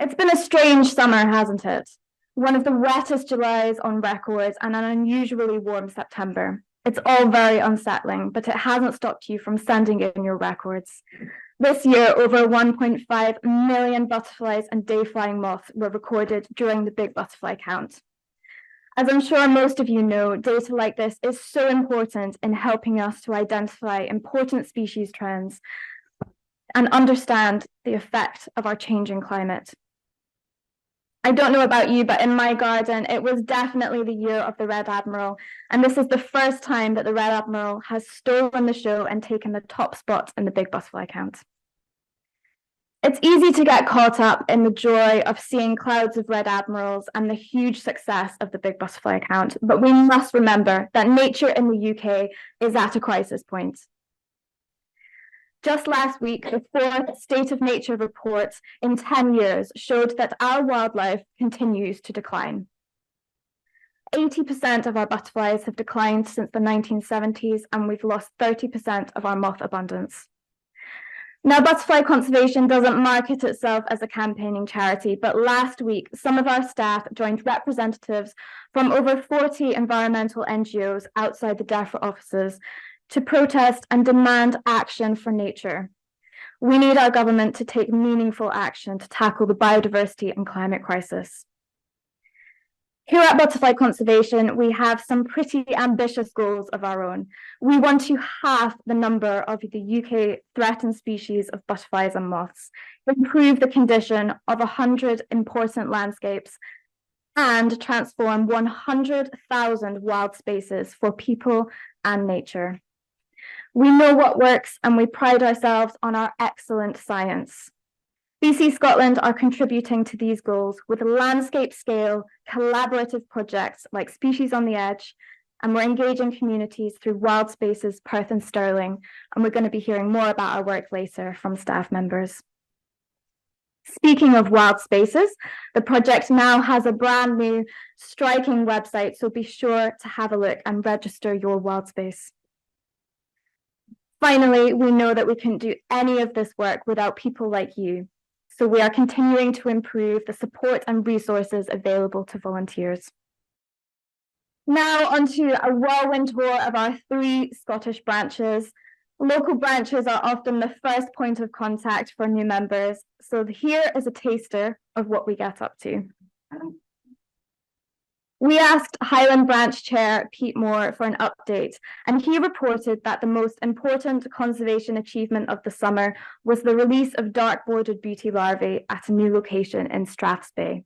It's been a strange summer, hasn't it? One of the wettest Julys on record and an unusually warm September. It's all very unsettling, but it hasn't stopped you from sending in your records. This year, over 1.5 million butterflies and day-flying moths were recorded during the big butterfly count. As I'm sure most of you know, data like this is so important in helping us to identify important species trends and understand the effect of our changing climate. I don't know about you, but in my garden, it was definitely the year of the Red Admiral, and this is the first time that the Red Admiral has stolen the show and taken the top spot in the big butterfly count. It's easy to get caught up in the joy of seeing clouds of red admirals and the huge success of the big butterfly count, but we must remember that nature in the UK is at a crisis point. Just last week, the fourth State of Nature report in 10 years showed that our wildlife continues to decline. 80% of our butterflies have declined since the 1970s, and we've lost 30% of our moth abundance. Now, butterfly conservation doesn't market itself as a campaigning charity, but last week, some of our staff joined representatives from over 40 environmental NGOs outside the DEFRA offices to protest and demand action for nature. We need our government to take meaningful action to tackle the biodiversity and climate crisis. Here at Butterfly Conservation, we have some pretty ambitious goals of our own. We want to halve the number of the UK threatened species of butterflies and moths, improve the condition of 100 important landscapes, and transform 100,000 wild spaces for people and nature. We know what works, and we pride ourselves on our excellent science. BC Scotland are contributing to these goals with landscape-scale collaborative projects like Species on the Edge, and we're engaging communities through Wild Spaces Perth and Stirling, and we're going to be hearing more about our work later from staff members. Speaking of wild spaces, the project now has a brand new, striking website, so be sure to have a look and register your wild space. Finally, we know that we couldn't do any of this work without people like you. So we are continuing to improve the support and resources available to volunteers. Now onto a whirlwind tour of our 3 Scottish branches. Local branches are often the first point of contact for new members. So here is a taster of what we get up to. We asked Highland Branch Chair Pete Moore for an update, and he reported that the most important conservation achievement of the summer was the release of dark-bordered beauty larvae at a new location in Strathspey.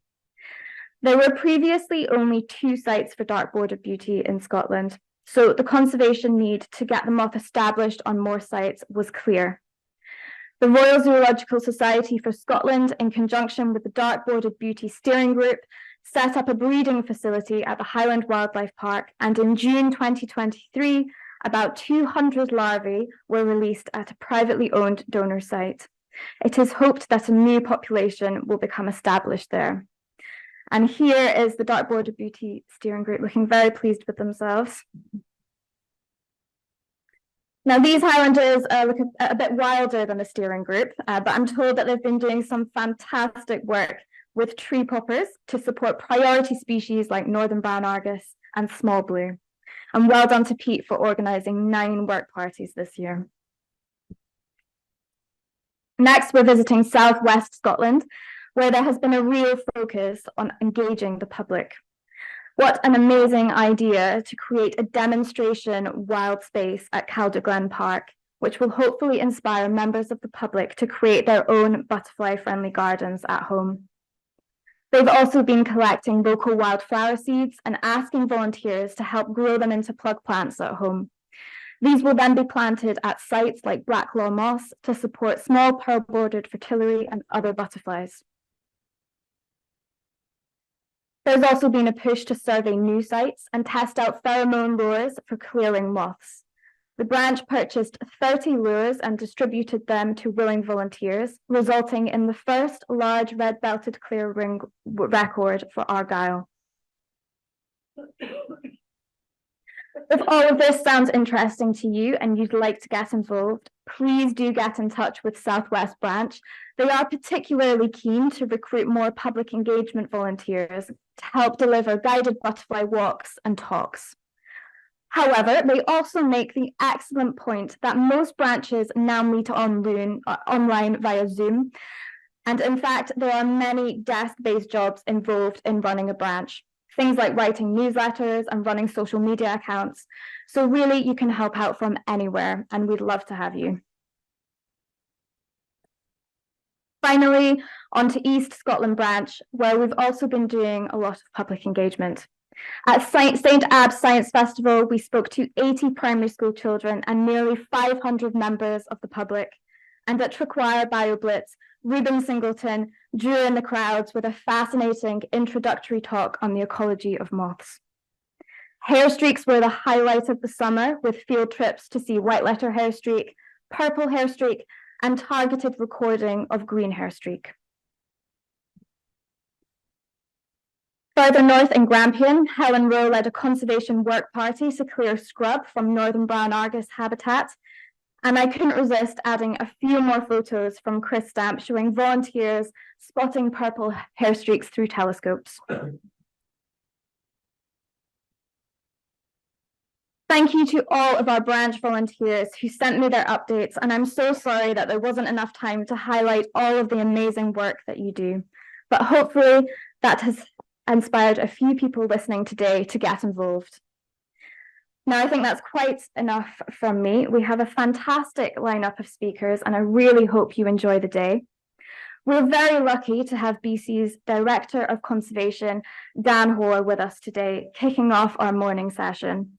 There were previously only 2 sites for dark-bordered beauty in Scotland, so the conservation need to get the moth established on more sites was clear. The Royal Zoological Society for Scotland, in conjunction with the Dark-Bordered Beauty Steering Group, set up a breeding facility at the Highland Wildlife Park, and in June 2023, about 200 larvae were released at a privately owned donor site. It is hoped that a new population will become established there. And here is the Dark-Bordered Beauty Steering Group looking very pleased with themselves. Now, these Highlanders look a bit wilder than the steering group, but I'm told that they've been doing some fantastic work with tree poppers to support priority species like Northern Brown Argus and Small Blue. And well done to Pete for organising 9 work parties this year. Next, we're visiting Southwest Scotland, where there has been a real focus on engaging the public. What an amazing idea to create a demonstration wild space at Calderglen Park, which will hopefully inspire members of the public to create their own butterfly-friendly gardens at home. They've also been collecting local wildflower seeds and asking volunteers to help grow them into plug plants at home. These will then be planted at sites like Blacklaw Moss to support small pearl-bordered fritillary and other butterflies. There's also been a push to survey new sites and test out pheromone lures for clearing moths. The branch purchased 30 lures and distributed them to willing volunteers, resulting in the first large red-belted clear ring record for Argyll. If all of this sounds interesting to you and you'd like to get involved, please do get in touch with Southwest Branch. They are particularly keen to recruit more public engagement volunteers to help deliver guided butterfly walks and talks. However, they also make the excellent point that most branches now meet online via Zoom. And in fact, there are many desk-based jobs involved in running a branch, things like writing newsletters and running social media accounts. So really, you can help out from anywhere, and we'd love to have you. Finally, on to East Scotland Branch, where we've also been doing a lot of public engagement. At St Abb's Science Festival, we spoke to 80 primary school children and nearly 500 members of the public. And at Traquair BioBlitz, Reuben Singleton drew in the crowds with a fascinating introductory talk on the ecology of moths. Hairstreaks were the highlight of the summer, with field trips to see white-letter hairstreak, purple hairstreak, and targeted recording of green hairstreak. Further north in Grampian, Helen Rowe led a conservation work party to clear scrub from northern brown Argus habitat. And I couldn't resist adding a few more photos from Chris Stamp showing volunteers spotting purple hair streaks through telescopes. Thank you to all of our branch volunteers who sent me their updates, and I'm so sorry that there wasn't enough time to highlight all of the amazing work that you do. But hopefully that has inspired a few people listening today to get involved. Now, I think that's quite enough from me. We have a fantastic lineup of speakers, and I really hope you enjoy the day. We're very lucky to have BC's Director of Conservation, Dan Hoare, with us today, kicking off our morning session.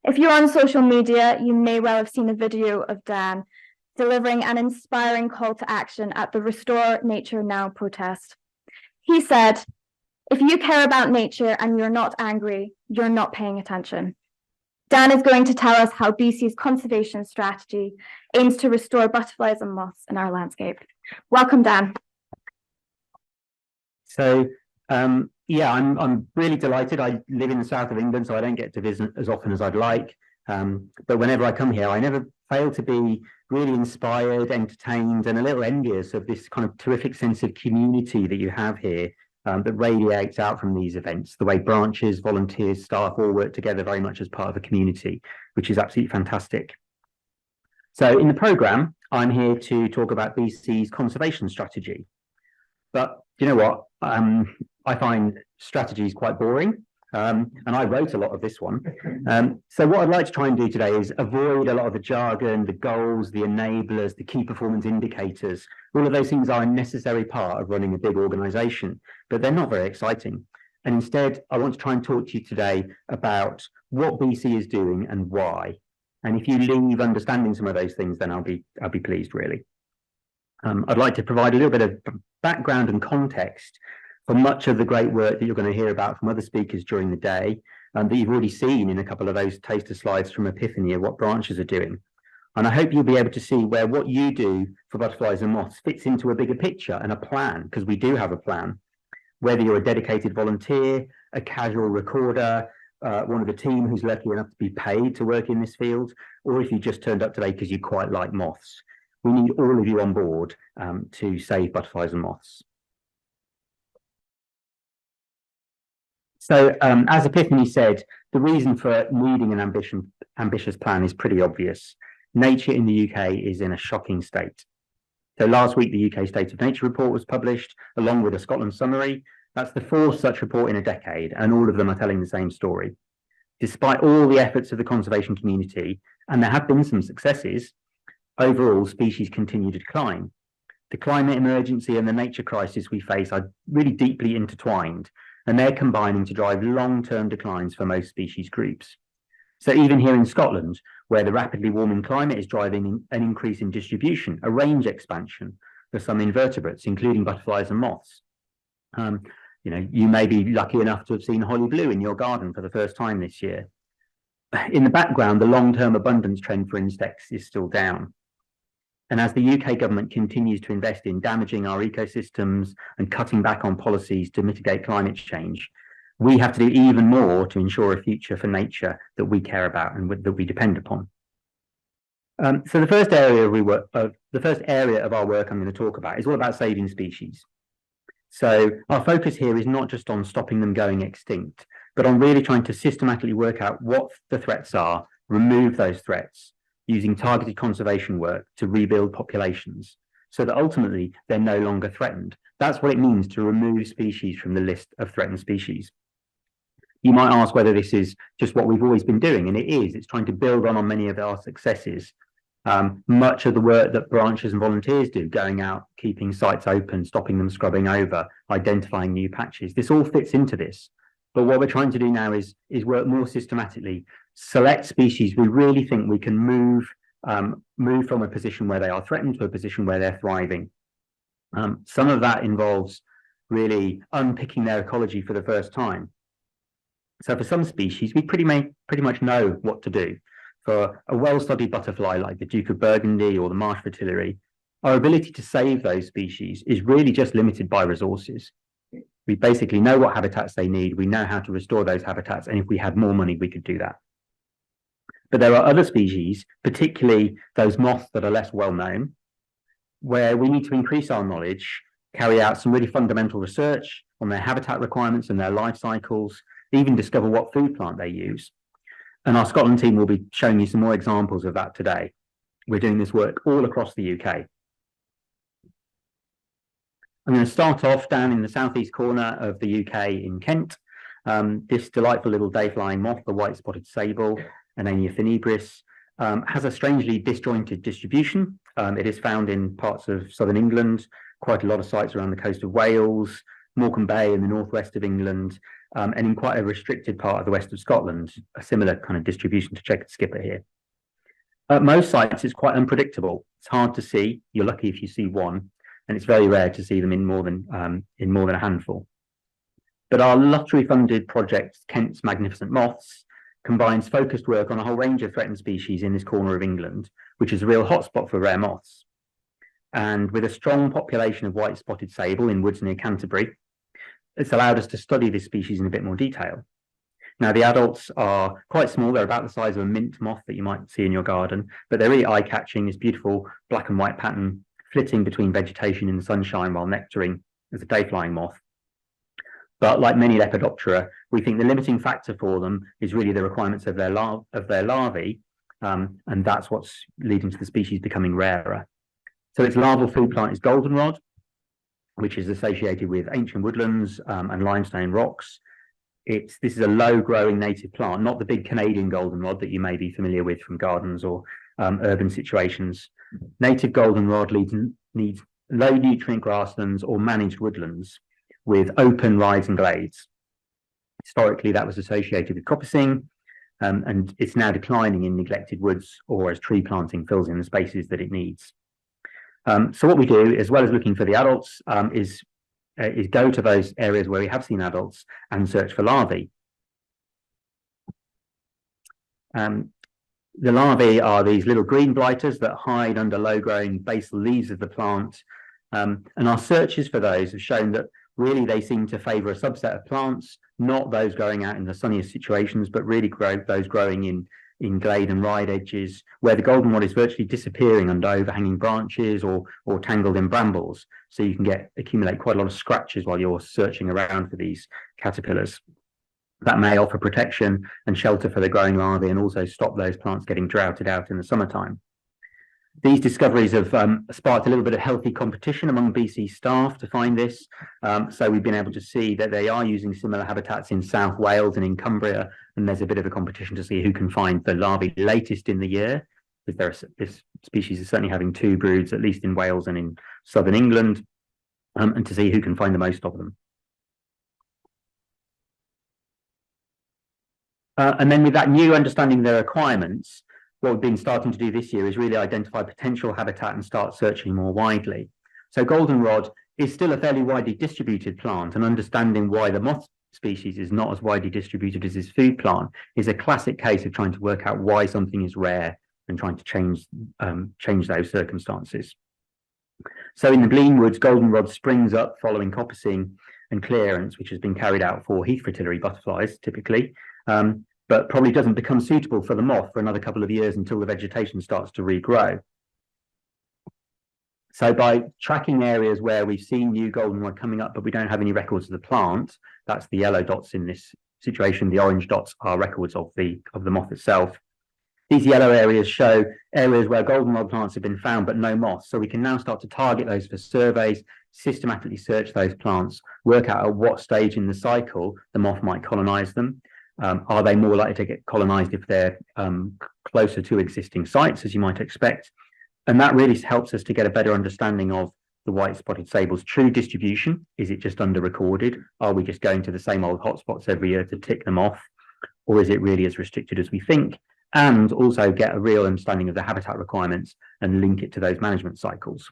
If you're on social media, you may well have seen a video of Dan delivering an inspiring call to action at the Restore Nature Now protest. He said, "If you care about nature and you're not angry, you're not paying attention." Dan is going to tell us how BC's conservation strategy aims to restore butterflies and moths in our landscape. Welcome, Dan. So, yeah, I'm really delighted. I live in the south of England, so I don't get to visit as often as I'd like. But whenever I come here, I never fail to be really inspired, entertained, and a little envious of this kind of terrific sense of community that you have here. That radiates out from these events, the way branches, volunteers, staff all work together very much as part of a community, which is absolutely fantastic. So in the programme, I'm here to talk about BC's conservation strategy. But do you know what? I find strategies quite boring, and I wrote a lot of this one. So what I'd like to try and do today is avoid a lot of the jargon, the goals, the enablers, the key performance indicators. All of those things are a necessary part of running a big organisation, but they're not very exciting. And instead, I want to try and talk to you today about what BC is doing and why. And if you leave understanding some of those things, then I'll be pleased, really. I'd like to provide a little bit of background and context for much of the great work that you're going to hear about from other speakers during the day, that you've already seen in a couple of those taster slides from Apithanny of what branches are doing. And I hope you'll be able to see where what you do for butterflies and moths fits into a bigger picture and a plan, because we do have a plan. Whether you're a dedicated volunteer, a casual recorder, one of the team who's lucky enough to be paid to work in this field, or if you just turned up today because you quite like moths. We need all of you on board to save butterflies and moths. So as Apithanny said, the reason for needing an ambitious plan is pretty obvious. Nature in the UK is in a shocking state. So last week, the UK State of Nature report was published, along with a Scotland summary. That's the fourth such report in a decade, and all of them are telling the same story. Despite all the efforts of the conservation community, and there have been some successes, overall species continue to decline. The climate emergency and the nature crisis we face are really deeply intertwined, and they're combining to drive long-term declines for most species groups. So even here in Scotland, where the rapidly warming climate is driving an increase in distribution, a range expansion for some invertebrates, including butterflies and moths. You know, you may be lucky enough to have seen holly blue in your garden for the first time this year. In the background, the long-term abundance trend for insects is still down. And as the UK government continues to invest in damaging our ecosystems and cutting back on policies to mitigate climate change, we have to do even more to ensure a future for nature that we care about and that we depend upon. So the first area of our work I'm going to talk about is all about saving species. So our focus here is not just on stopping them going extinct, but on really trying to systematically work out what the threats are, remove those threats, using targeted conservation work to rebuild populations, so that ultimately they're no longer threatened. That's what it means to remove species from the list of threatened species. You might ask whether this is just what we've always been doing, and it is. It's trying to build on many of our successes. Much of the work that branches and volunteers do, going out, keeping sites open, stopping them scrubbing over, identifying new patches, this all fits into this. But what we're trying to do now is work more systematically, select species we really think we can move from a position where they are threatened to a position where they're thriving. Some of that involves really unpicking their ecology for the first time. So for some species, we pretty much know what to do. For a well-studied butterfly like the Duke of Burgundy or the marsh fritillary, our ability to save those species is really just limited by resources. We basically know what habitats they need, we know how to restore those habitats, and if we had more money, we could do that. But there are other species, particularly those moths that are less well-known, where we need to increase our knowledge, carry out some really fundamental research on their habitat requirements and their life cycles, even discover what food plant they use. And our Scotland team will be showing you some more examples of that today. We're doing this work all across the UK. I'm going to start off down in the southeast corner of the UK in Kent. This delightful little day-flying moth, the white-spotted sable, Anania funebris, has a strangely disjointed distribution. It is found in parts of southern England, quite a lot of sites around the coast of Wales, Morecambe Bay in the northwest of England, and in quite a restricted part of the west of Scotland, a similar kind of distribution to checkered skipper here. At most sites, it's quite unpredictable. It's hard to see. You're lucky if you see one, and it's very rare to see them in more than a handful. But our lottery-funded project, Kent's Magnificent Moths, combines focused work on a whole range of threatened species in this corner of England, which is a real hotspot for rare moths. And with a strong population of white-spotted sable in woods near Canterbury, it's allowed us to study this species in a bit more detail. Now, the adults are quite small. They're about the size of a mint moth that you might see in your garden, but they're really eye-catching, this beautiful black and white pattern flitting between vegetation in the sunshine while nectaring as a day-flying moth. But like many Lepidoptera, we think the limiting factor for them is really the requirements of their larvae, and that's what's leading to the species becoming rarer. So its larval food plant is goldenrod, which is associated with ancient woodlands and limestone rocks. This is a low-growing native plant, not the big Canadian goldenrod that you may be familiar with from gardens or urban situations. Native goldenrod needs low-nutrient grasslands or managed woodlands with open rides and glades. Historically, that was associated with coppicing, and it's now declining in neglected woods or as tree planting fills in the spaces that it needs. So what we do, as well as looking for the adults, is go to those areas where we have seen adults and search for larvae. The larvae are these little green blighters that hide under low-growing basal leaves of the plant, and our searches for those have shown that really they seem to favour a subset of plants, not those growing out in the sunniest situations, but really those growing in glade and ride edges, where the goldenrod is virtually disappearing under overhanging branches or tangled in brambles. So you can accumulate quite a lot of scratches while you're searching around for these caterpillars. That may offer protection and shelter for the growing larvae and also stop those plants getting droughted out in the summertime. These discoveries have sparked a little bit of healthy competition among BC staff to find this. So we've been able to see that they are using similar habitats in South Wales and in Cumbria, and there's a bit of a competition to see who can find the larvae latest in the year. Because this species is certainly having 2 broods, at least in Wales and in southern England, and to see who can find the most of them. And then with that new understanding of their requirements, what we've been starting to do this year is really identify potential habitat and start searching more widely. So goldenrod is still a fairly widely distributed plant, and understanding why the moth species is not as widely distributed as this food plant is a classic case of trying to work out why something is rare and trying to change those circumstances. So in the Blean Woods, goldenrod springs up following coppicing and clearance, which has been carried out for heath fritillary butterflies typically. but probably doesn't become suitable for the moth for another couple of years until the vegetation starts to regrow. So by tracking areas where we've seen new goldenrod coming up, but we don't have any records of the plant, that's the yellow dots in this situation. The orange dots are records of the moth itself. These yellow areas show areas where goldenrod plants have been found, but no moths. So we can now start to target those for surveys, systematically search those plants, work out at what stage in the cycle the moth might colonize them. Are they more likely to get colonized if they're closer to existing sites, as you might expect? And that really helps us to get a better understanding of the white-spotted sable's true distribution. Is it just under-recorded? Are we just going to the same old hotspots every year to tick them off? Or is it really as restricted as we think? And also get a real understanding of the habitat requirements and link it to those management cycles.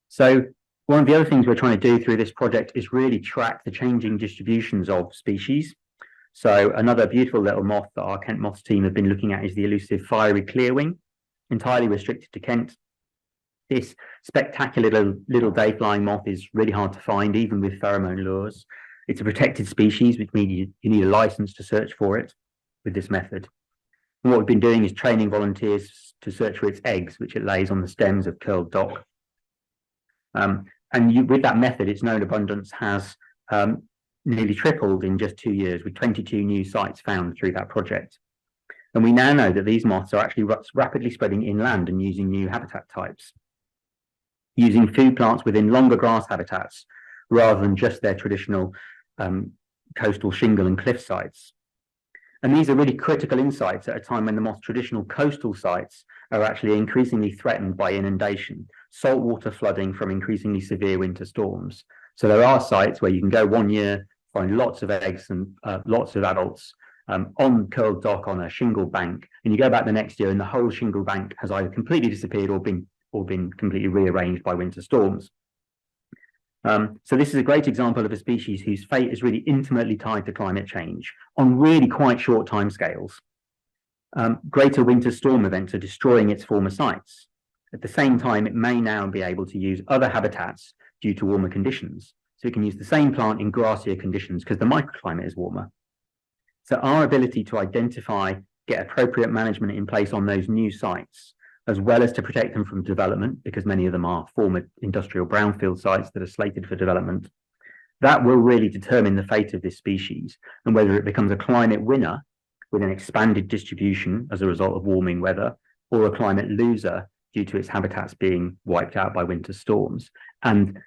So one of the other things we're trying to do through this project is really track the changing distributions of species. So another beautiful little moth that our Kent Moths team have been looking at is the elusive fiery clearwing, entirely restricted to Kent. This spectacular little day-flying moth is really hard to find, even with pheromone lures. It's a protected species, which means you need a license to search for it with this method. And what we've been doing is training volunteers to search for its eggs, which it lays on the stems of curled dock. With that method, its known abundance has nearly tripled in just 2 years, with 22 new sites found through that project. And we now know that these moths are actually rapidly spreading inland and using new habitat types, using food plants within longer grass habitats rather than just their traditional coastal shingle and cliff sites. And these are really critical insights at a time when the moth's traditional coastal sites are actually increasingly threatened by inundation, saltwater flooding from increasingly severe winter storms. So there are sites where you can go 1 year, find lots of eggs and lots of adults on curled dock on a shingle bank, and you go back the next year and the whole shingle bank has either completely disappeared or been completely rearranged by winter storms. So this is a great example of a species whose fate is really intimately tied to climate change on really quite short timescales. Greater winter storm events are destroying its former sites. At the same time, it may now be able to use other habitats due to warmer conditions. So it can use the same plant in grassier conditions because the microclimate is warmer. So our ability to identify, get appropriate management in place on those new sites, as well as to protect them from development, because many of them are former industrial brownfield sites that are slated for development, that will really determine the fate of this species and whether it becomes a climate winner with an expanded distribution as a result of warming weather, or a climate loser due to its habitats being wiped out by winter storms. And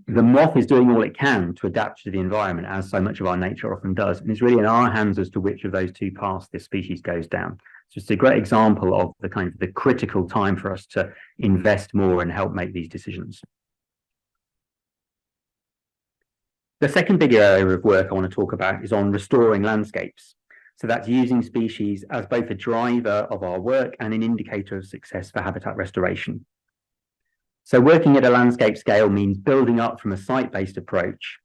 the moth is doing all it can to adapt to the environment, as so much of our nature often does. And it's really in our hands as to which of those two paths this species goes down. So it's a great example of the kind of the critical time for us to invest more and help make these decisions. The second big area of work I want to talk about is on restoring landscapes. So that's using species as both a driver of our work and an indicator of success for habitat restoration. So working at a landscape scale means building up from a site-based approach,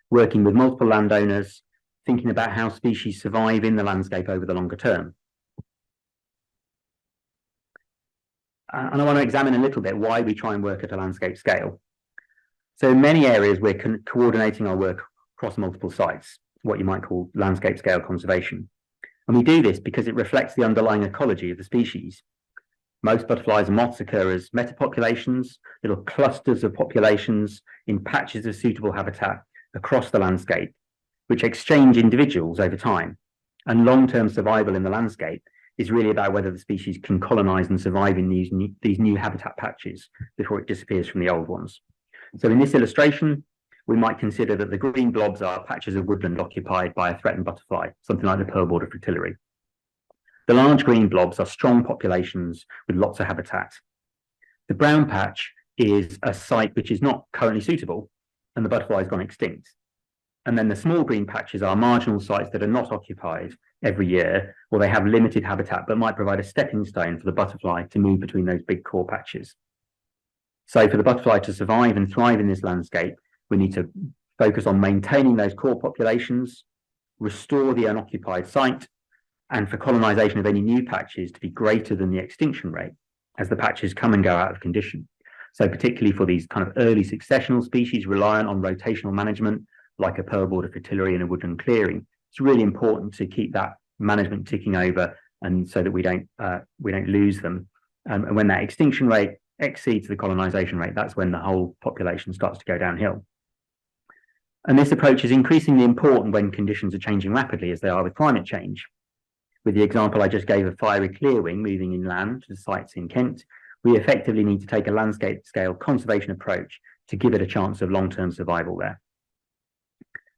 working with multiple landowners, thinking about how species survive in the landscape over the longer term. And I want to examine a little bit why we try and work at a landscape scale. So in many areas, we're coordinating our work across multiple sites, what you might call landscape scale conservation. And we do this because it reflects the underlying ecology of the species. Most butterflies and moths occur as metapopulations, little clusters of populations in patches of suitable habitat across the landscape, which exchange individuals over time. And long-term survival in the landscape is really about whether the species can colonize and survive in these new habitat patches before it disappears from the old ones. So in this illustration, we might consider that the green blobs are patches of woodland occupied by a threatened butterfly, something like the pearl border fritillary. The large green blobs are strong populations with lots of habitat. The brown patch is a site which is not currently suitable, and the butterfly has gone extinct. And then the small green patches are marginal sites that are not occupied every year, or they have limited habitat, but might provide a stepping stone for the butterfly to move between those big core patches. So for the butterfly to survive and thrive in this landscape, we need to focus on maintaining those core populations, restore the unoccupied site, and for colonization of any new patches to be greater than the extinction rate as the patches come and go out of condition. So particularly for these kind of early successional species reliant on rotational management, like a pearl border fritillary in a woodland clearing, It's really important to keep that management ticking over, and so that we don't lose them. And when that extinction rate exceeds the colonisation rate, that's when the whole population starts to go downhill. And this approach is increasingly important when conditions are changing rapidly, as they are with climate change. With the example I just gave of fiery clearwing moving inland to sites in Kent, we effectively need to take a landscape scale conservation approach to give it a chance of long-term survival there.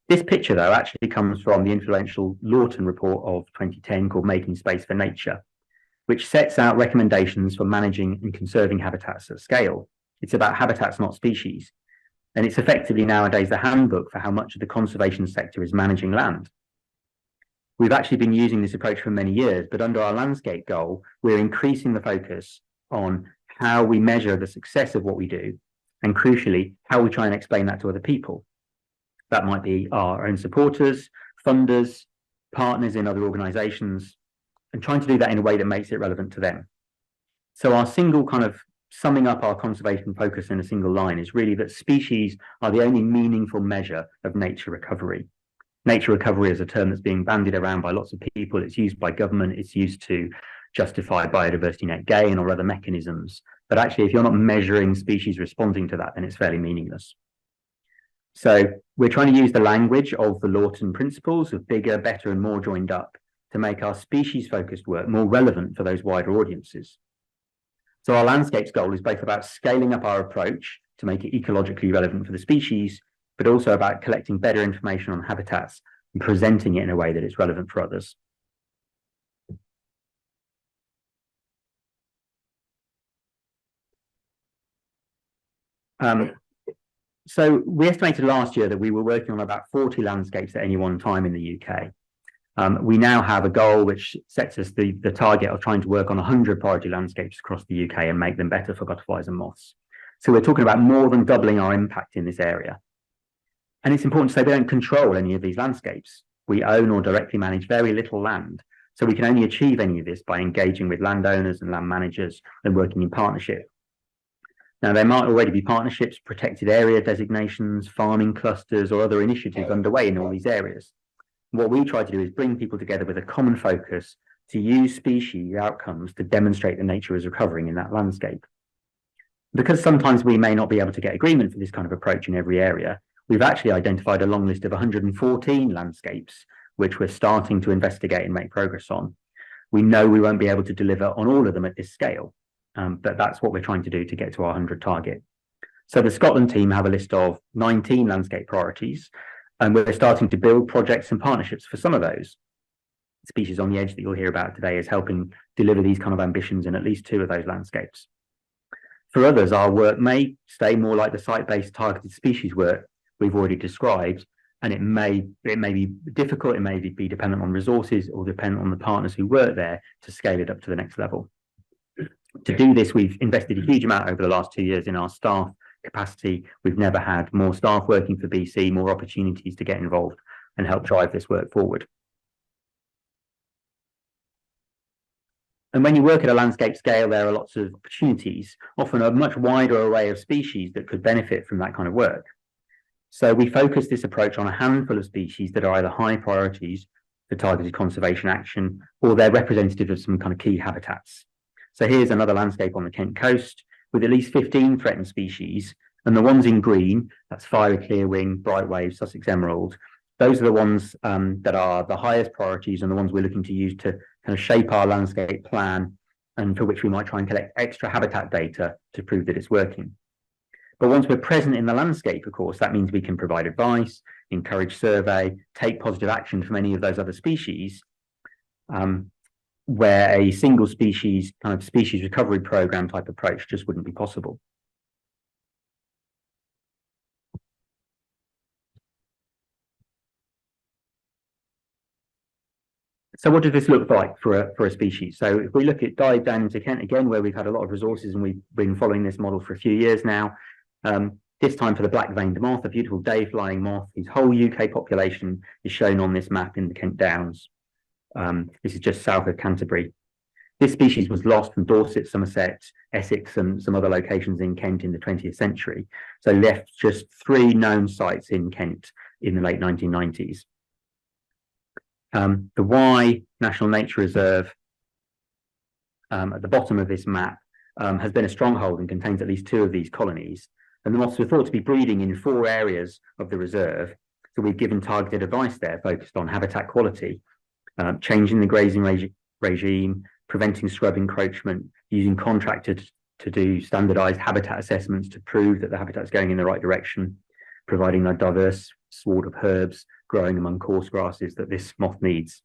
This picture, though, actually comes from the influential Lawton report of 2010 called Making Space for Nature, which sets out recommendations for managing and conserving habitats at scale. It's about habitats, not species. And it's effectively nowadays the handbook for how much of the conservation sector is managing land. We've actually been using this approach for many years, but under our landscape goal, we're increasing the focus on how we measure the success of what we do, and crucially, how we try and explain that to other people. That might be our own supporters, funders, partners in other organisations, and trying to do that in a way that makes it relevant to them. So our single kind of summing up our conservation focus in a single line is really that species are the only meaningful measure of nature recovery. Nature recovery is a term that's being bandied around by lots of people. It's used by government. It's used to justify biodiversity net gain or other mechanisms. But actually, if you're not measuring species responding to that, then it's fairly meaningless. So we're trying to use the language of the Lawton principles of bigger, better, and more joined up to make our species-focused work more relevant for those wider audiences. So our landscapes goal is both about scaling up our approach to make it ecologically relevant for the species, but also about collecting better information on habitats and presenting it in a way that is relevant for others. So we estimated last year that we were working on about 40 landscapes at any one time in the UK. We now have a goal which sets us the target of trying to work on 100 priority landscapes across the UK and make them better for butterflies and moths. So we're talking about more than doubling our impact in this area. And it's important to say we don't control any of these landscapes. We own or directly manage very little land. So we can only achieve any of this by engaging with landowners and land managers and working in partnership. Now, there might already be partnerships, protected area designations, farming clusters, or other initiatives underway in all these areas. What we try to do is bring people together with a common focus to use species outcomes to demonstrate that nature is recovering in that landscape. Because sometimes we may not be able to get agreement for this kind of approach in every area, we've actually identified a long list of 114 landscapes, which we're starting to investigate and make progress on. We know we won't be able to deliver on all of them at this scale, but that's what we're trying to do to get to our 100 target. So the Scotland team have a list of 19 landscape priorities, and we're starting to build projects and partnerships for some of those. Species on the Edge that you'll hear about today is helping deliver these kind of ambitions in at least 2 of those landscapes. For others, our work may stay more like the site-based targeted species work we've already described, and it may be difficult, it may be dependent on resources or dependent on the partners who work there to scale it up to the next level. To do this, we've invested a huge amount over the last 2 years in our staff capacity. We've never had more staff working for BC, more opportunities to get involved and help drive this work forward. And when you work at a landscape scale, there are lots of opportunities, often a much wider array of species that could benefit from that kind of work. So we focus this approach on a handful of species that are either high priorities for targeted conservation action, or they're representative of some kind of key habitats. So here's another landscape on the Kent coast with at least 15 threatened species, and the ones in green, that's fiery clearwing, bright wave, Sussex emerald. Those are the ones that are the highest priorities and the ones we're looking to use to kind of shape our landscape plan, and for which we might try and collect extra habitat data to prove that it's working. But once we're present in the landscape, of course, that means we can provide advice, encourage survey, take positive action from any of those other species, where a single species kind of species recovery program type approach just wouldn't be possible. So what does this look like for a species? So if we dive down into Kent again, where we've had a lot of resources and we've been following this model for a few years now, this time for the black-veined moth, a beautiful day-flying moth whose whole UK population is shown on this map in the Kent Downs. This is just south of Canterbury. This species was lost from Dorset, Somerset, Essex, and some other locations in Kent in the 20th century. So left just 3 known sites in Kent in the late 1990s. The Y National Nature Reserve at the bottom of this map has been a stronghold and contains at least 2 of these colonies. And the moths were thought to be breeding in 4 areas of the reserve. So we've given targeted advice there focused on habitat quality, changing the grazing regime, preventing scrub encroachment, using contractors to do standardized habitat assessments to prove that the habitat is going in the right direction, providing a diverse sward of herbs growing among coarse grasses that this moth needs.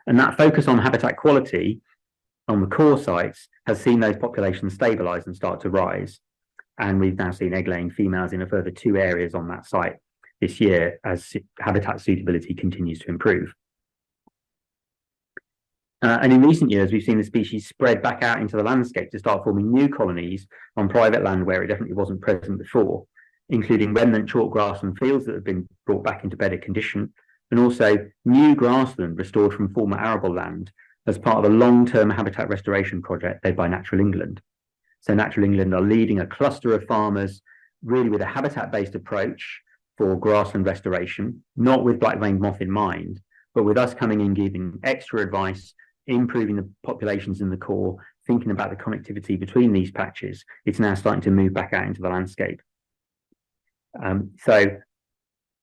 And that focus on habitat quality on the core sites has seen those populations stabilize and start to rise. And we've now seen egg-laying females in a further 2 areas on that site this year as habitat suitability continues to improve. And in recent years, we've seen the species spread back out into the landscape to start forming new colonies on private land where it definitely wasn't present before, including remnant chalk grassland fields that have been brought back into better condition, and also new grassland restored from former arable land as part of a long-term habitat restoration project led by Natural England. So Natural England are leading a cluster of farmers really with a habitat-based approach for grassland restoration, not with black-veined moth in mind, but with us coming in giving extra advice, improving the populations in the core, thinking about the connectivity between these patches. It's now starting to move back out into the landscape. So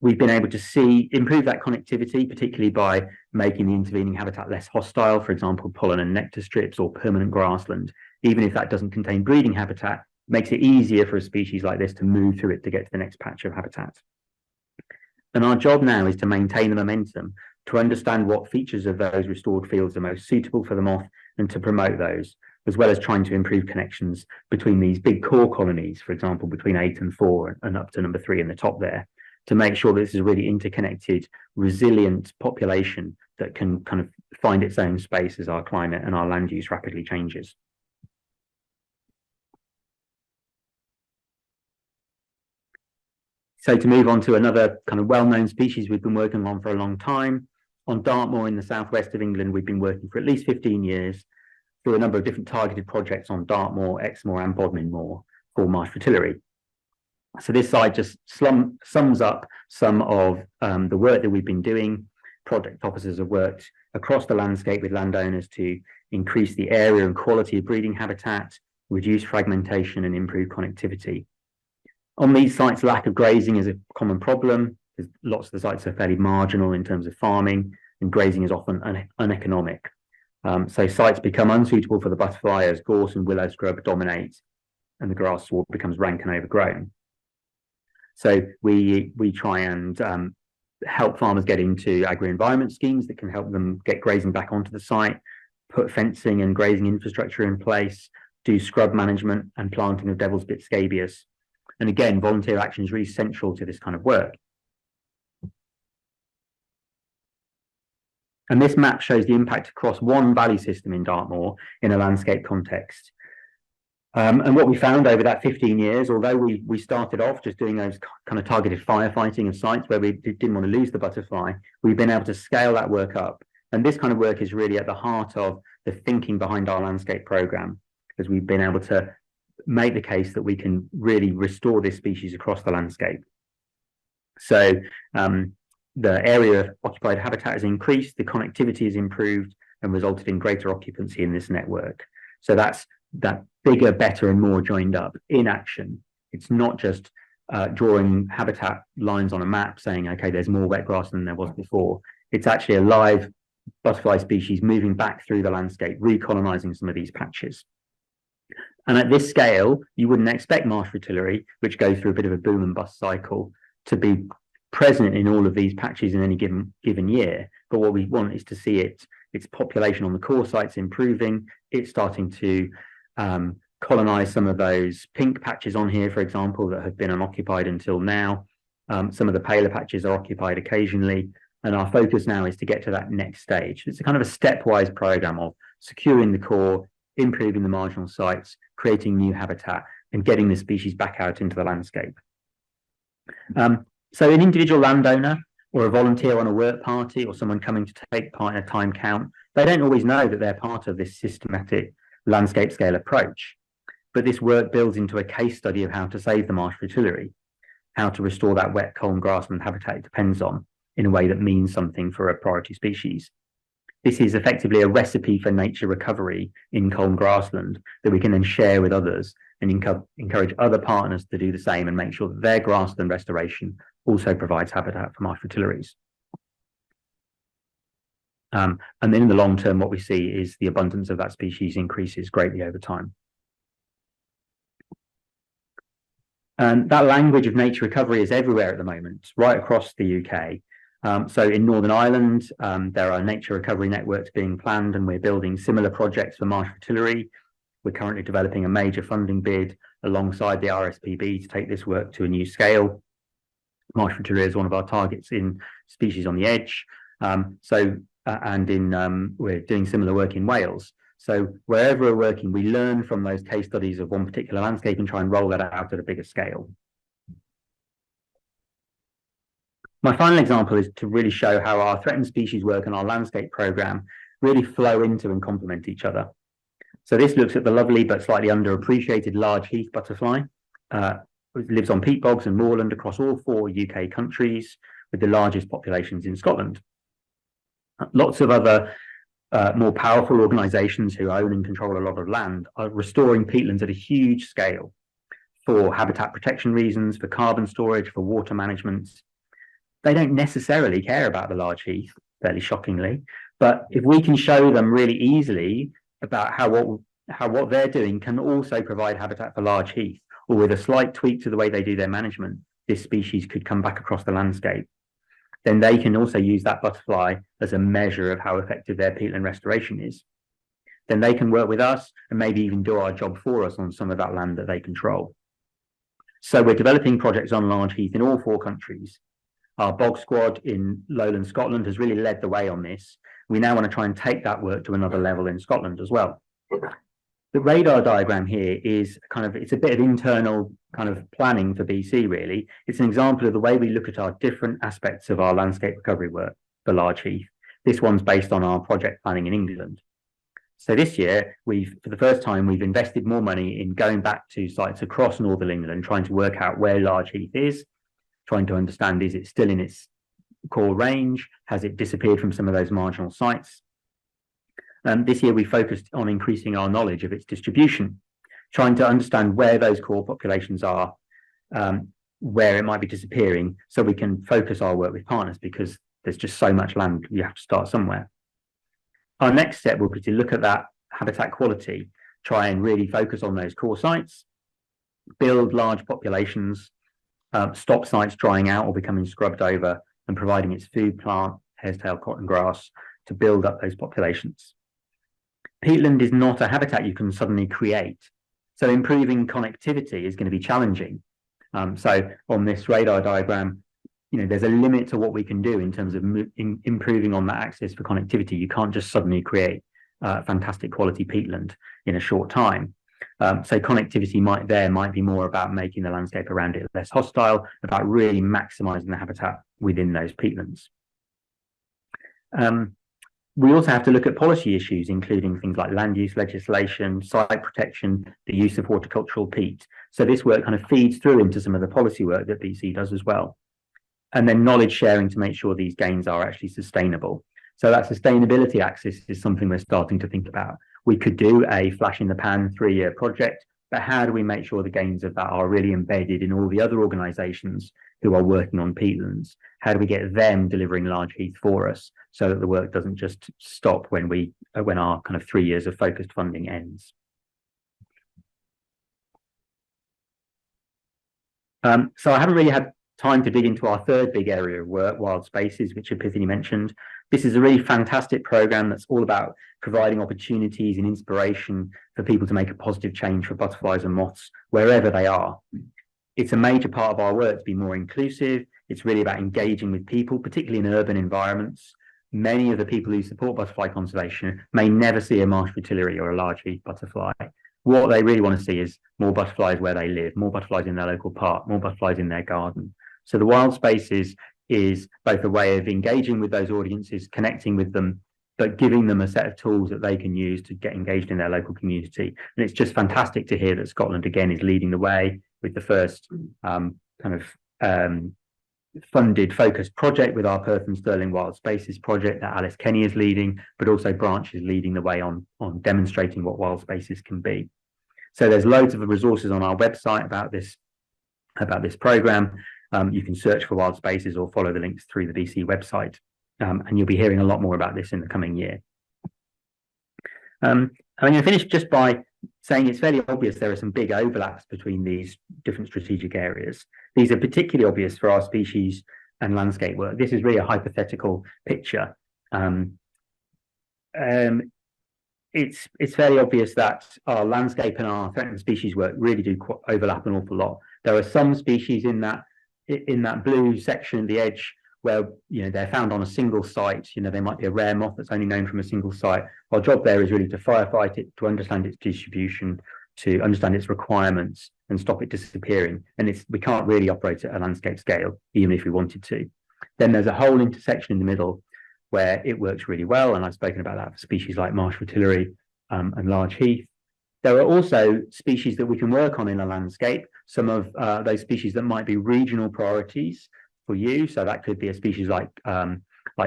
we've been able to improve that connectivity, particularly by making the intervening habitat less hostile, for example, pollen and nectar strips or permanent grassland. Even if that doesn't contain breeding habitat, makes it easier for a species like this to move through it to get to the next patch of habitat. And our job now is to maintain the momentum, to understand what features of those restored fields are most suitable for the moth and to promote those, as well as trying to improve connections between these big core colonies, for example, between 8 and 4 and up to number 3 in the top there, to make sure that this is a really interconnected, resilient population that can kind of find its own space as our climate and our land use rapidly changes. So to move on to another kind of well-known species we've been working on for a long time, on Dartmoor in the southwest of England, we've been working for at least 15 years through a number of different targeted projects on Dartmoor, Exmoor and Bodmin Moor for marsh fritillary. So this slide just sums up some of the work that we've been doing. Project officers have worked across the landscape with landowners to increase the area and quality of breeding habitat, reduce fragmentation and improve connectivity. On these sites, lack of grazing is a common problem, because lots of the sites are fairly marginal in terms of farming, and grazing is often uneconomic. So sites become unsuitable for the butterfly as gorse and willow scrub dominate, and the grass sward becomes rank and overgrown. So we try and help farmers get into agri-environment schemes that can help them get grazing back onto the site, put fencing and grazing infrastructure in place, do scrub management and planting of devil's bit scabious. And again, volunteer action is really central to this kind of work. And this map shows the impact across one valley system in Dartmoor in a landscape context. And what we found over that 15 years, although we started off just doing those kind of targeted firefighting of sites where we didn't want to lose the butterfly, we've been able to scale that work up. And this kind of work is really at the heart of the thinking behind our landscape programme, because we've been able to make the case that we can really restore this species across the landscape. So the area of occupied habitat has increased, the connectivity has improved and resulted in greater occupancy in this network. So that's that bigger, better and more joined up in action. It's not just drawing habitat lines on a map saying, okay, there's more wet grass than there was before. It's actually a live butterfly species moving back through the landscape, recolonizing some of these patches. And at this scale, you wouldn't expect marsh fritillary, which goes through a bit of a boom and bust cycle, to be present in all of these patches in any given year. But what we want is to see its population on the core sites improving. It's starting to colonize some of those pink patches on here, for example, that have been unoccupied until now. Some of the paler patches are occupied occasionally. And our focus now is to get to that next stage. It's a kind of a stepwise program of securing the core, improving the marginal sites, creating new habitat, and getting the species back out into the landscape. So an individual landowner or a volunteer on a work party or someone coming to take part in a time count, they don't always know that they're part of this systematic landscape scale approach. But this work builds into a case study of how to save the marsh fritillary, how to restore that wet, calm grassland habitat it depends on. in a way that means something for a priority species. This is effectively a recipe for nature recovery in Colne grassland that we can then share with others and encourage other partners to do the same and make sure that their grassland restoration also provides habitat for marsh fritillaries. And then in the long term, what we see is the abundance of that species increases greatly over time. And that language of nature recovery is everywhere at the moment, right across the UK. So in Northern Ireland, there are nature recovery networks being planned, and we're building similar projects for marsh fritillary. We're currently developing a major funding bid alongside the RSPB to take this work to a new scale. Marsh fritillary is one of our targets in Species on the Edge. We're doing similar work in Wales. So wherever we're working, we learn from those case studies of one particular landscape and try and roll that out at a bigger scale. My final example is to really show how our threatened species work and our landscape programme really flow into and complement each other. So this looks at the lovely but slightly underappreciated large heath butterfly. It lives on peat bogs and moorland across all 4 UK countries, with the largest populations in Scotland. Lots of other more powerful organisations who own and control a lot of land are restoring peatlands at a huge scale for habitat protection reasons, for carbon storage, for water management. They don't necessarily care about the large heath, fairly shockingly, but if we can show them really easily about how what they're doing can also provide habitat for large heath, or with a slight tweak to the way they do their management, this species could come back across the landscape, then they can also use that butterfly as a measure of how effective their peatland restoration is. Then they can work with us and maybe even do our job for us on some of that land that they control. So we're developing projects on large heath in all 4 countries. Our bog squad in lowland Scotland has really led the way on this. We now want to try and take that work to another level in Scotland as well. The radar diagram here is it's a bit of internal kind of planning for BC, really. It's an example of the way we look at our different aspects of our landscape recovery work for large heath. This one's based on our project planning in England. So this year, for the first time, we've invested more money in going back to sites across northern England and trying to work out where large heath is, trying to understand, is it still in its core range? Has it disappeared from some of those marginal sites? This year we focused on increasing our knowledge of its distribution, trying to understand where those core populations are, where it might be disappearing, so we can focus our work with partners, because there's just so much land, you have to start somewhere. Our next step will be to look at that habitat quality, try and really focus on those core sites, build large populations, stop sites drying out or becoming scrubbed over, and providing its food plant, hairtail cotton grass, to build up those populations. Peatland is not a habitat you can suddenly create, so improving connectivity is going to be challenging. So on this radar diagram, there's a limit to what we can do in terms of improving on that access for connectivity. You can't just suddenly create fantastic quality peatland in a short time. So connectivity might be more about making the landscape around it less hostile, about really maximising the habitat within those peatlands. We also have to look at policy issues, including things like land use legislation, site protection, the use of horticultural peat. So this work kind of feeds through into some of the policy work that BC does as well. And then knowledge sharing to make sure these gains are actually sustainable. So that sustainability axis is something we're starting to think about. We could do a flash in the pan 3-year project, but how do we make sure the gains of that are really embedded in all the other organisations who are working on peatlands? How do we get them delivering large heath for us so that the work doesn't just stop when our kind of 3 years of focused funding ends? So I haven't really had time to dig into our third big area of work, wild spaces, which Apithanny mentioned. This is a really fantastic programme that's all about providing opportunities and inspiration for people to make a positive change for butterflies and moths wherever they are. It's a major part of our work to be more inclusive. It's really about engaging with people, particularly in urban environments. Many of the people who support butterfly conservation may never see a marsh fritillary or a large heath butterfly. What they really want to see is more butterflies where they live, more butterflies in their local park, more butterflies in their garden. So the wild spaces is both a way of engaging with those audiences, connecting with them, but giving them a set of tools that they can use to get engaged in their local community. And it's just fantastic to hear that Scotland again is leading the way with the first funded focused project with our Perth and Stirling Wild Spaces project that Alice Kenny is leading, but also Branch is leading the way on demonstrating what wild spaces can be. So there's loads of resources on our website about this program. You can search for wild spaces or follow the links through the BC website, and you'll be hearing a lot more about this in the coming year. I'm going to finish just by saying it's fairly obvious there are some big overlaps between these different strategic areas. These are particularly obvious for our species and landscape work. This is really a hypothetical picture. It's fairly obvious that our landscape and our threatened species work really do overlap an awful lot. There are some species in that blue section at the edge where they're found on a single site. They might be a rare moth that's only known from a single site. Our job there is really to firefight it, to understand its distribution, to understand its requirements and stop it disappearing. And we can't really operate at a landscape scale, even if we wanted to. Then there's a whole intersection in the middle where it works really well, and I've spoken about that for species like marsh fritillary and large heath. There are also species that we can work on in a landscape, some of those species that might be regional priorities for you. So that could be a species like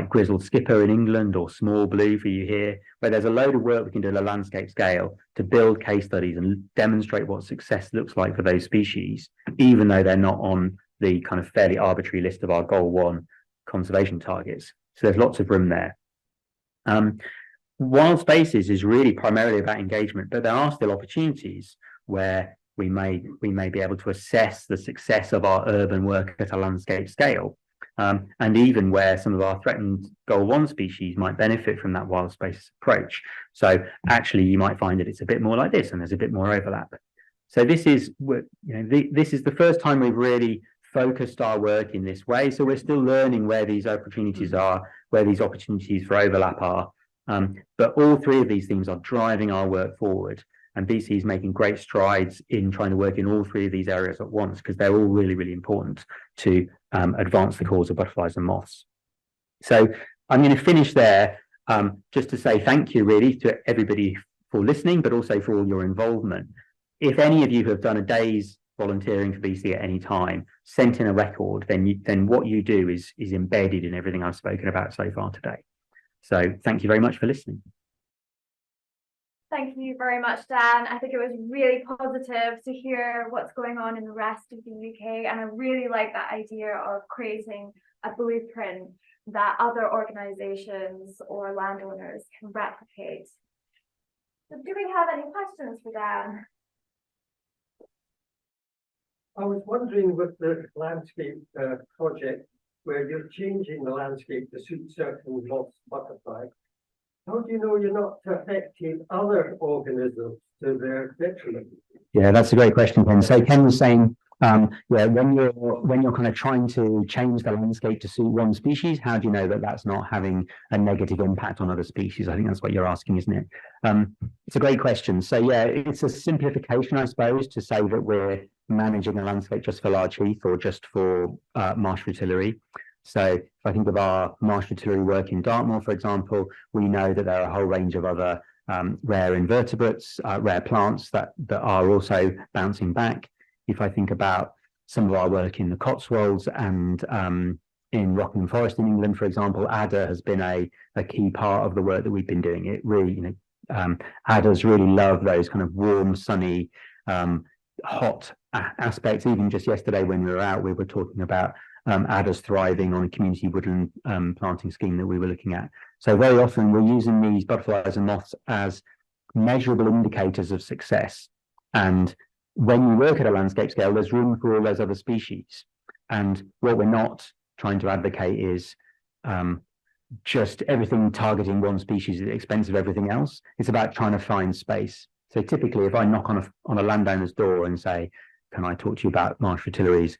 grizzled skipper in England or small blue for you here, where there's a load of work we can do at a landscape scale to build case studies and demonstrate what success looks like for those species, even though they're not on the kind of fairly arbitrary list of our Goal 1 conservation targets. So there's lots of room there. Wild spaces is really primarily about engagement, but there are still opportunities where we may be able to assess the success of our urban work at a landscape scale, and even where some of our threatened Goal 1 species might benefit from that wild space approach. So actually, you might find that it's a bit more like this, and there's a bit more overlap. So this is this is the first time we've really focused our work in this way. So we're still learning where these opportunities are, where these opportunities for overlap are. But all three of these things are driving our work forward. And BC is making great strides in trying to work in all three of these areas at once, because they're all really, really important to advance the cause of butterflies and moths. So I'm going to finish there just to say thank you really to everybody for listening, but also for all your involvement. If any of you have done a day's volunteering for BC at any time, sent in a record, then what you do is embedded in everything I've spoken about so far today. So thank you very much for listening. Thank you very much, Dan. I think it was really positive to hear what's going on in the rest of the UK, and I really like that idea of creating a blueprint that other organisations or landowners can replicate. So do we have any questions for Dan? I was wondering with the landscape project, where you're changing the landscape to suit certain moths, butterflies, how do you know you're not affecting other organisms to their detriment? Yeah, that's a great question, Ken. So Ken was saying, when you're kind of trying to change the landscape to suit one species, how do you know that that's not having a negative impact on other species? I think that's what you're asking, isn't it? It's a great question. So yeah, it's a simplification, I suppose, to say that we're managing a landscape just for large heath or just for marsh fritillary. So if I think of our marsh fritillary work in Dartmoor, for example, we know that there are a whole range of other rare invertebrates, rare plants that are also bouncing back. If I think about some of our work in the Cotswolds and in Rockingham Forest in England, for example, adder has been a key part of the work that we've been doing. It really, adders really love those kind of warm, sunny, hot aspects. Even just yesterday when we were out, we were talking about adders thriving on a community woodland planting scheme that we were looking at. So very often we're using these butterflies and moths as measurable indicators of success. And when you work at a landscape scale, there's room for all those other species. And what we're not trying to advocate is just everything targeting one species at the expense of everything else. It's about trying to find space. So typically, if I knock on a landowner's door and say, "Can I talk to you about marsh fritillaries?"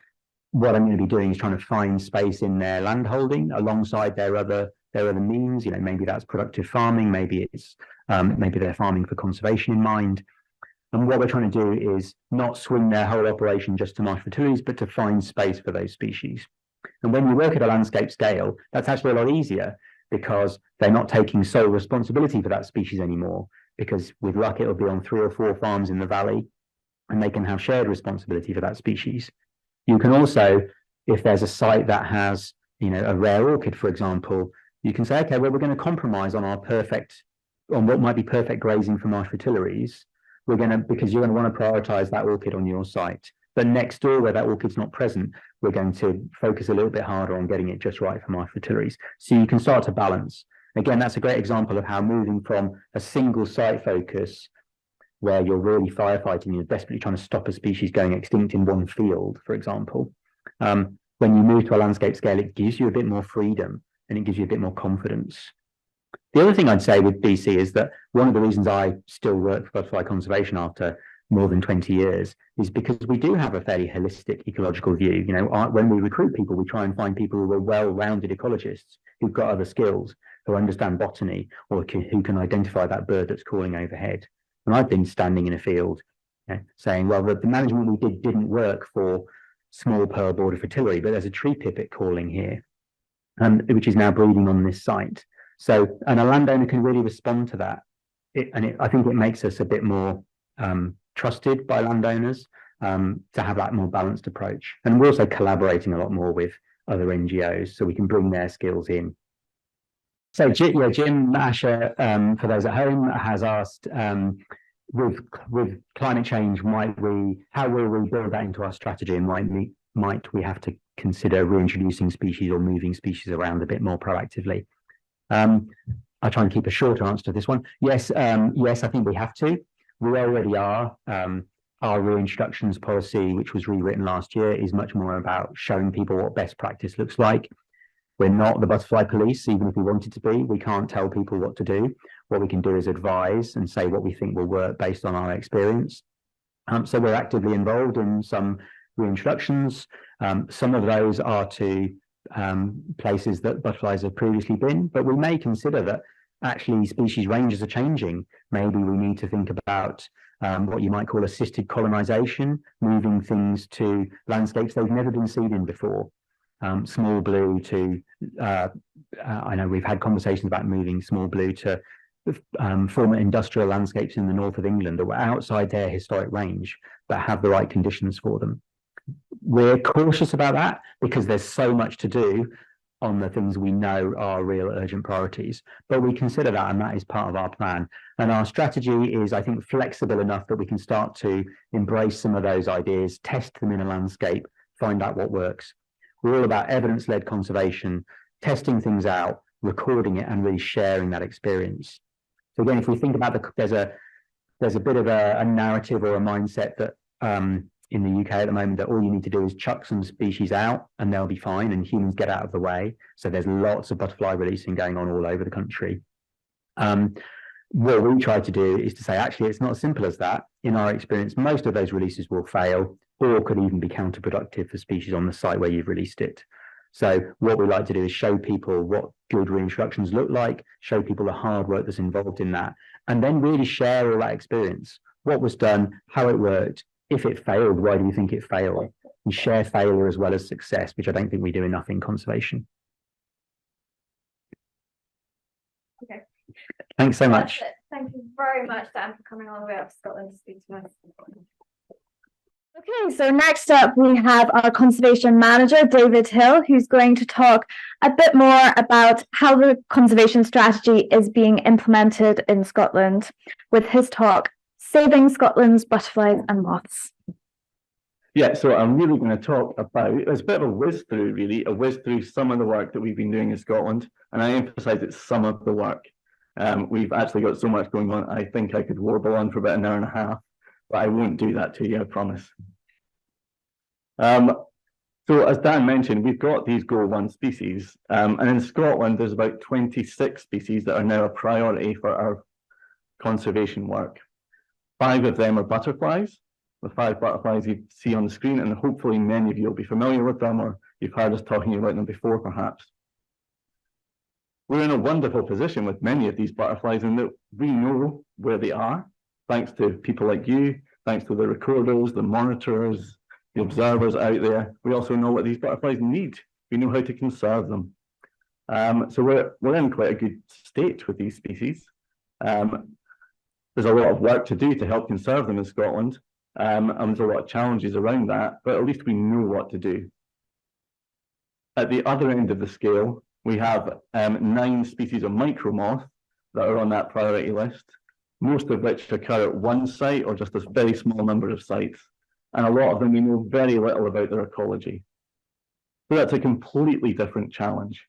what I'm going to be doing is trying to find space in their land holding alongside their other means. Maybe that's productive farming, maybe it's maybe they're farming for conservation in mind. And what we're trying to do is not swing their whole operation just to marsh fritillaries, but to find space for those species. And when you work at a landscape scale, that's actually a lot easier because they're not taking sole responsibility for that species anymore. Because with luck, it'll be on 3 or 4 farms in the valley, and they can have shared responsibility for that species. You can also if there's a site that has, you know, a rare orchid, for example, you can say, okay, well, we're going to compromise on what might be perfect grazing for marsh fritillaries. Because you're going to want to prioritize that orchid on your site. But next door, where that orchid's not present, we're going to focus a little bit harder on getting it just right for marsh fritillaries. So you can start to balance. Again, that's a great example of how moving from a single site focus, where you're really firefighting, you're desperately trying to stop a species going extinct in one field, for example. When you move to a landscape scale, it gives you a bit more freedom and it gives you a bit more confidence. The other thing I'd say with BC is that one of the reasons I still work for butterfly conservation after more than 20 years is because we do have a fairly holistic ecological view. You know, when we recruit people, we try and find people who are well-rounded ecologists who've got other skills, who understand botany, or who can identify that bird that's calling overhead. And I've been standing in a field, you know, saying, well, the management we didn't work for small pearl border fritillary, but there's a tree pipit calling here, which is now breeding on this site. So, and a landowner can really respond to that. I think it makes us a bit more trusted by landowners to have that more balanced approach. And we're also collaborating a lot more with other NGOs, so we can bring their skills in. So Jim Asher, for those at home, has asked, with climate change, how will we build that into our strategy, and might we have to consider reintroducing species or moving species around a bit more proactively? I'll try and keep a short answer to this one. Yes, I think we have to. We already are. Our reintroductions policy, which was rewritten last year, is much more about showing people what best practice looks like. We're not the butterfly police, even if we wanted to be. We can't tell people what to do. What we can do is advise and say what we think will work based on our experience. So we're actively involved in some reintroductions. Some of those are to places that butterflies have previously been, but we may consider that actually species ranges are changing. Maybe we need to think about what you might call assisted colonization, moving things to landscapes they've never been seen in before. Small blue to, I know we've had conversations about moving small blue to former industrial landscapes in the north of England that were outside their historic range, but have the right conditions for them. We're cautious about that because there's so much to do on the things we know are real urgent priorities, but we consider that, and that is part of our plan. And our strategy is, I think, flexible enough that we can start to embrace some of those ideas, test them in a landscape, find out what works. We're all about evidence-led conservation, testing things out, recording it, and really sharing that experience. So again, if we think about there's a bit of a narrative or a mindset that in the UK at the moment, that all you need to do is chuck some species out and they'll be fine and humans get out of the way. So there's lots of butterfly releasing going on all over the country. What we try to do is to say, actually, it's not as simple as that. In our experience, most of those releases will fail or could even be counterproductive for species on the site where you've released it. So what we like to do is show people what good reintroductions look like, show people the hard work that's involved in that, and then really share all that experience. What was done, how it worked. If it failed, why do you think it failed? And share failure as well as success, which I don't think we do enough in conservation. Okay. Thanks so much. Thank you very much, Dan, for coming all the way up to Scotland to speak to us. Okay, so next up we have our conservation manager, David Hill, who's going to talk a bit more about how the conservation strategy is being implemented in Scotland with his talk, Saving Scotland's Butterflies and Moths. Yeah, so I'm really going to talk about, it's a bit of a whiz through, really, a whiz through some of the work that we've been doing in Scotland, and I emphasise it's some of the work. We've actually got so much going on, I think I could warble on for about an hour and a half, but I won't do that to you, I promise. So as Dan mentioned, we've got these Goal 1 species, and in Scotland there's about 26 species that are now a priority for our conservation work. 5 of them are butterflies, the 5 butterflies you see on the screen, and hopefully many of you will be familiar with them, or you've heard us talking about them before perhaps. We're in a wonderful position with many of these butterflies in that we know where they are, thanks to people like you, thanks to the recorders, the monitors, the observers out there. We also know what these butterflies need. We know how to conserve them. So we're in quite a good state with these species. There's a lot of work to do to help conserve them in Scotland, and there's a lot of challenges around that, but at least we know what to do. At the other end of the scale, we have 9 species of micro moth that are on that priority list, most of which occur at one site or just a very small number of sites. And a lot of them we know very little about their ecology. So that's a completely different challenge.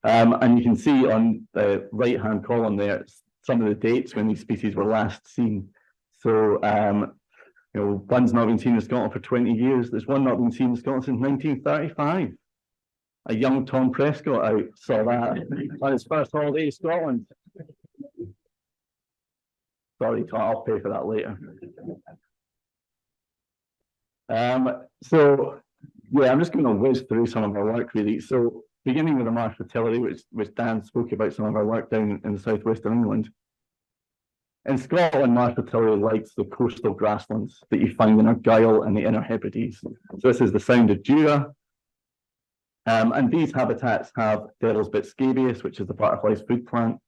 And you can see on the right-hand column there some of the dates when these species were last seen. So, you know, one's not been seen in Scotland for 20 years. There's one not been seen in Scotland since 1935. A young Tom Prescott out saw that on his first holiday in Scotland. Sorry, Tom, I'll pay for that later. So, yeah, I'm just going to whiz through some of our work really. So, beginning with the marsh fertility, which Dan spoke about some of our work down in the southwest of England. In Scotland, marsh fertility likes the coastal grasslands that you find in Argyll and the Inner Hebrides. So this is the Sound of Jura. And these habitats have Devil's Bit scabious, which is the butterfly's food plant.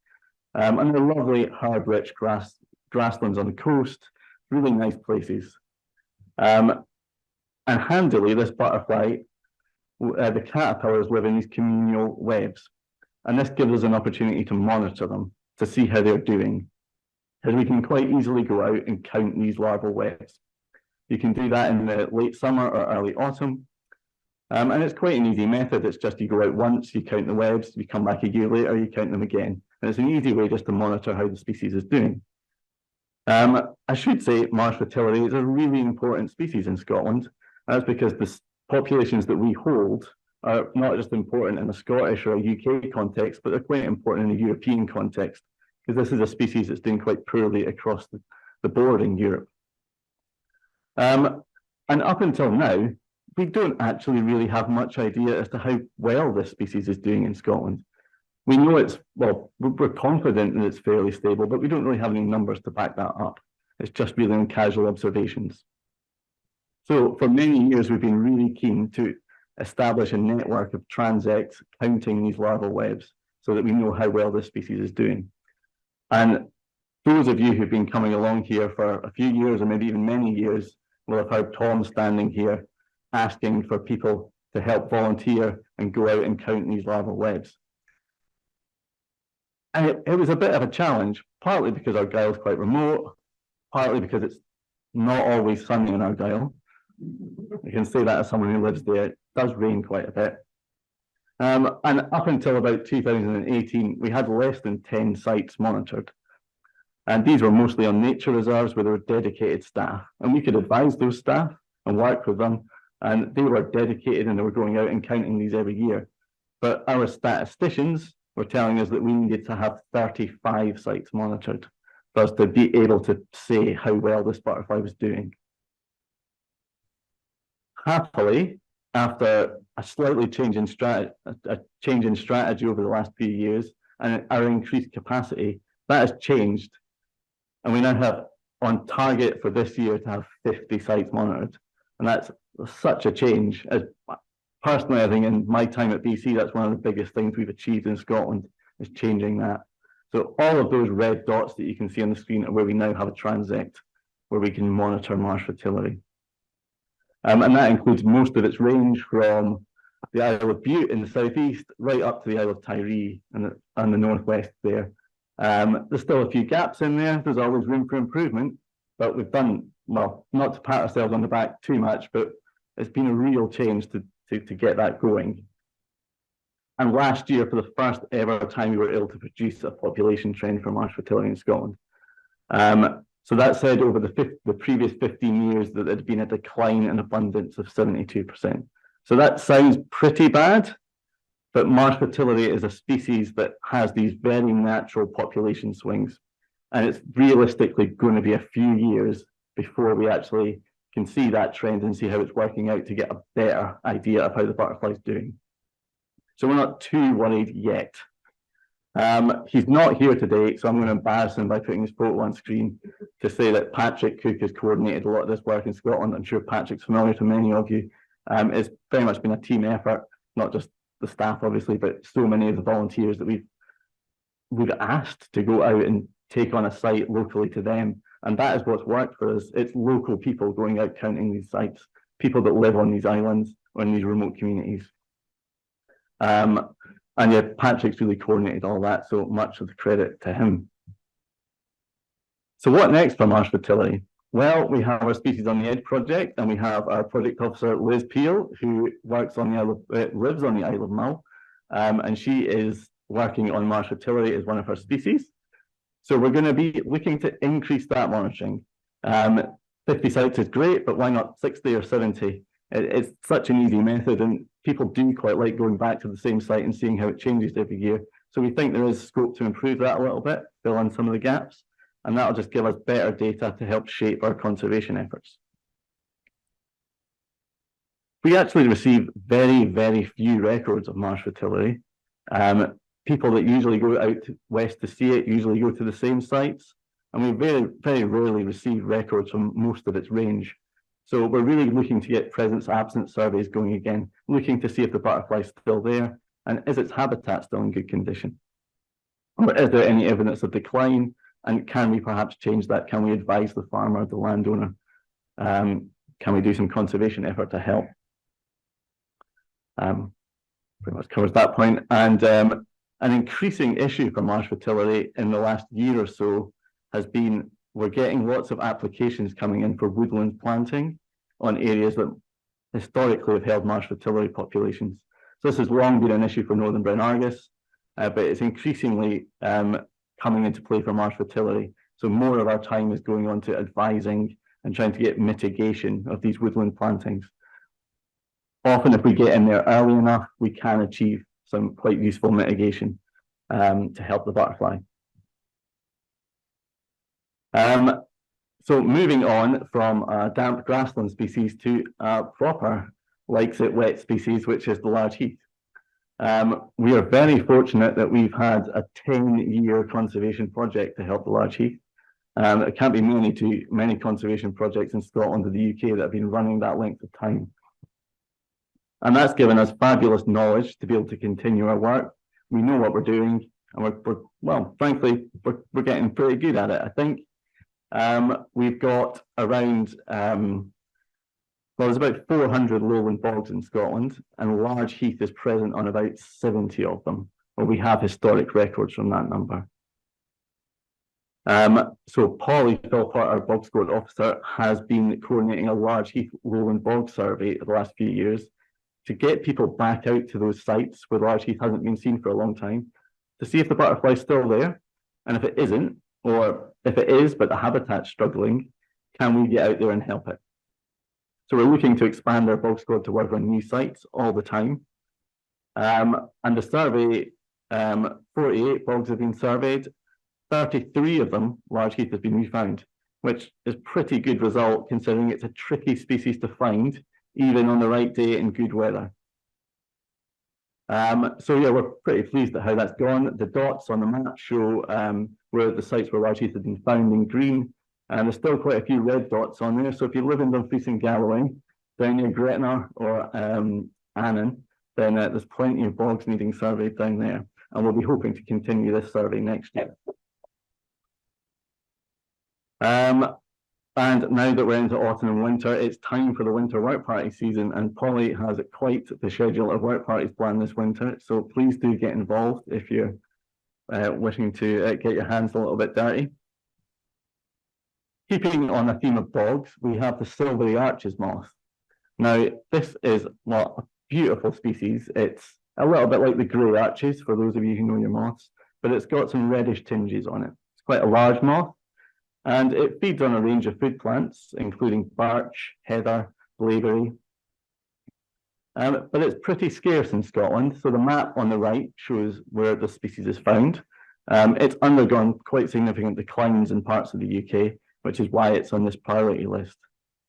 And they're lovely herb-rich grasslands on the coast, really nice places. And handily, this butterfly, the caterpillars live in these communal webs. And this gives us an opportunity to monitor them, to see how they're doing. Because we can quite easily go out and count these larval webs. You can do that in the late summer or early autumn. And it's quite an easy method. It's just you go out once, you count the webs, you come back a year later, you count them again. And it's an easy way just to monitor how the species is doing. I should say marsh fertility is a really important species in Scotland. That's because the populations that we hold are not just important in a Scottish or a UK context, but they're quite important in a European context, because this is a species that's doing quite poorly across the board in Europe. And up until now, we don't actually really have much idea as to how well this species is doing in Scotland. We know it's, well, we're confident that it's fairly stable, but we don't really have any numbers to back that up. It's just really in casual observations. So for many years, we've been really keen to establish a network of transects counting these larval webs so that we know how well this species is doing. And those of you who've been coming along here for a few years or maybe even many years will have heard Tom standing here asking for people to help volunteer and go out and count these larval webs. And it was a bit of a challenge, partly because Argyll is quite remote, partly because it's not always sunny in Argyll. I can say that as someone who lives there. It does rain quite a bit. And up until about 2018, we had less than 10 sites monitored. And these were mostly on nature reserves where there were dedicated staff. And we could advise those staff and work with them. And they were dedicated and they were going out and counting these every year. But our statisticians were telling us that we needed to have 35 sites monitored for us to be able to say how well this butterfly was doing. Happily, after a slightly change in strategy over the last few years and our increased capacity, that has changed. And we now have on target for this year to have 50 sites monitored. And that's such a change. Personally, I think in my time at BC, that's one of the biggest things we've achieved in Scotland, is changing that. So all of those red dots that you can see on the screen are where we now have a transect, where we can monitor marsh fertility. And that includes most of its range from the Isle of Bute in the southeast, right up to the Isle of Tiree and the northwest there. There's still a few gaps in there. There's always room for improvement, but we've done, well, not to pat ourselves on the back too much, but it's been a real change to get that going. And last year, for the first ever time, we were able to produce a population trend for marsh fertility in Scotland. So that said, over the previous 15 years, that there had been a decline in abundance of 72%. So that sounds pretty bad, but marsh fertility is a species that has these very natural population swings. And it's realistically going to be a few years before we actually can see that trend and see how it's working out to get a better idea of how the butterfly is doing. So we're not too worried yet. He's not here today, so I'm going to embarrass him by putting his photo on screen to say that Patrick Cook has coordinated a lot of this work in Scotland. I'm sure Patrick's familiar to many of you. It's very much been a team effort, not just the staff, obviously, but so many of the volunteers that we've asked to go out and take on a site locally to them. And that is what's worked for us. It's local people going out counting these sites, people that live on these islands or in these remote communities. And yeah, Patrick's really coordinated all that, so much of the credit to him. So what next for marsh fertility? Well, we have our Species on the Edge project, and we have our project officer, Liz Peel, who works on the lives on the Isle of Mull, and she is working on marsh fertility as one of her species. So we're going to be looking to increase that monitoring. 50 sites is great, but why not 60 or 70? It's such an easy method, and people do quite like going back to the same site and seeing how it changes every year. So we think there is scope to improve that a little bit, fill in some of the gaps, and that'll just give us better data to help shape our conservation efforts. We actually receive very, very few records of marsh fertility. People that usually go out west to see it usually go to the same sites, and we very, very rarely receive records from most of its range. So we're really looking to get presence-absence surveys going again, looking to see if the butterfly's still there, and is its habitat still in good condition? Or is there any evidence of decline, and can we perhaps change that? Can we advise the farmer, the landowner? Can we do some conservation effort to help? Pretty much covers that point. And an increasing issue for marsh fertility in the last year or so has been we're getting lots of applications coming in for woodland planting on areas that historically have held marsh fertility populations. So this has long been an issue for northern brown Argus, but it's increasingly coming into play for marsh fertility. So more of our time is going on to advising and trying to get mitigation of these woodland plantings. Often if we get in there early enough, we can achieve some quite useful mitigation to help the butterfly. So moving on from damp grassland species to proper likes it wet species, which is the large heath. We are very fortunate that we've had a 10-year conservation project to help the large heath. It can't be many conservation projects in Scotland or the UK that have been running that length of time. And that's given us fabulous knowledge to be able to continue our work. We know what we're doing, and well, frankly, we're getting pretty good at it, I think. We've got around, well, there's about 400 lowland bogs in Scotland, and large heath is present on about 70 of them, or we have historic records from that number. So Polly Philpott, our bog squad officer, has been coordinating a large heath lowland bog survey the last few years to get people back out to those sites where large heath hasn't been seen for a long time, to see if the butterfly's still there, and if it isn't, or if it is, but the habitat's struggling, can we get out there and help it? So we're looking to expand our bog squad to work on new sites all the time. And the survey, 48 bogs have been surveyed, 33 of them, large heath, has been refound, which is pretty good result considering it's a tricky species to find, even on the right day in good weather. So yeah, we're pretty pleased at how that's gone. The dots on the map show where the sites where large heath have been found in green, and there's still quite a few red dots on there. So if you live in Dumfries and Galloway, down near Gretna or Annan, then there's plenty of bogs needing surveyed down there, and we'll be hoping to continue this survey next year. And now that we're into autumn and winter, it's time for the winter work party season, and Polly has quite the schedule of work parties planned this winter. So please do get involved if you're wishing to get your hands a little bit dirty. Keeping on the theme of bogs, we have the silvery arches moth. Now, this is a beautiful species. It's a little bit like the grey arches, for those of you who know your moths, but it's got some reddish tinges on it. It's quite a large moth, and it feeds on a range of food plants, including birch, heather, blaeberry. But it's pretty scarce in Scotland, so the map on the right shows where the species is found. It's undergone quite significant declines in parts of the UK, which is why it's on this priority list.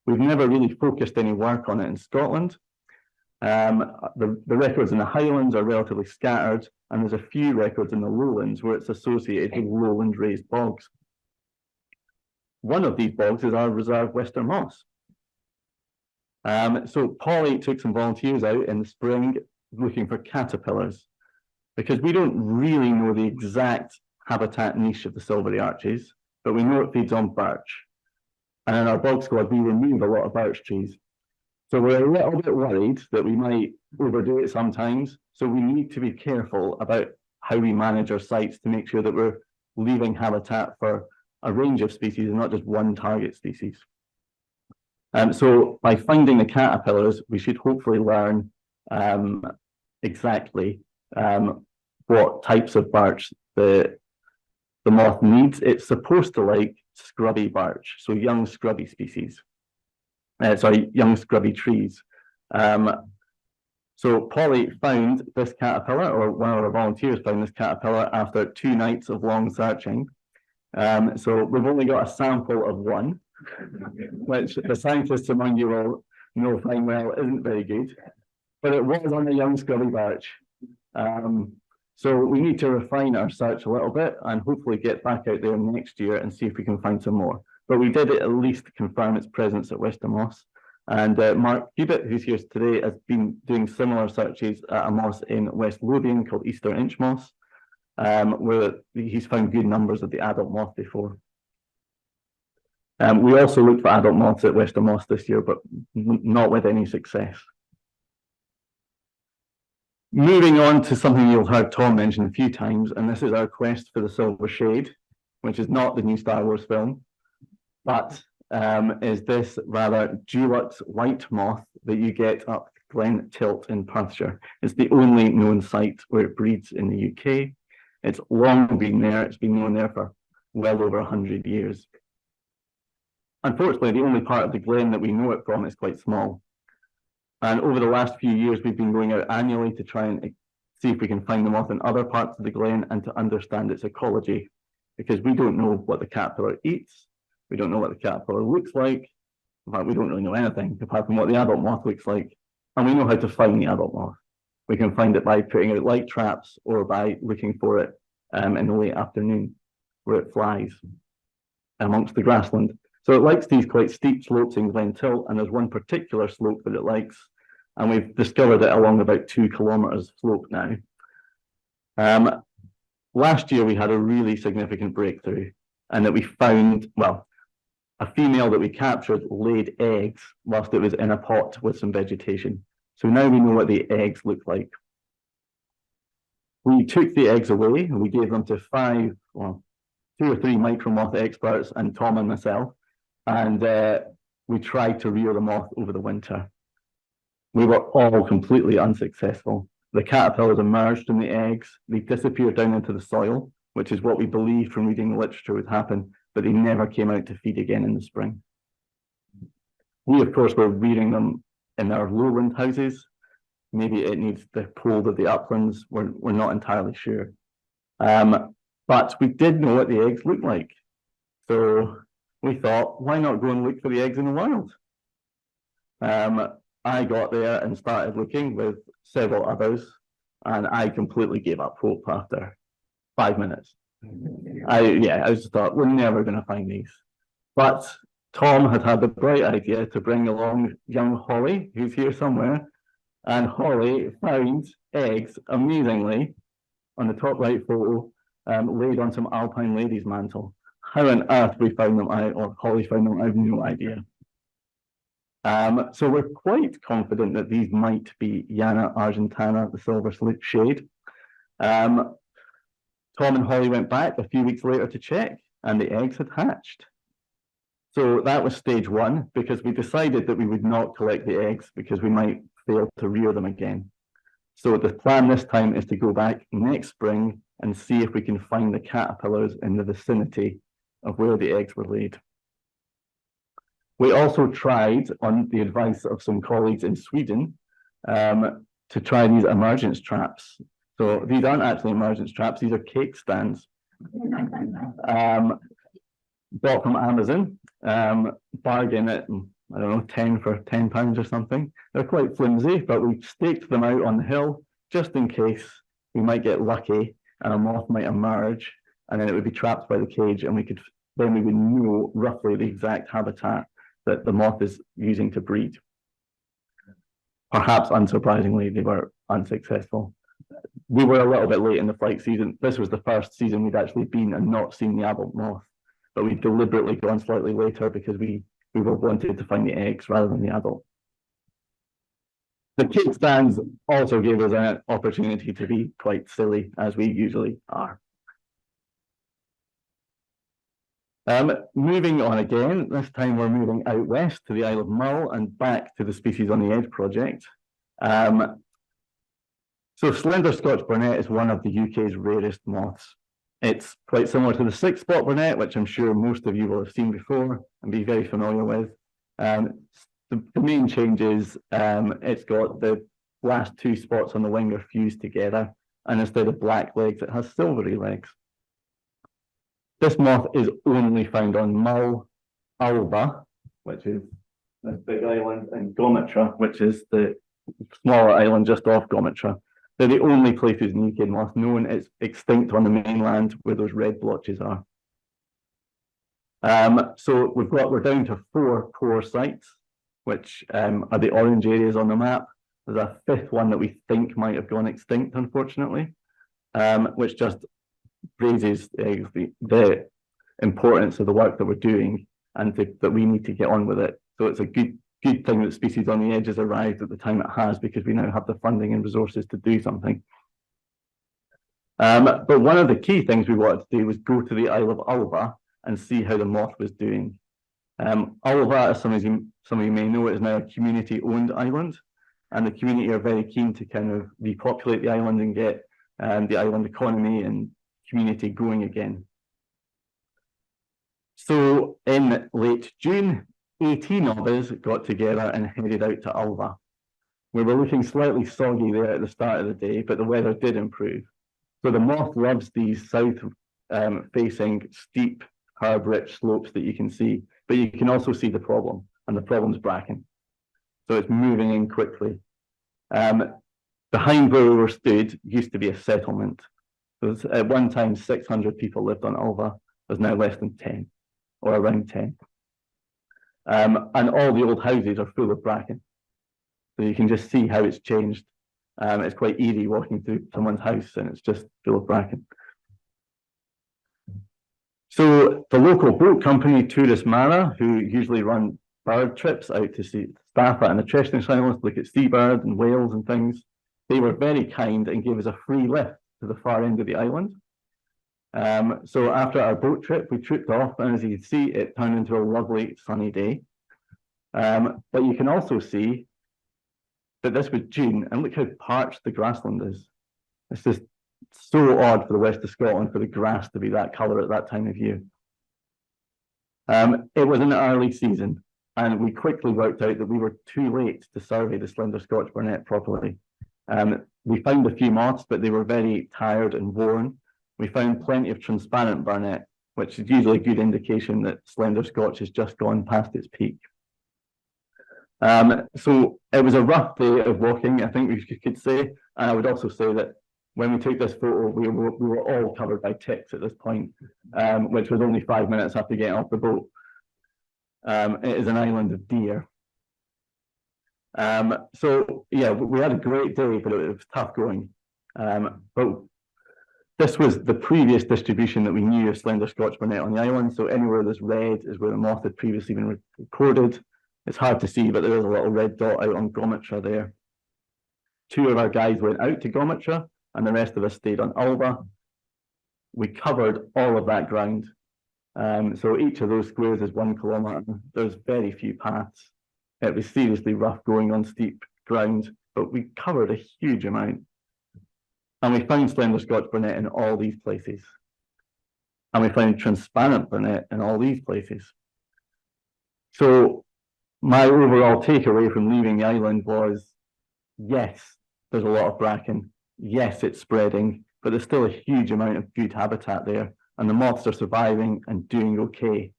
We've never really focused any work on it in Scotland. The records in the Highlands are relatively scattered, and there's a few records in the Lowlands where it's associated with lowland raised bogs. One of these bogs is our reserve Western Moss. So Polly took some volunteers out in the spring looking for caterpillars, because we don't really know the exact habitat niche of the silvery arches, but we know it feeds on birch. And in our bog squad, we remove a lot of birch trees. So we're a little bit worried that we might overdo it sometimes. So we need to be careful about how we manage our sites to make sure that we're leaving habitat for a range of species and not just one target species. So by finding the caterpillars, we should hopefully learn exactly what types of birch the moth needs. It's supposed to like scrubby birch, so young scrubby species. Young scrubby trees. So Polly found this caterpillar, or one of our volunteers found this caterpillar after 2 nights of long searching. So we've only got a sample of one, which the scientists among you will know fine well isn't very good, but it was on the young scrubby birch. So we need to refine our search a little bit and hopefully get back out there next year and see if we can find some more. But we did at least confirm its presence at Western Moss. And Mark Cubitt, who's here today, has been doing similar searches at a moss in West Lothian called Eastern Inch Moss, where he's found good numbers of the adult moth before. We also looked for adult moths at Western Moss this year, but not with any success. Moving on to something you'll heard Tom mention a few times, and this is our quest for the silver shade, which is not the new Star Wars film, but is this rather dulux white moth that you get up Glen Tilt in Perthshire. It's the only known site where it breeds in the UK. It's long been there. It's been known there for well over 100 years. Unfortunately, the only part of the glen that we know it from is quite small. And over the last few years, we've been going out annually to try and see if we can find the moth in other parts of the glen and to understand its ecology, because we don't know what the caterpillar eats. We don't know what the caterpillar looks like. In fact, we don't really know anything apart from what the adult moth looks like. And we know how to find the adult moth. We can find it by putting out light traps or by looking for it in the late afternoon where it flies amongst the grassland. So it likes these quite steep slopes in Glen Tilt, and there's one particular slope that it likes, and we've discovered it along about 2 kilometres slope now. Last year we had a really significant breakthrough, and that we found, well, a female that we captured laid eggs whilst it was in a pot with some vegetation. So now we know what the eggs look like. We took the eggs away and we gave them to 2 or 3 micromoth experts and Tom and myself, and we tried to rear the moth over the winter. We were all completely unsuccessful. The caterpillars emerged from the eggs, they disappeared down into the soil, which is what we believe from reading the literature would happen, but they never came out to feed again in the spring. We, of course, were rearing them in our lowland houses. Maybe it needs the cold of the uplands, we're not entirely sure. But we did know what the eggs looked like. So we thought, why not go and look for the eggs in the wild? I got there and started looking with several others, and I completely gave up hope after 5 minutes. I just thought, we're never going to find these. But Tom had the bright idea to bring along young Holly, who's here somewhere, and Holly found eggs, amazingly, on the top right photo, laid on some alpine lady's mantle. How on earth we found them, or Holly found them, I have no idea. So we're quite confident that these might be Yana argentana, the silver shade. Tom and Holly went back a few weeks later to check, and the eggs had hatched. So that was stage 1, because we decided that we would not collect the eggs because we might fail to rear them again. So the plan this time is to go back next spring and see if we can find the caterpillars in the vicinity of where the eggs were laid. We also tried, on the advice of some colleagues in Sweden, to try these emergence traps. So these aren't actually emergence traps, these are cake stands. Bought from Amazon, bargain at, I don't know, 10 for £10 or something. They're quite flimsy, but we staked them out on the hill just in case we might get lucky and a moth might emerge, and then it would be trapped by the cage, and then we would know roughly the exact habitat that the moth is using to breed. Perhaps unsurprisingly, they were unsuccessful. We were a little bit late in the flight season. This was the first season we'd actually been and not seen the adult moth, but we deliberately gone slightly later because we wanted to find the eggs rather than the adult. The cake stands also gave us an opportunity to be quite silly, as we usually are. Moving on again, this time we're moving out west to the Isle of Mull and back to the Species on the Edge project. So slender Scotch burnet is one of the UK's rarest moths. It's quite similar to the six-spot burnet, which I'm sure most of you will have seen before and be very familiar with. The main change is it's got the last two spots on the wing are fused together, and instead of black legs, it has silvery legs. This moth is only found on Mull, Alba, which is this big island, and Gomitra, which is the smaller island just off Gomitra. They're the only places in UK moth known. It's extinct on the mainland where those red blotches are. So we're down to 4 core sites, which are the orange areas on the map. There's a 5th one that we think might have gone extinct, unfortunately, which just raises the importance of the work that we're doing and that we need to get on with it. So it's a good thing that Species on the Edge has arrived at the time it has, because we now have the funding and resources to do something. But one of the key things we wanted to do was go to the Isle of Alba and see how the moth was doing. Alba, as some of you may know, is now a community-owned island, and the community are very keen to kind of repopulate the island and get the island economy and community going again. So in late June, 18 of us got together and headed out to Alba. We were looking slightly soggy there at the start of the day, but the weather did improve. So the moth loves these south-facing steep herb-rich slopes that you can see, but you can also see the problem, and the problem's bracken. So it's moving in quickly. Behind where we were stood used to be a settlement. So at one time, 600 people lived on Alba. There's now less than 10, or around 10. And all the old houses are full of bracken. So you can just see how it's changed. It's quite eerie walking through someone's house and it's just full of bracken. So the local boat company, Tourist Mara, who usually run bird trips out to see Stafford and the Chestnut Islands, look at seabird and whales and things, they were very kind and gave us a free lift to the far end of the island. So after our boat trip, we tripped off, and as you can see, it turned into a lovely sunny day. But you can also see that this was June, and look how parched the grassland is. It's just so odd for the west of Scotland for the grass to be that colour at that time of year. It was an early season, and we quickly worked out that we were too late to survey the slender Scotch burnet properly. We found a few moths, but they were very tired and worn. We found plenty of transparent burnet, which is usually a good indication that slender Scotch has just gone past its peak. So it was a rough day of walking, I think we could say. And I would also say that when we took this photo, we were all covered by ticks at this point, which was only 5 minutes after getting off the boat. It is an island of deer. So yeah, we had a great day, but it was tough going. But this was the previous distribution that we knew of slender Scotch burnet on the island. So anywhere there's red is where the moth had previously been recorded. It's hard to see, but there is a little red dot out on Gomitra there. 2 of our guys went out to Gomitra, and the rest of us stayed on Alba. We covered all of that ground. So each of those squares is 1 kilometre. There's very few paths. It was seriously rough going on steep ground, but we covered a huge amount. And we found slender Scotch burnet in all these places. And we found transparent burnet in all these places. So my overall takeaway from leaving the island was, yes, there's a lot of bracken. Yes, it's spreading, but there's still a huge amount of good habitat there, and the moths are surviving and doing okay.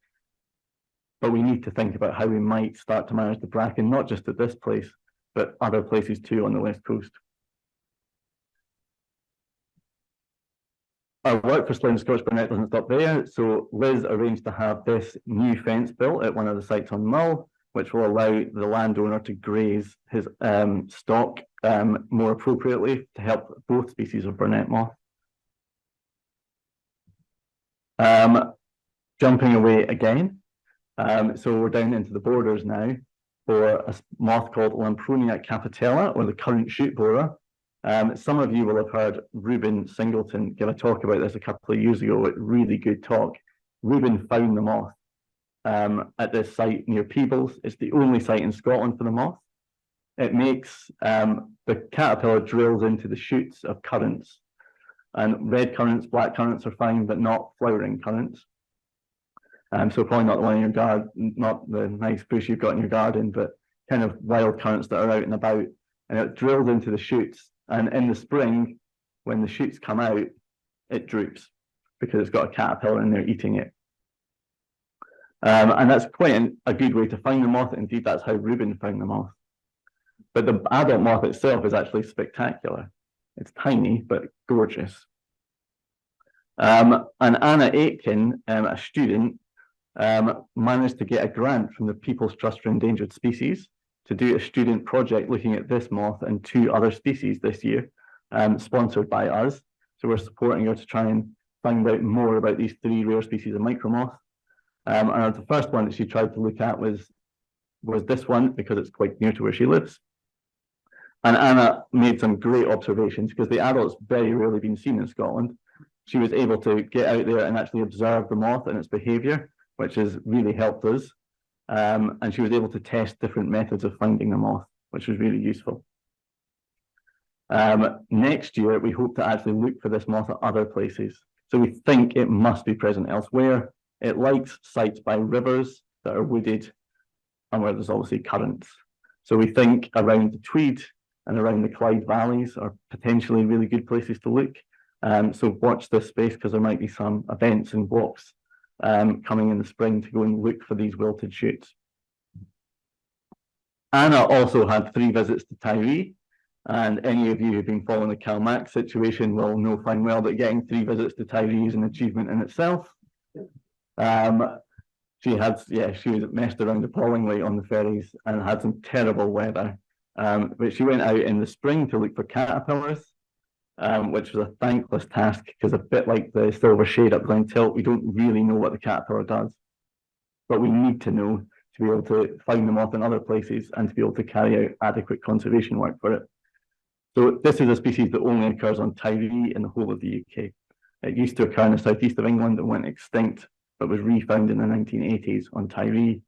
But we need to think about how we might start to manage the bracken, not just at this place, but other places too on the west coast. Our work for slender Scotch burnet doesn't stop there, so Liz arranged to have this new fence built at one of the sites on Mull, which will allow the landowner to graze his stock more appropriately to help both species of burnet moth. Jumping away again, so we're down into the borders now. for a moth called Lampronia capitella, or the currant shoot borer. Some of you will have heard Reuben Singleton give a talk about this a couple of years ago, a really good talk. Reuben found the moth at this site near Peebles. It's the only site in Scotland for the moth. It makes, the caterpillar drills into the shoots of currants, and red currants, black currants are fine, but not flowering currants. So probably not the one in your garden, not the nice bush you've got in your garden, but kind of wild currants that are out and about, and it drills into the shoots. And in the spring, when the shoots come out, it droops because it's got a caterpillar in there eating it. And that's quite a good way to find the moth. Indeed, that's how Reuben found the moth. But the adult moth itself is actually spectacular. It's tiny, but gorgeous. And Anna Aitken, a student, managed to get a grant from the People's Trust for Endangered Species to do a student project looking at this moth and 2 other species this year, sponsored by us. So we're supporting her to try and find out more about these 3 rare species of micromoth. And the first one that she tried to look at was this one, because it's quite near to where she lives. And Anna made some great observations, because the adult's very rarely been seen in Scotland. She was able to get out there and actually observe the moth and its behaviour, which has really helped us. And she was able to test different methods of finding the moth, which was really useful. Next year, we hope to actually look for this moth at other places. So we think it must be present elsewhere. It likes sites by rivers that are wooded and where there's obviously currents. So we think around the Tweed and around the Clyde valleys are potentially really good places to look. So watch this space, because there might be some events and walks coming in the spring to go and look for these wilted shoots. Anna also had 3 visits to Tiree, and any of you who've been following the CalMac situation will know fine well that getting 3 visits to Tiree is an achievement in itself. She was messed around appallingly on the ferries and had some terrible weather. But she went out in the spring to look for caterpillars, which was a thankless task, because a bit like the silver shade up Glen Tilt, we don't really know what the caterpillar does. But we need to know to be able to find the moth in other places and to be able to carry out adequate conservation work for it. So this is a species that only occurs on Tiree in the whole of the UK. It used to occur in the southeast of England and went extinct, but was refound in the 1980s on Tiree.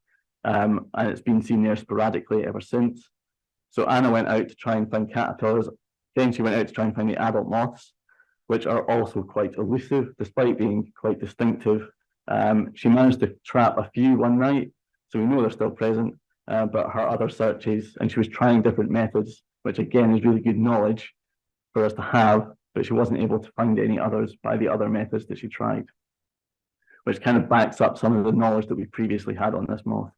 And it's been seen there sporadically ever since. So Anna went out to try and find caterpillars. Then she went out to try and find the adult moths, which are also quite elusive, despite being quite distinctive. She managed to trap a few one night, so we know they're still present, but her other searches, and she was trying different methods, which again is really good knowledge for us to have, but she wasn't able to find any others by the other methods that she tried, which kind of backs up some of the knowledge that we previously had on this moth.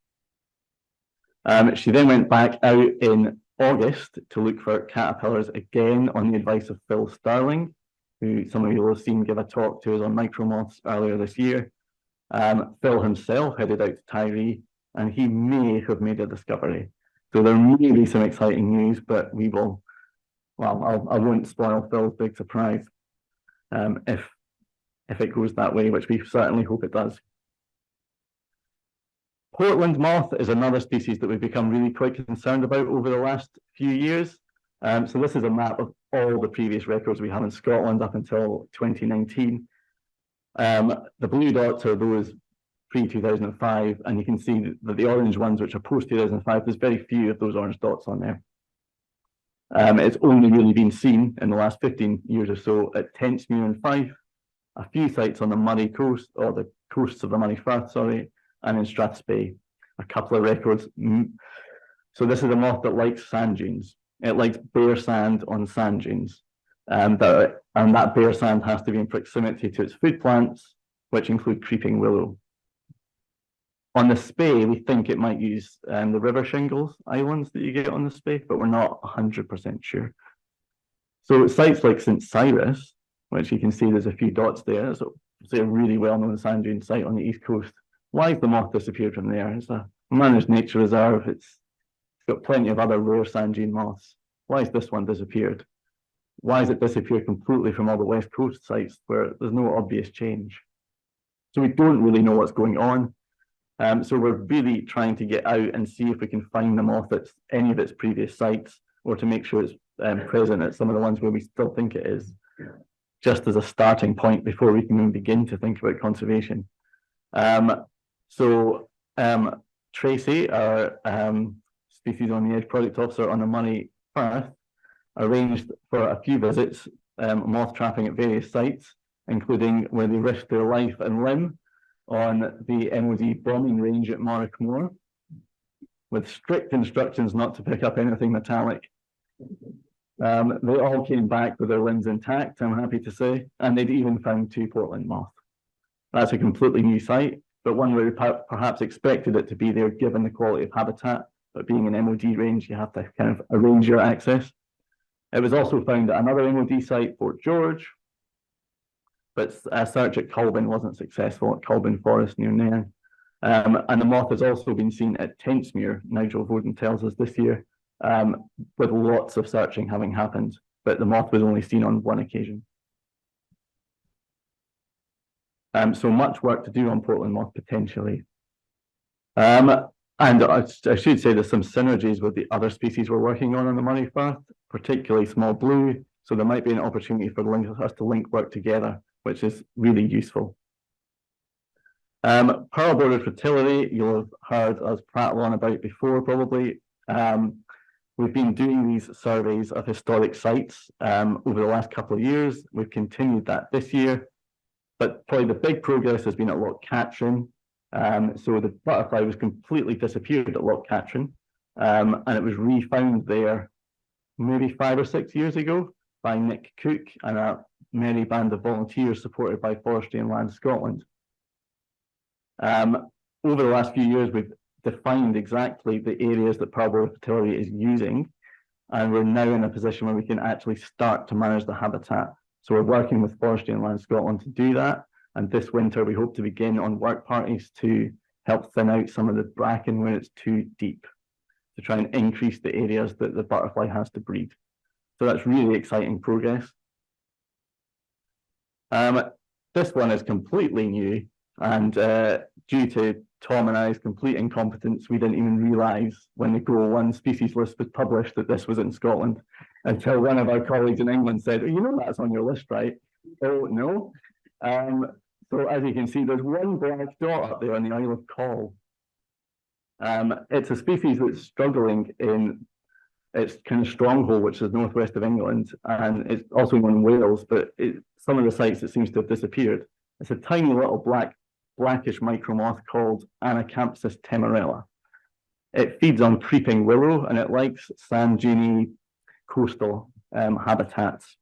She then went back out in August to look for caterpillars again on the advice of Phil Sterling, who some of you will have seen give a talk to us on micromoths earlier this year. Phil himself headed out to Tiree, and he may have made a discovery. So there may be some exciting news, but we will, well, I won't spoil Phil's big surprise if it goes that way, which we certainly hope it does. Portland moth is another species that we've become really quite concerned about over the last few years. So this is a map of all the previous records we have in Scotland up until 2019. The blue dots are those pre-2005, and you can see that the orange ones, which are post-2005, there's very few of those orange dots on there. It's only really been seen in the last 15 years or so at Tentsmuir and Fife, a few sites on the Murray coast, or the coasts of the Murray Firth, sorry, and in Strathspey, a couple of records. So this is a moth that likes sand dunes. It likes bare sand on sand dunes. And that bare sand has to be in proximity to its food plants, which include creeping willow. On the Spey, we think it might use the river shingles islands that you get on the Spey, but we're not 100% sure. So sites like St Cyrus, which you can see there's a few dots there, so it's a really well-known sand dune site on the east coast. Why has the moth disappeared from there? It's a managed nature reserve. It's got plenty of other rare sand dune moths. Why has this one disappeared? Why has it disappeared completely from all the west coast sites where there's no obvious change? So we don't really know what's going on. So we're really trying to get out and see if we can find the moth at any of its previous sites, or to make sure it's present at some of the ones where we still think it is, just as a starting point before we can even begin to think about conservation. Tracy, our Species on the Edge project officer on the Moray, Perth, arranged for a few visits, moth trapping at various sites, including where they risked their life and limb on the MOD bombing range at Moor, with strict instructions not to pick up anything metallic. They all came back with their limbs intact, I'm happy to say, and they'd even found 2 Portland moth. That's a completely new site, but one where we perhaps expected it to be there given the quality of habitat, but being an MOD range, you have to kind of arrange your access. It was also found at another MOD site, Fort George, but a search at Colbin wasn't successful at Colbin Forest near Nairn. And the moth has also been seen at Tentsmuir, Nigel Voaden tells us this year, with lots of searching having happened, but the moth was only seen on 1 occasion. So much work to do on Portland moth potentially. And I should say there's some synergies with the other species we're working on the Moray Firth, particularly small blue. So there might be an opportunity for us to link work together, which is really useful. Pearl-bordered fritillary, you'll have heard us prattle on about before probably. We've been doing these surveys of historic sites over the last couple of years. We've continued that this year, but probably the big progress has been at Loch Katrine. So the butterfly was completely disappeared at Loch Katrine, and it was refound there maybe 5 or 6 years ago by Nick Cook and a merry band of volunteers supported by Forestry and Land Scotland. Over the last few years, we've defined exactly the areas that pearl-bordered fritillary is using, and we're now in a position where we can actually start to manage the habitat. So we're working with Forestry and Land Scotland to do that. And this winter, we hope to begin on work parties to help thin out some of the bracken where it's too deep, to try and increase the areas that the butterfly has to breed. So that's really exciting progress. This one is completely new, and due to Tom and I's complete incompetence, we didn't even realise when the Goal 1 species list was published that this was in Scotland, until one of our colleagues in England said, oh, you know that's on your list, right? Oh, no. So as you can see, there's one black dot up there on the Isle of Coll. It's a species that's struggling in its kind of stronghold, which is northwest of England, and it's also in Wales, but some of the sites it seems to have disappeared. It's a tiny little blackish micromoth called Anacampsis temerella. It feeds on creeping willow, and it likes sand dune coastal habitats.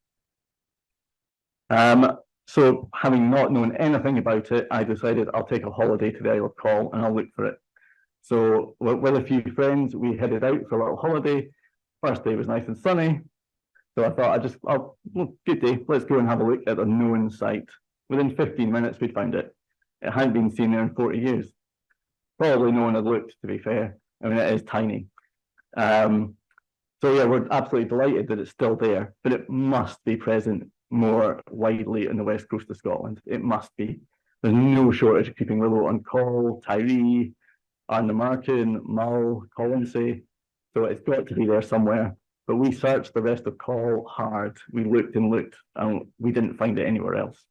So having not known anything about it, I decided I'll take a holiday to the Isle of Coll and I'll look for it. So with a few friends, we headed out for a little holiday. First day was nice and sunny. So I thought, good day, let's go and have a look at a known site. Within 15 minutes, we'd found it. It hadn't been seen there in 40 years. Probably no one had looked, to be fair. I mean, it is tiny. So yeah, we're absolutely delighted that it's still there, but it must be present more widely in the west coast of Scotland. It must be. There's no shortage of creeping willow on Coll, Tyree, Arnamarkin, Mull, Colonsay. So it's got to be there somewhere. But we searched the rest of Coll hard. We looked and looked, and we didn't find it anywhere else.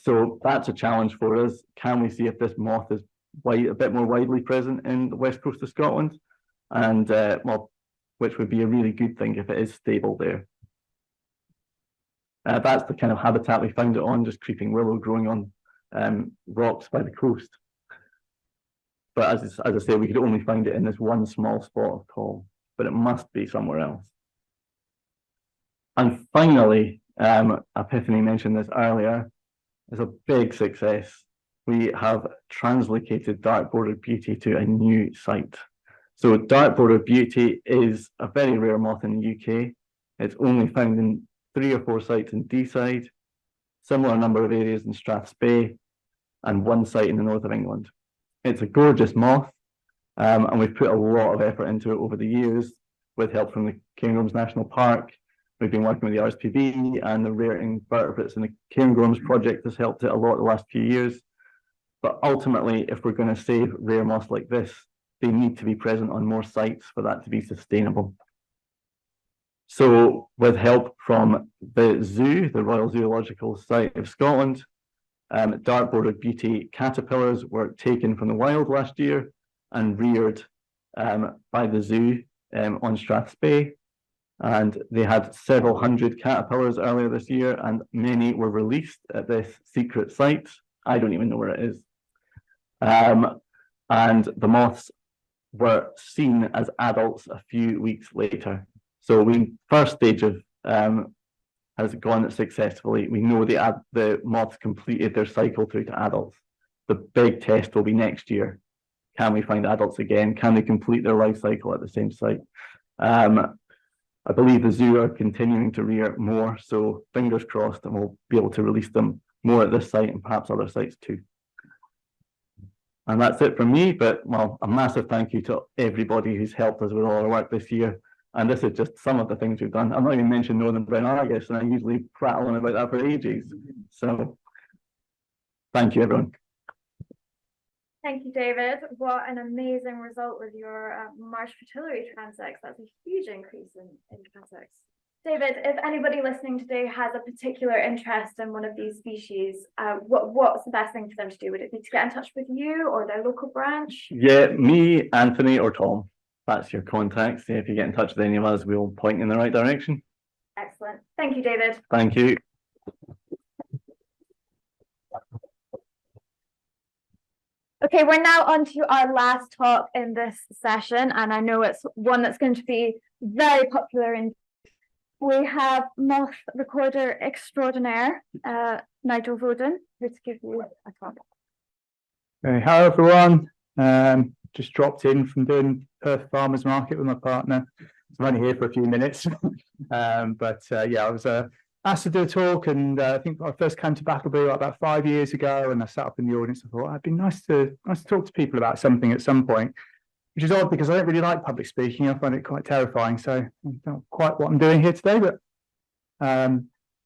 So that's a challenge for us. Can we see if this moth is a bit more widely present in the west coast of Scotland? And well, which would be a really good thing if it is stable there. That's the kind of habitat we found it on, just creeping willow growing on rocks by the coast. But as I say, we could only find it in this one small spot of Coll, but it must be somewhere else. And finally, Apithanny mentioned this earlier, it's a big success. We have translocated dark-bordered beauty to a new site. So dark-bordered beauty is a very rare moth in the UK. It's only found in 3 or 4 sites in Deeside, similar number of areas in Strathspey, and 1 site in the north of England. It's a gorgeous moth, and we've put a lot of effort into it over the years with help from the Cairngorms National Park. We've been working with the RSPB, and the Rare Invertebrates and the Cairngorms project has helped it a lot the last few years. But ultimately, if we're going to save rare moths like this, they need to be present on more sites for that to be sustainable. So with help from the zoo, the Royal Zoological Society of Scotland, dartboarded beauty caterpillars were taken from the wild last year and reared by the zoo on Strathspey. And they had several hundred caterpillars earlier this year, and many were released at this secret site. I don't even know where it is. And the moths were seen as adults a few weeks later. So first stage of has gone successfully. We know the moths completed their cycle through to adults. The big test will be next year. Can we find adults again? Can they complete their life cycle at the same site? I believe the zoo are continuing to rear more, so fingers crossed, and we'll be able to release them more at this site and perhaps other sites too. And that's it from me, but well, a massive thank you to everybody who's helped us with all our work this year. And this is just some of the things we've done. I'm not even mentioning Northern Brown Argus, and I usually prattle on about that for ages. So thank you, everyone. Thank you, David. What an amazing result with your marsh fritillary transects. That's a huge increase in transects. David, if anybody listening today has a particular interest in one of these species, what's the best thing for them to do? Would it be to get in touch with you or their local branch? Yeah, me, Anthony, or Tom. That's your contacts. If you get in touch with any of us, we'll point in the right direction. Excellent. Thank you, David. Thank you. Okay, we're now on to our last talk in this session, and I know it's one that's going to be very popular. We have Moth Recorder extraordinaire, Nigel Voaden, here to give you a talk. Hey, hello everyone. Just dropped in from doing Perth Farmers Market with my partner. I'm only here for a few minutes, yeah, I was asked to do a talk, and I think I first came to Battleby about 5 years ago, and I sat up in the audience. I thought it'd be nice to talk to people about something at some point, which is odd because I don't really like public speaking. I find it quite terrifying, so not quite what I'm doing here today. But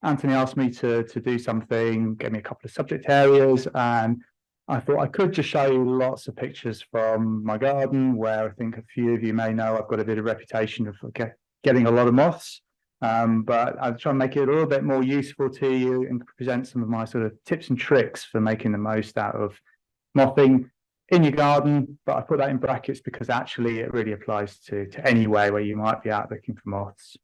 Anthony asked me to do something, gave me a couple of subject areas, and I thought I could just show you lots of pictures from my garden, where I think a few of you may know I've got a bit of reputation of getting a lot of moths. But I'll try and make it a little bit more useful to you and present some of my sort of tips and tricks for making the most out of mothing in your garden. But I put that in brackets because actually it really applies to anywhere where you might be out looking for moths.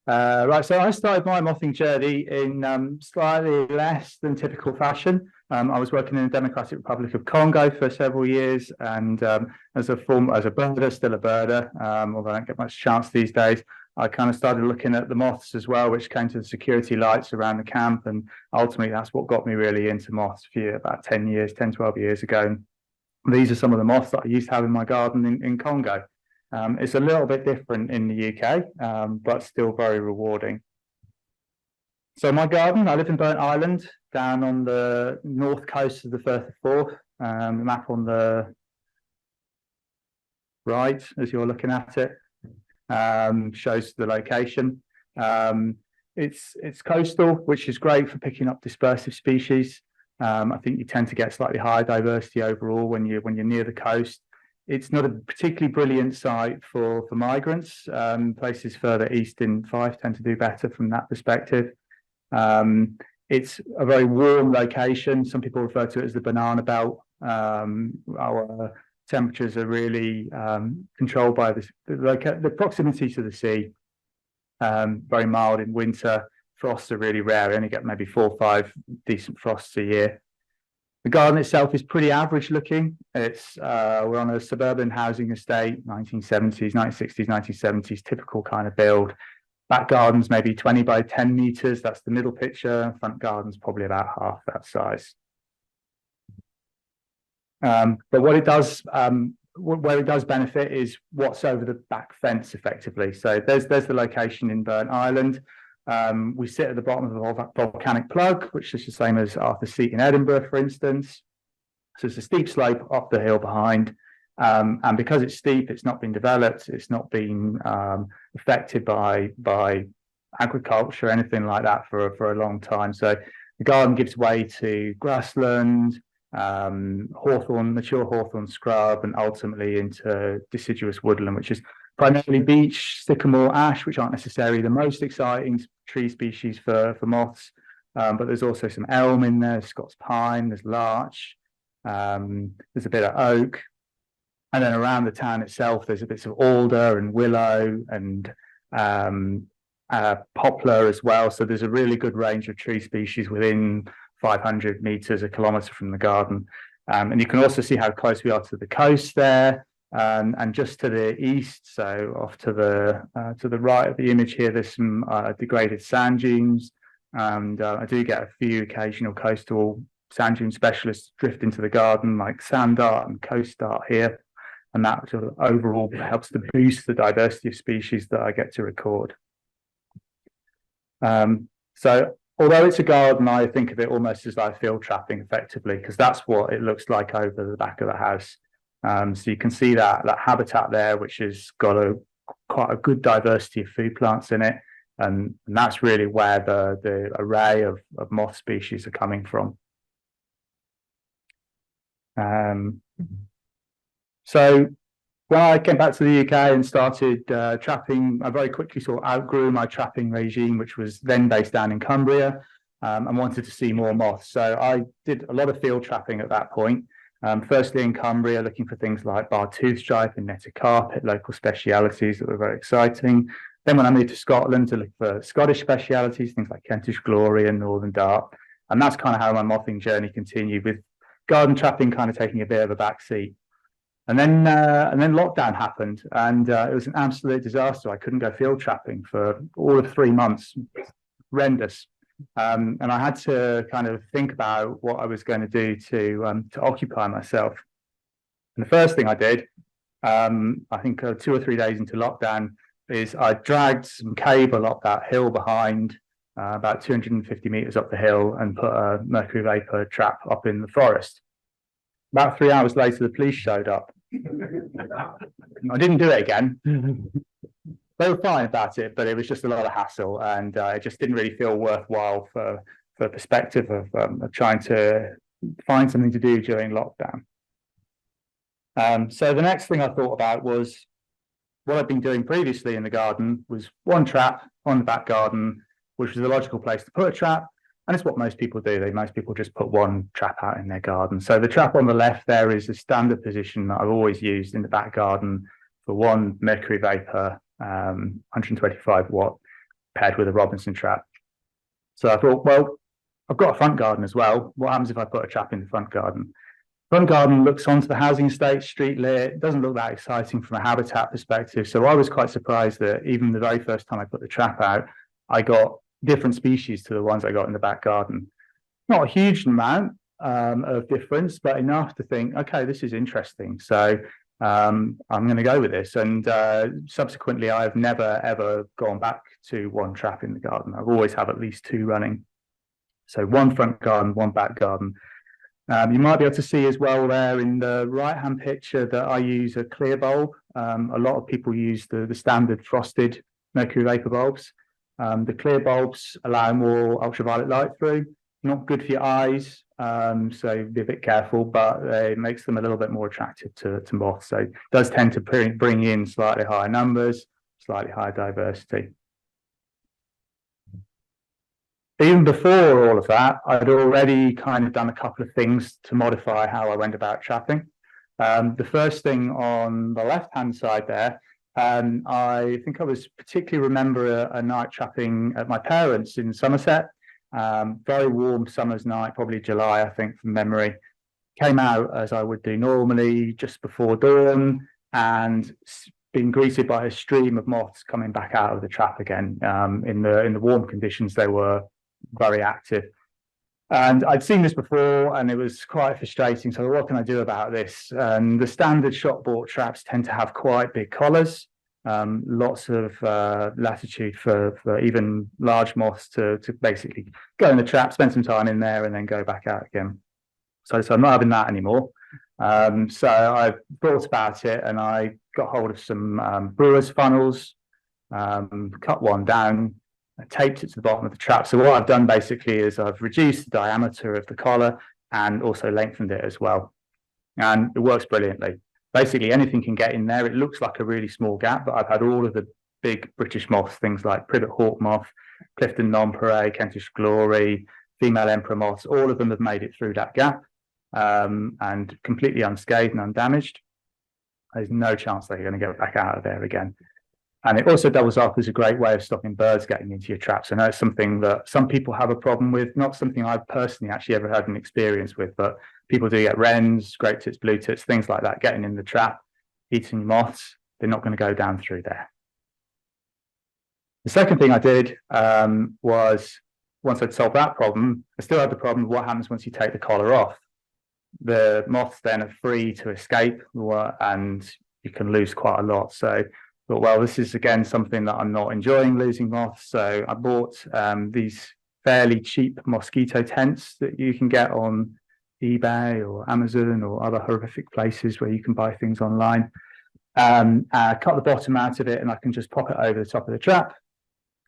Right, so I started my mothing journey in slightly less than typical fashion. I was working in the Democratic Republic of Congo for several years, and as a birder, still a birder, although I don't get much chance these days. I kind of started looking at the moths as well, which came to the security lights around the camp, and ultimately that's what got me really into moths about 10, 12 years ago. And these are some of the moths that I used to have in my garden in Congo. It's a little bit different in the UK, but still very rewarding. So my garden, I live in Burnt Island, down on the north coast of the Firth of Forth. The map on the right, as you're looking at it, shows the location. It's coastal, which is great for picking up dispersive species. I think you tend to get slightly higher diversity overall when you're near the coast. It's not a particularly brilliant site for migrants. Places further east in Fife tend to do better from that perspective. It's a very warm location. Some people refer to it as the banana belt. Our temperatures are really controlled by the proximity to the sea. Very mild in winter. Frosts are really rare. We only get maybe 4 or 5 decent frosts a year. The garden itself is pretty average looking. We're on a suburban housing estate, 1970s, 1960s, 1970s, typical kind of build. Back garden's maybe 20 by 10 meters. That's the middle picture. Front garden's probably about half that size. But what it does, where it does benefit is what's over the back fence, effectively. So there's the location in Burnt Island. We sit at the bottom of a volcanic plug, which is the same as Arthur's Seat in Edinburgh, for instance. So it's a steep slope up the hill behind. And because it's steep, it's not been developed, it's not been affected by agriculture or anything like that for a long time. So the garden gives way to grassland, hawthorn, mature hawthorn scrub, and ultimately into deciduous woodland, which is primarily beech, sycamore, ash, which aren't necessarily the most exciting tree species for moths. But there's also some elm in there, Scots pine, there's larch, there's a bit of oak. And then around the town itself, there's a bits of alder and willow and poplar as well. So there's a really good range of tree species within 500 meters, a kilometer from the garden. And you can also see how close we are to the coast there. And just to the east, so off to the right of the image here, there's some degraded sand dunes. And I do get a few occasional coastal sand dune specialists drift into the garden, like sand dart and coast dart here. And that sort of overall helps to boost the diversity of species that I get to record. So although it's a garden, I think of it almost as like field trapping effectively, because that's what it looks like over the back of the house. So you can see that habitat there, which has got quite a good diversity of food plants in it. And that's really where the array of moth species are coming from. So when I came back to the UK and started trapping, I very quickly sort of outgrew my trapping regime, which was then based down in Cumbria, and wanted to see more moths. So I did a lot of field trapping at that point. Firstly in Cumbria, looking for things like barred toothstripe and netted carpet, local specialities that were very exciting. Then when I moved to Scotland to look for Scottish specialities, things like Kentish glory and northern dart. And that's kind of how my mothing journey continued, with garden trapping kind of taking a bit of a backseat. And then lockdown happened, and it was an absolute disaster. I couldn't go field trapping for all of 3 months. Horrendous. And I had to kind of think about what I was going to do to occupy myself. And the first thing I did, I think 2 or 3 days into lockdown, is I dragged some cable up that hill behind, about 250 meters up the hill, and put a mercury vapor trap up in the forest. About 3 hours later, the police showed up. I didn't do it again. They were fine about it, but it was just a lot of hassle, and it just didn't really feel worthwhile for perspective of trying to find something to do during lockdown. So the next thing I thought about was what I'd been doing previously in the garden was one trap on the back garden, which was the logical place to put a trap. And it's what most people do. Most people just put one trap out in their garden. So the trap on the left there is the standard position that I've always used in the back garden for one mercury vapor, 125 watt, paired with a Robinson trap. So I thought, well, I've got a front garden as well. What happens if I put a trap in the front garden? Front garden looks onto the housing estate, street lit. It doesn't look that exciting from a habitat perspective. So I was quite surprised that even the very first time I put the trap out, I got different species to the ones I got in the back garden. Not a huge amount of difference, but enough to think, okay, this is interesting. So I'm going to go with this. And subsequently, I've never, ever gone back to one trap in the garden. I've always had at least 2 running. So one front garden, one back garden. You might be able to see as well there in the right-hand picture that I use a clear bulb. A lot of people use the standard frosted mercury vapor bulbs. The clear bulbs allow more ultraviolet light through. Not good for your eyes, so be a bit careful, but it makes them a little bit more attractive to moths. So it does tend to bring in slightly higher numbers, slightly higher diversity. Even before all of that, I'd already kind of done a couple of things to modify how I went about trapping. The first thing on the left-hand side there, I think I was particularly remember a night trapping at my parents' in Somerset. Very warm summer's night, probably July, I think, from memory. Came out as I would do normally, just before dawn, and been greeted by a stream of moths coming back out of the trap again. In the warm conditions, they were very active. And I'd seen this before, and it was quite frustrating. So what can I do about this? And the standard shop bought traps tend to have quite big collars, lots of latitude for even large moths to basically go in the trap, spend some time in there, and then go back out again. So I'm not having that anymore. So I thought about it, and I got hold of some brewer's funnels, cut one down, I taped it to the bottom of the trap. So what I've done basically is I've reduced the diameter of the collar and also lengthened it as well. And it works brilliantly. Basically, anything can get in there. It looks like a really small gap, but I've had all of the big British moths, things like privet hawk moth, Clifton nonpareil, Kentish glory, female emperor moths, all of them have made it through that gap and completely unscathed and undamaged. There's no chance they're going to get back out of there again. And it also doubles up as a great way of stopping birds getting into your traps. I know it's something that some people have a problem with, not something I've personally actually ever had an experience with, but people do get wrens, great tits, blue tits, things like that, getting in the trap, eating moths. They're not going to go down through there. The second thing I did was, once I'd solved that problem, I still had the problem of what happens once you take the collar off. The moths then are free to escape and you can lose quite a lot. So I thought, well, this is again something that I'm not enjoying, losing moths. So I bought these fairly cheap mosquito tents that you can get on eBay or Amazon or other horrific places where you can buy things online. Cut the bottom out of it and I can just pop it over the top of the trap.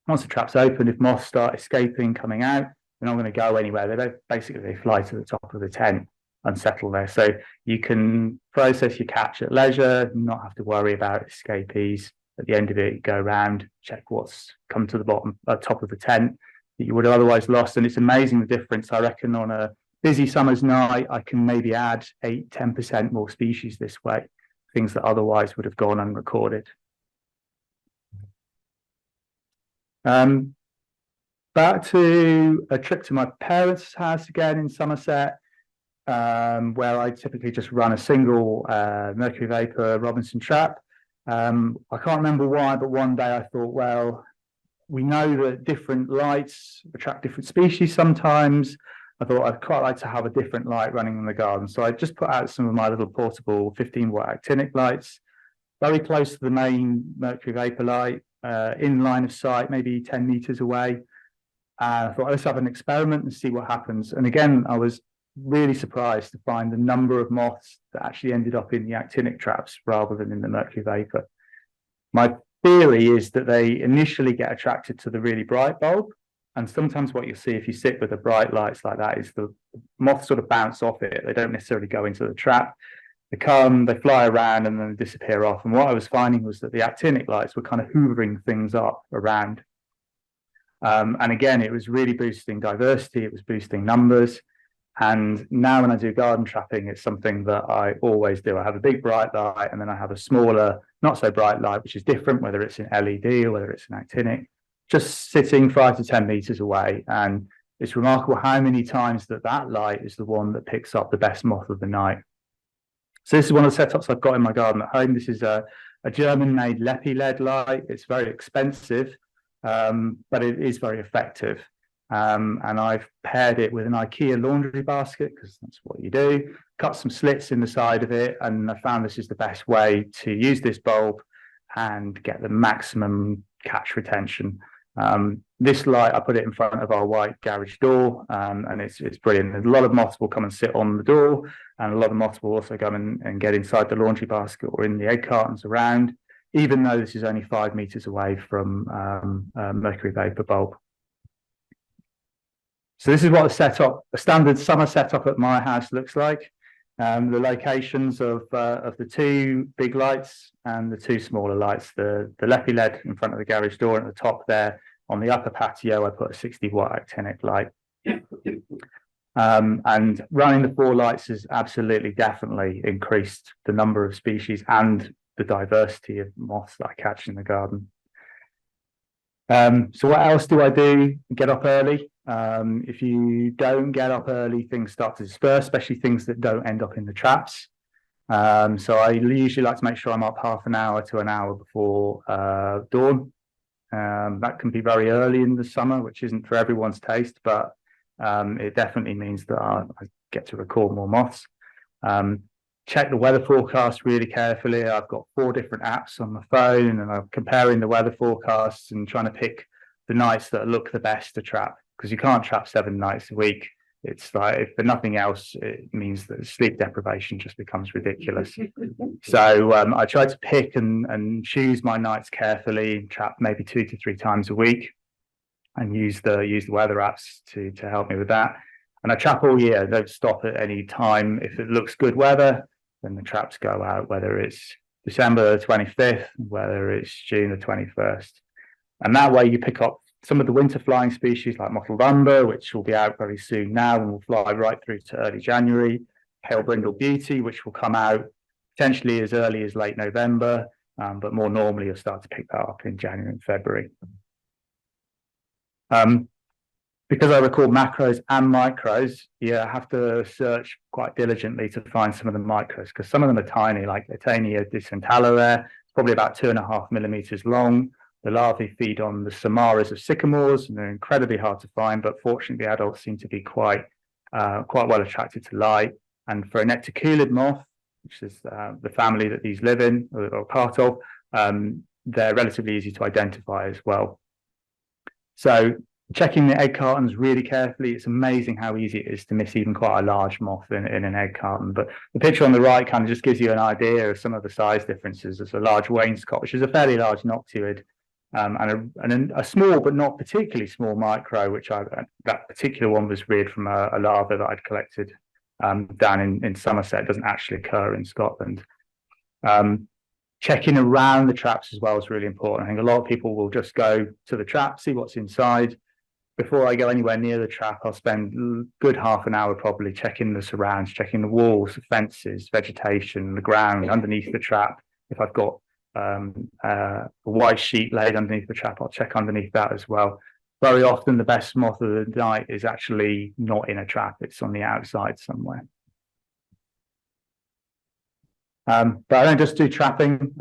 Once the trap's open, if moths start escaping, coming out, they're not going to go anywhere. They fly to the top of the tent and settle there. So you can process your catch at leisure, not have to worry about escapees. At the end of it, you go around, check what's come to the bottom, top of the tent that you would have otherwise lost. And it's amazing the difference. I reckon on a busy summer's night, I can maybe add 8–10% more species this way, things that otherwise would have gone unrecorded. Back to a trip to my parents' house again in Somerset, where I typically just run a single mercury vapor Robinson trap. I can't remember why, but one day I thought, well, we know that different lights attract different species sometimes. I thought I'd quite like to have a different light running in the garden. So I just put out some of my little portable 15-watt actinic lights, very close to the main mercury vapor light, in line of sight, maybe 10 meters away. I thought, let's have an experiment and see what happens. And again, I was really surprised to find the number of moths that actually ended up in the actinic traps rather than in the mercury vapor. My theory is that they initially get attracted to the really bright bulb. And sometimes what you see if you sit with the bright lights like that is the moths sort of bounce off it. They don't necessarily go into the trap. They come, they fly around and then disappear off. And what I was finding was that the actinic lights were kind of hoovering things up around. And again, it was really boosting diversity. It was boosting numbers. And now when I do garden trapping, it's something that I always do. I have a big bright light and then I have a smaller, not so bright light, which is different, whether it's an LED or whether it's an actinic, just sitting 5 to 10 meters away. And it's remarkable how many times that light is the one that picks up the best moth of the night. So this is one of the setups I've got in my garden at home. This is a German-made Lappet LED light. It's very expensive, but it is very effective. And I've paired it with an IKEA laundry basket because that's what you do. Cut some slits in the side of it, and I found this is the best way to use this bulb and get the maximum catch retention. This light, I put it in front of our white garage door, and it's brilliant. A lot of moths will come and sit on the door, and a lot of moths will also come and get inside the laundry basket or in the egg cartons around, even though this is only 5 meters away from mercury vapor bulb. So this is what a standard summer setup at my house looks like. The locations of the 2 big lights and the 2 smaller lights, the Lappet LED in front of the garage door, and at the top there on the upper patio, I put a 60-watt actinic light. And running the 4 lights has absolutely, definitely increased the number of species and the diversity of moths that I catch in the garden. So what else do I do? Get up early. If you don't get up early, things start to disperse, especially things that don't end up in the traps. So I usually like to make sure I'm up half an hour to an hour before dawn. That can be very early in the summer, which isn't for everyone's taste, but it definitely means that I get to record more moths. Check the weather forecast really carefully. I've got 4 different apps on my phone, and I'm comparing the weather forecasts and trying to pick the nights that look the best to trap, because you can't trap 7 nights a week. It's like, if for nothing else, it means that sleep deprivation just becomes ridiculous. So I try to pick and choose my nights carefully, trap maybe 2 to 3 times a week, and use the weather apps to help me with that. And I trap all year, don't stop at any time. If it looks good weather, then the traps go out, whether it's December the 25th, whether it's June the 21st. And that way you pick up some of the winter flying species like mottled umber, which will be out very soon now and will fly right through to early January. Pale brindle beauty, which will come out potentially as early as late November, but more normally you'll start to pick that up in January and February. Because I record macros and micros, you have to search quite diligently to find some of the micros, because some of them are tiny, like Etania discentaloa, probably about 2.5 millimeters long. The larvae feed on the samaras of sycamores, and they're incredibly hard to find, but fortunately the adults seem to be quite well attracted to light. And for a necticulid moth, which is the family that these live in or part of, they're relatively easy to identify as well. So checking the egg cartons really carefully, it's amazing how easy it is to miss even quite a large moth in an egg carton. But the picture on the right kind of just gives you an idea of some of the size differences. There's a large wainscot, which is a fairly large noctuid, and a small but not particularly small micro, which that particular one was reared from a larva that I'd collected down in Somerset. It doesn't actually occur in Scotland. Checking around the traps as well is really important. I think a lot of people will just go to the trap, see what's inside. Before I go anywhere near the trap, I'll spend a good half an hour probably checking the surrounds, checking the walls, the fences, vegetation, the ground underneath the trap. If I've got a white sheet laid underneath the trap, I'll check underneath that as well. Very often the best moth of the night is actually not in a trap, it's on the outside somewhere. But I don't just do trapping.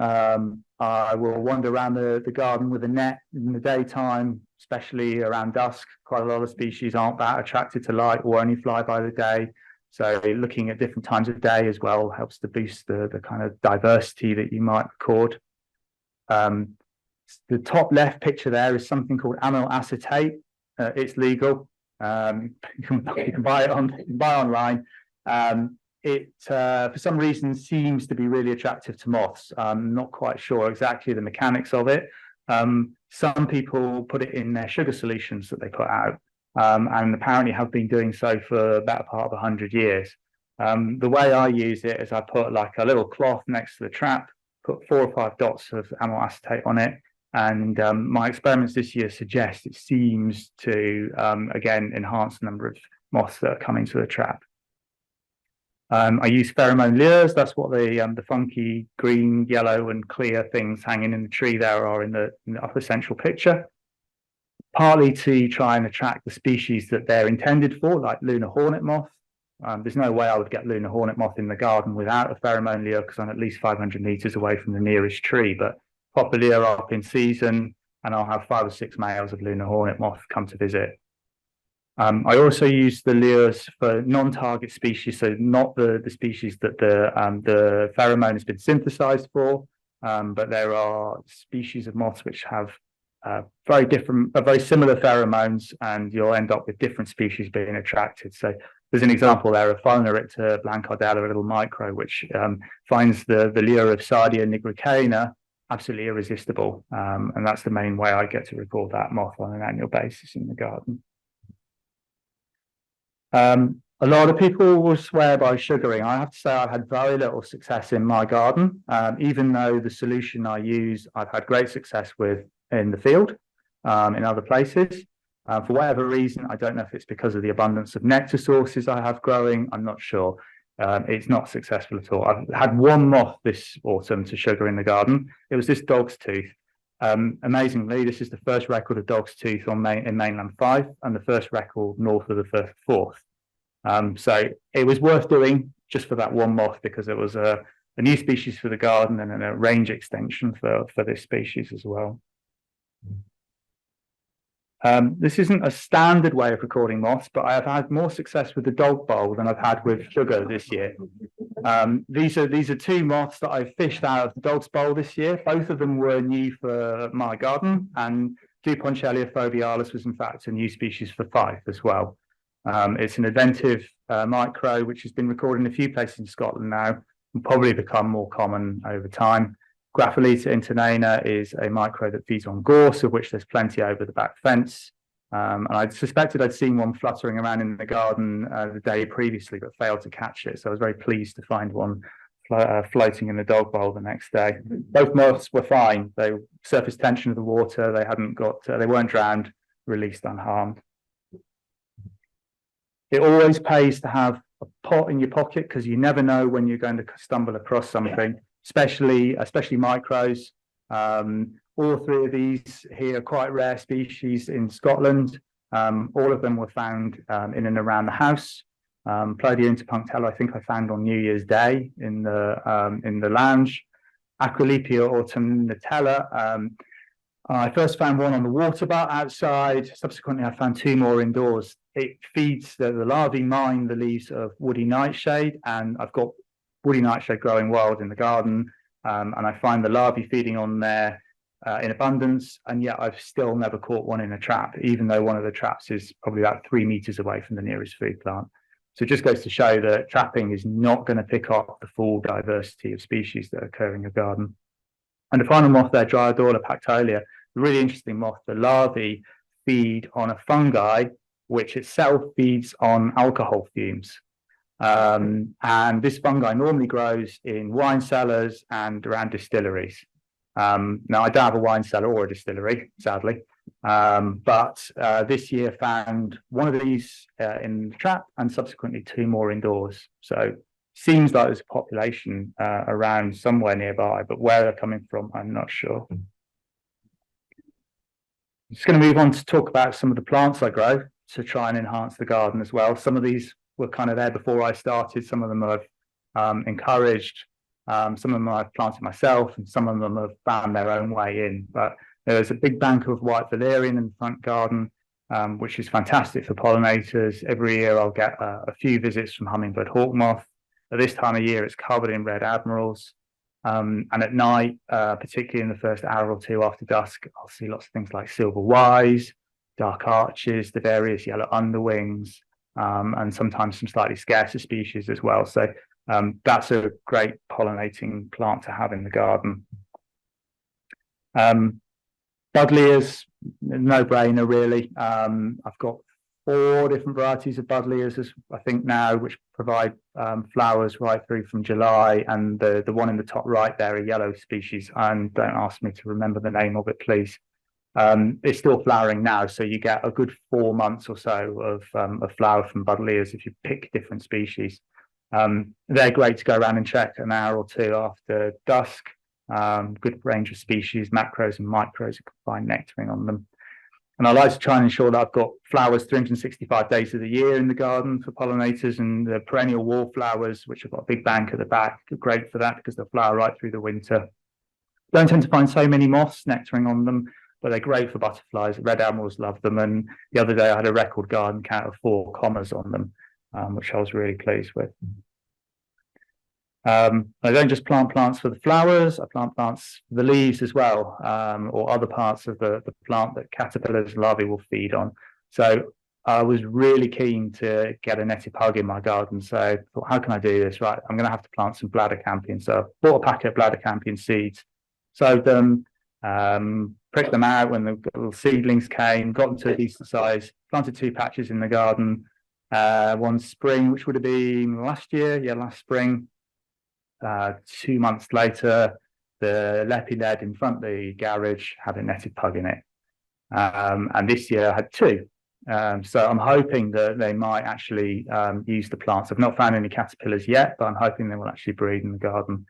I will wander around the garden with a net in the daytime, especially around dusk. Quite a lot of species aren't that attracted to light or only fly by the day. So looking at different times of day as well helps to boost the kind of diversity that you might record. The top left picture there is something called amyl acetate. It's legal. You can buy it online. It for some reason seems to be really attractive to moths. I'm not quite sure exactly the mechanics of it. Some people put it in their sugar solutions that they put out, and apparently have been doing so for the better part of 100 years. The way I use it is I put like a little cloth next to the trap, put 4 or 5 dots of amyl acetate on it, and my experiments this year suggest it seems to again enhance the number of moths that are coming to the trap. I use pheromone lures. That's what the funky green, yellow, and clear things hanging in the tree there are in the upper central picture. Partly to try and attract the species that they're intended for, like lunar hornet moth. There's no way I would get lunar hornet moth in the garden without a pheromone lure because I'm at least 500 meters away from the nearest tree. But pop a lure up in season, and I'll have 5 or 6 males of lunar hornet moth come to visit. I also use the lures for non-target species, so not the species that the pheromone has been synthesized for, but there are species of moths which have very similar pheromones, and you'll end up with different species being attracted. So there's an example there of Phonerecta blancardella, a little micro, which finds the lure of Sardia nigricana absolutely irresistible, and that's the main way I get to record that moth on an annual basis in the garden. A lot of people will swear by sugaring. I have to say I've had very little success in my garden, even though the solution I use I've had great success with in the field, in other places. For whatever reason, I don't know if it's because of the abundance of nectar sources I have growing, I'm not sure. It's not successful at all. I've had one moth this autumn to sugar in the garden. It was this dog's tooth. Amazingly, this is the first record of dog's tooth in mainland 5 and the first record north of the first 4th. So it was worth doing just for that one moth because it was a new species for the garden and a range extension for this species as well. This isn't a standard way of recording moths, but I have had more success with the dog bowl than I've had with sugar this year. These are 2 moths that I fished out of the dog's bowl this year. Both of them were new for my garden, and Duponchelia fovealis was in fact a new species for Fife as well. It's an adventive micro which has been recorded in a few places in Scotland now and probably become more common over time. Graphilita internana is a micro that feeds on gorse, of which there's plenty over the back fence. And I suspected I'd seen one fluttering around in the garden the day previously, but failed to catch it. So I was very pleased to find one floating in the dog bowl the next day. Both moths were fine. They surface tension of the water. They hadn't got, they weren't drowned, released unharmed. It always pays to have a pot in your pocket because you never know when you're going to stumble across something, especially micros. All three of these here are quite rare species in Scotland. All of them were found in and around the house. Plodia interpunctella, I think I found on New Year's Day in the lounge. Acrolepia autumnatella. I first found one on the water butt outside. Subsequently, I found two more indoors. It feeds the larvae mine the leaves of woody nightshade, and I've got woody nightshade growing wild in the garden, and I find the larvae feeding on there in abundance, and yet I've still never caught one in a trap, even though one of the traps is probably about 3 meters away from the nearest food plant. So it just goes to show that trapping is not going to pick up the full diversity of species that occur in your garden. And the final moth there, Dryadorla pactolia, a really interesting moth. The larvae feed on a fungi which itself feeds on alcohol fumes. And this fungi normally grows in wine cellars and around distilleries. Now, I don't have a wine cellar or a distillery, sadly, but this year found one of these in the trap and subsequently two more indoors. So seems like there's a population around somewhere nearby, but where they're coming from, I'm not sure. I'm just going to move on to talk about some of the plants I grow to try and enhance the garden as well. Some of these were kind of there before I started. Some of them I've encouraged. Some of them I've planted myself, and some of them have found their own way in. But there's a big bank of white valerian in the front garden, which is fantastic for pollinators. Every year I'll get a few visits from hummingbird hawk moth. At this time of year, it's covered in red admirals. And at night, particularly in the first hour or two after dusk, I'll see lots of things like silver wise, dark arches, the various yellow underwings, and sometimes some slightly scarcer species as well. So that's a great pollinating plant to have in the garden. Buddleias, no brainer really. I've got 4 different varieties of buddleias, I think now, which provide flowers right through from July. And the one in the top right there, a yellow species, and don't ask me to remember the name of it, please. It's still flowering now, so you get a good 4 months or so of flower from buddleias if you pick different species. They're great to go around and check an hour or two after dusk. Good range of species, macros and micros. You can find nectaring on them. And I like to try and ensure that I've got flowers 365 days of the year in the garden for pollinators, and the perennial wallflowers, which have got a big bank at the back, are great for that because they'll flower right through the winter. Don't tend to find so many moths nectaring on them, but they're great for butterflies. Red admirals love them, and the other day I had a record garden count of 4 commas on them, which I was really pleased with. I don't just plant plants for the flowers, I plant plants for the leaves as well, or other parts of the plant that caterpillars and larvae will feed on. So I was really keen to get a netted pug in my garden. So I thought, how can I do this? Right, I'm going to have to plant some bladder campion. So I bought a packet of bladder campion seeds, sowed them, pricked them out when the little seedlings came, got them to a decent size, planted 2 patches in the garden. One spring, which would have been last spring. 2 months later, the Lappet in front of the garage had a netted pug in it. And this year I had 2. So I'm hoping that they might actually use the plants. I've not found any caterpillars yet, but I'm hoping they will actually breed in the garden.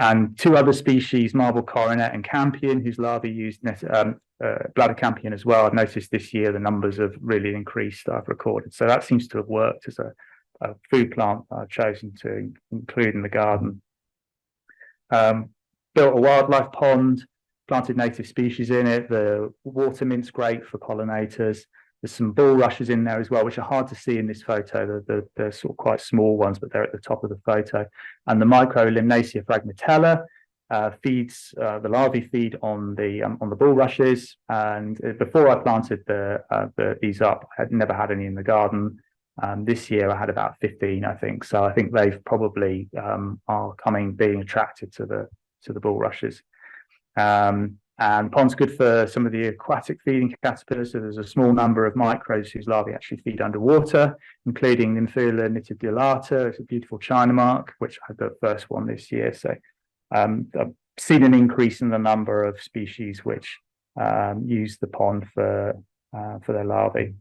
And 2 other species, marble coronet and campion, whose larvae used bladder campion as well. I've noticed this year the numbers have really increased, I've recorded. So that seems to have worked as a food plant I've chosen to include in the garden. Built a wildlife pond, planted native species in it. The water mint's great for pollinators. There's some bulrushes in there as well, which are hard to see in this photo. They're sort of quite small ones, but they're at the top of the photo. And the Microlimnacia fragmentella feeds, the larvae feed on the bulrushes. And before I planted these up, I had never had any in the garden. This year I had about 15, I think. So I think they've probably are being attracted to the bulrushes. And pond's good for some of the aquatic feeding caterpillars. So there's a small number of microbes whose larvae actually feed underwater, including Nymphula nidiculata. It's a beautiful China mark, which I had the first one this year. So I've seen an increase in the number of species which use the pond for their larvae.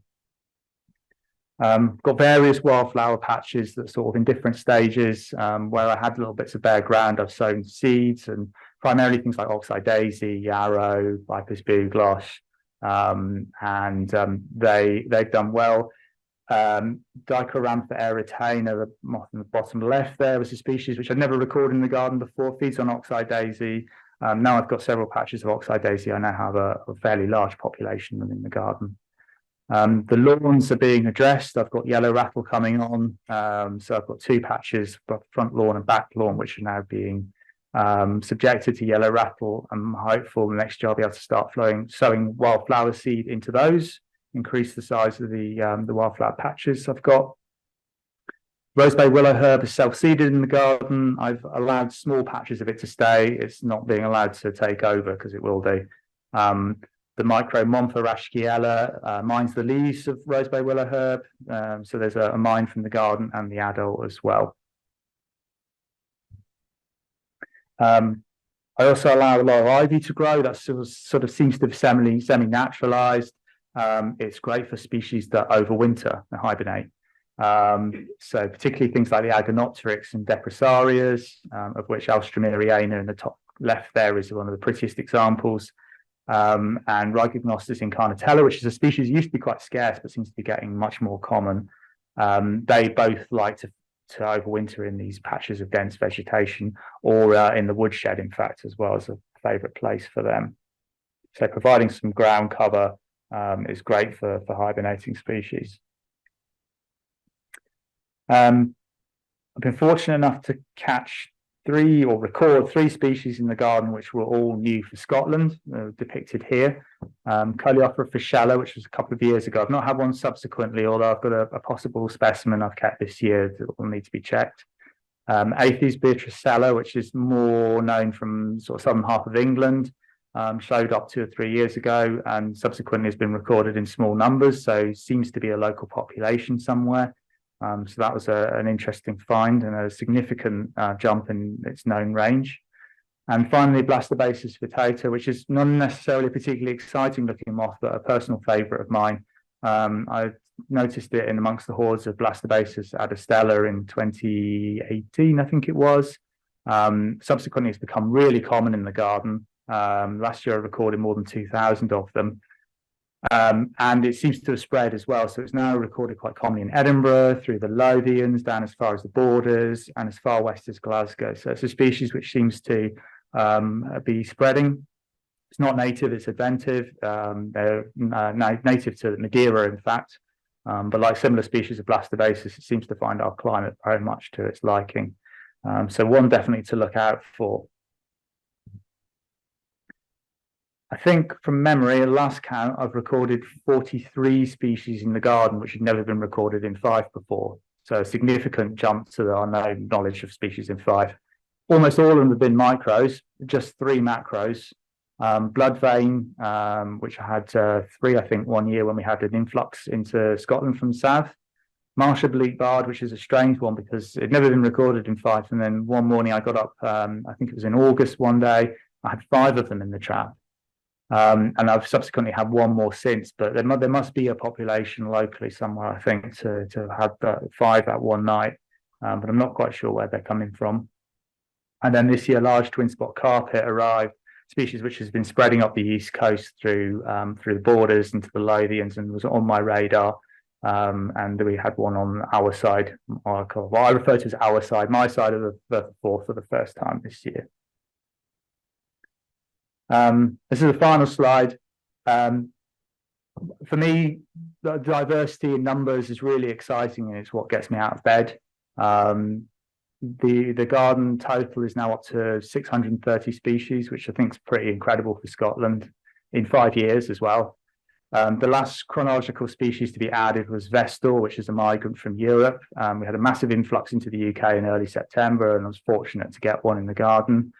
Got various wildflower patches that sort of in different stages, where I had little bits of bare ground. I've sown seeds, and primarily things like oxeye daisy, yarrow, Viper's bugloss, and they've done well. Dichorantha eritana, the moth in the bottom left there, was a species which I'd never recorded in the garden before, feeds on oxeye daisy. Now I've got several patches of oxeye daisy. I now have a fairly large population within the garden. The lawns are being addressed. I've got yellow rattle coming on. So I've got 2 patches, front lawn and back lawn, which are now being subjected to yellow rattle. I'm hopeful next year I'll be able to start sowing wildflower seed into those, increase the size of the wildflower patches I've got. Rosebay willow herb is self-seeded in the garden. I've allowed small patches of it to stay. It's not being allowed to take over because it will do. The micro Montha raschiola mines the leaves of rosebay willow herb. So there's a mine from the garden and the adult as well. I also allow a lot of ivy to grow. That sort of seems to be semi-naturalized. It's great for species that overwinter and hibernate. So particularly things like the Agonopteryx and Depressarias, of which Alströmeriana in the top left there is one of the prettiest examples. And Rhigognostus incarnatella, which is a species that used to be quite scarce but seems to be getting much more common. They both like to overwinter in these patches of dense vegetation, or in the woodshed, in fact, as well, as a favourite place for them. So providing some ground cover is great for hibernating species. I've been fortunate enough to record 3 species in the garden which were all new for Scotland, depicted here. Coleophora fischella, which was a couple of years ago. I've not had one subsequently, although I've got a possible specimen I've kept this year that will need to be checked. Aethes beatricella, which is more known from sort of southern half of England, showed up 2 or 3 years ago and subsequently has been recorded in small numbers, so seems to be a local population somewhere. So that was an interesting find and a significant jump in its known range. And finally, Blastobasis vittata, which is not necessarily a particularly exciting looking moth, but a personal favourite of mine. I noticed it in amongst the hordes of Blastobasis adostella in 2018, I think it was. Subsequently, it's become really common in the garden. Last year, I recorded more than 2,000 of them. And it seems to have spread as well. So it's now recorded quite commonly in Edinburgh, through the Lothians, down as far as the borders, and as far west as Glasgow. So it's a species which seems to be spreading. It's not native, it's adventive. They're native to Madeira, in fact. But like similar species of Blastobasis, it seems to find our climate very much to its liking. So one definitely to look out for. I think from memory, at last count, I've recorded 43 species in the garden, which had never been recorded in Fife before. So a significant jump to our known knowledge of species in Fife. Almost all of them have been micros, just 3 macros. Blood vein, which I had 3, I think, one year when we had an influx into Scotland from the south. Marshall bleak bard, which is a strange one because it'd never been recorded in Fife. And then one morning I got up, I think it was in August one day, I had 5 of them in the trap. And I've subsequently had one more since, but there must be a population locally somewhere, I think, to have 5 that one night, but I'm not quite sure where they're coming from. And then this year, large twin spot carpet arrived, species which has been spreading up the east coast through the borders into the Lothians and was on my radar. And we had one on our side, what I refer to as our side, my side of the Forth for the first time this year. This is the final slide. For me, the diversity in numbers is really exciting and it's what gets me out of bed. The garden total is now up to 630 species, which I think is pretty incredible for Scotland in 5 years as well. The last chronological species to be added was Vestal, which is a migrant from Europe. We had a massive influx into the UK in early September and I was fortunate to get one in the garden.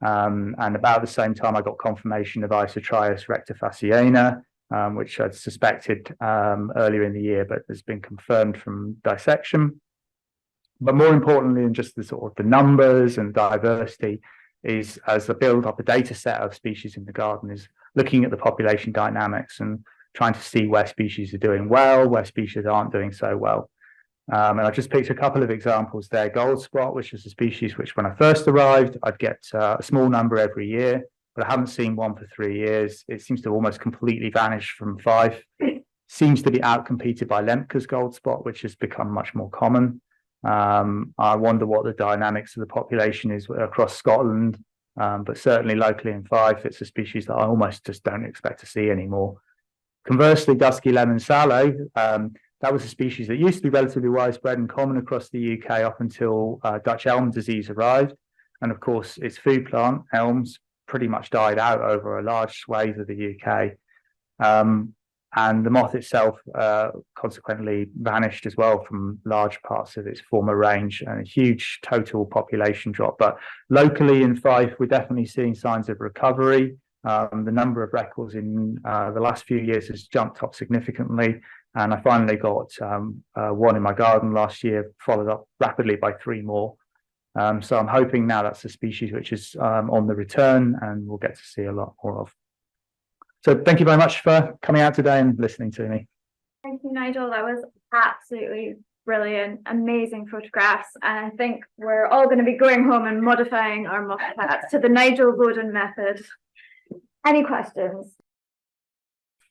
And about the same time, I got confirmation of Isotrius rectifaciana, which I'd suspected earlier in the year, but has been confirmed from dissection. But more importantly than just the sort of the numbers and diversity is, as I build up a data set of species in the garden, is looking at the population dynamics and trying to see where species are doing well, where species aren't doing so well. And I just picked a couple of examples there. Gold spot, which is a species which when I first arrived, I'd get a small number every year, but I haven't seen one for 3 years. It seems to almost completely vanish from Fife. Seems to be outcompeted by Lemke's gold spot, which has become much more common. I wonder what the dynamics of the population is across Scotland, but certainly locally in Fife, it's a species that I almost just don't expect to see anymore. Conversely, dusky lemon sallow, that was a species that used to be relatively widespread and common across the UK up until Dutch elm disease arrived. And of course, its food plant, elms, pretty much died out over a large swathe of the UK. And the moth itself consequently vanished as well from large parts of its former range, and a huge total population drop. But locally in Fife, we're definitely seeing signs of recovery. The number of records in the last few years has jumped up significantly. And I finally got one in my garden last year, followed up rapidly by 3 more. So I'm hoping now that's a species which is on the return and we'll get to see a lot more of. So thank you very much for coming out today and listening to me. Thank you, Nigel. That was absolutely brilliant, amazing photographs. And I think we're all going to be going home and modifying our moth traps to the Nigel Voaden method. Any questions?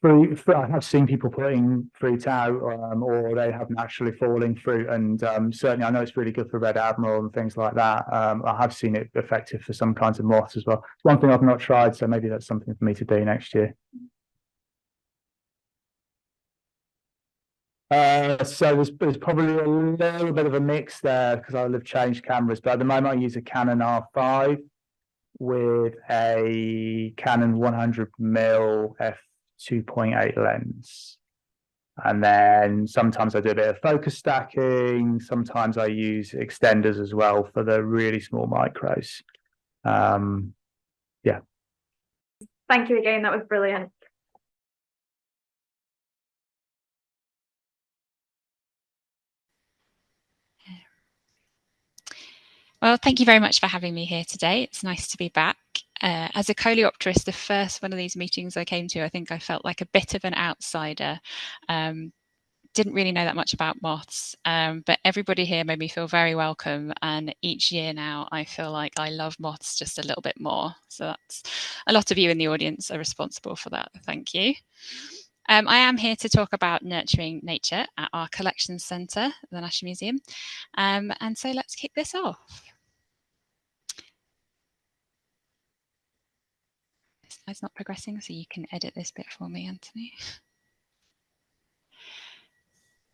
I have seen people putting fruit out, or they have naturally falling fruit, and certainly I know it's really good for red admiral and things like that. I have seen it effective for some kinds of moths as well. It's one thing I've not tried, so maybe that's something for me to do next year. So there's probably a little bit of a mix there because I'll have changed cameras, but at the moment I use a Canon R5 with a Canon 100mm f2.8 lens, and then sometimes I do a bit of focus stacking. Sometimes I use extenders as well for the really small micros. Yeah. Thank you again. That was brilliant. Well, thank you very much for having me here today. It's nice to be back. As a coleopterist, the first one of these meetings I came to, I think I felt like a bit of an outsider. Didn't really know that much about moths, but everybody here made me feel very welcome. And each year now, I feel like I love moths just a little bit more. So that's a lot of you in the audience are responsible for that. Thank you. I am here to talk about nurturing nature at our collection centre, the National Museum. And so let's kick this off. The slide's not progressing, so you can edit this bit for me, Anthony.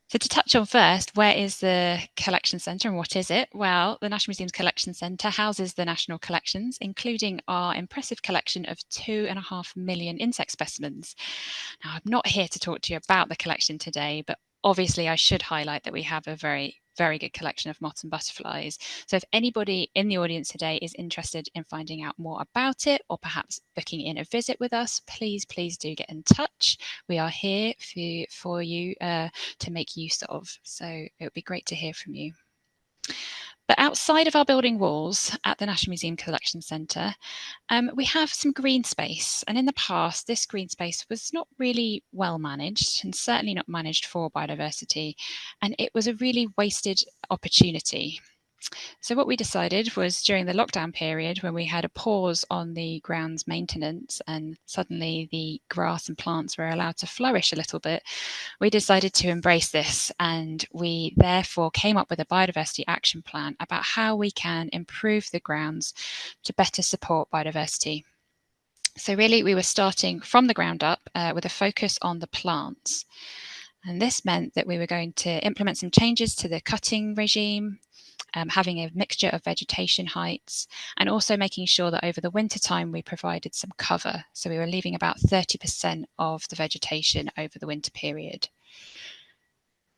So to touch on first, where is the collection centre and what is it? Well, the National Museum's Collection Centre houses the national collections, including our impressive collection of 2.5 million insect specimens. Now, I'm not here to talk to you about the collection today, but obviously I should highlight that we have a very good collection of moths and butterflies. So if anybody in the audience today is interested in finding out more about it, or perhaps booking in a visit with us, please do get in touch. We are here for you to make use of. So it would be great to hear from you. But outside of our building walls at the National Museum Collection Centre, we have some green space. And in the past, this green space was not really well managed, and certainly not managed for biodiversity. And it was a really wasted opportunity. So what we decided was, during the lockdown period, when we had a pause on the grounds maintenance and suddenly the grass and plants were allowed to flourish a little bit, we decided to embrace this, and we therefore came up with a biodiversity action plan about how we can improve the grounds to better support biodiversity. So really we were starting from the ground up with a focus on the plants. And this meant that we were going to implement some changes to the cutting regime, having a mixture of vegetation heights, and also making sure that over the winter time we provided some cover. So we were leaving about 30% of the vegetation over the winter period.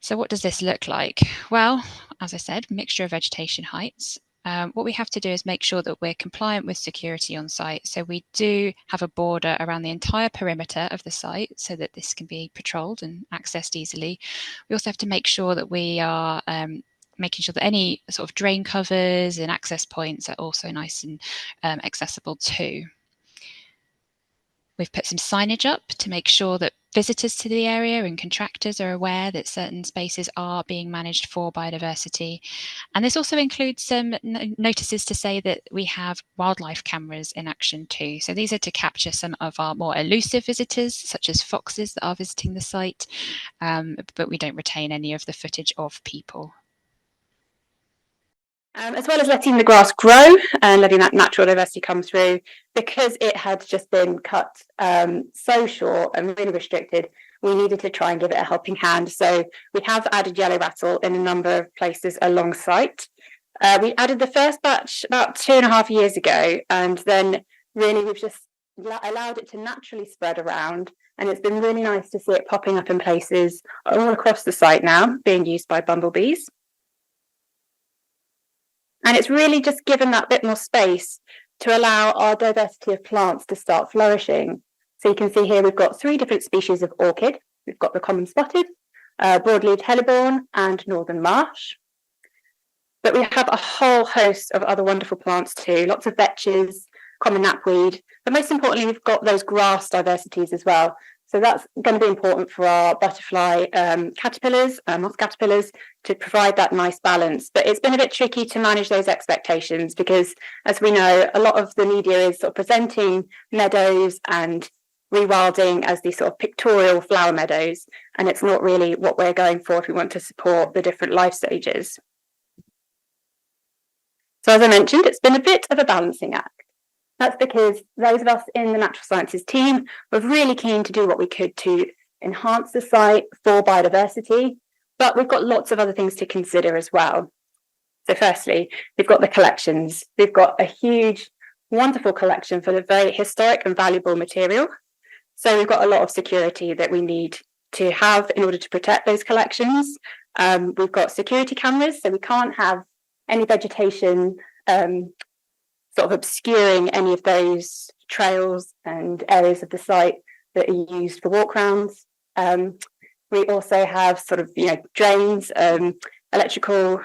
So what does this look like? Well, as I said, mixture of vegetation heights. what we have to do is make sure that we're compliant with security on site. So we do have a border around the entire perimeter of the site so that this can be patrolled and accessed easily. We also have to make sure that we are making sure that any sort of drain covers and access points are also nice and accessible too. We've put some signage up to make sure that visitors to the area and contractors are aware that certain spaces are being managed for biodiversity. And this also includes some notices to say that we have wildlife cameras in action too. So these are to capture some of our more elusive visitors, such as foxes that are visiting the site, but we don't retain any of the footage of people. As well as letting the grass grow and letting that natural diversity come through, because it had just been cut so short and really restricted, we needed to try and give it a helping hand. So we have added yellow rattle in a number of places along site. We added the first batch about 2.5 years ago, and then really we've just allowed it to naturally spread around. And it's been really nice to see it popping up in places all across the site now, being used by bumblebees. And it's really just given that bit more space to allow our diversity of plants to start flourishing. So you can see here we've got 3 different species of orchid. We've got the common spotted, broadleaved helleborn, and northern marsh. But we have a whole host of other wonderful plants too, lots of vetches, common knapweed, but most importantly, we've got those grass diversities as well. So that's going to be important for our butterfly caterpillars, moth caterpillars, to provide that nice balance. But it's been a bit tricky to manage those expectations because, as we know, a lot of the media is sort of presenting meadows and rewilding as these sort of pictorial flower meadows, and it's not really what we're going for if we want to support the different life stages. So as I mentioned, it's been a bit of a balancing act. That's because those of us in the natural sciences team were really keen to do what we could to enhance the site for biodiversity, but we've got lots of other things to consider as well. So firstly, we've got the collections. We've got a huge, wonderful collection full of very historic and valuable material. So we've got a lot of security that we need to have in order to protect those collections. We've got security cameras, so we can't have any vegetation sort of obscuring any of those trails and areas of the site that are used for walk rounds. We also have sort of, drains, electrical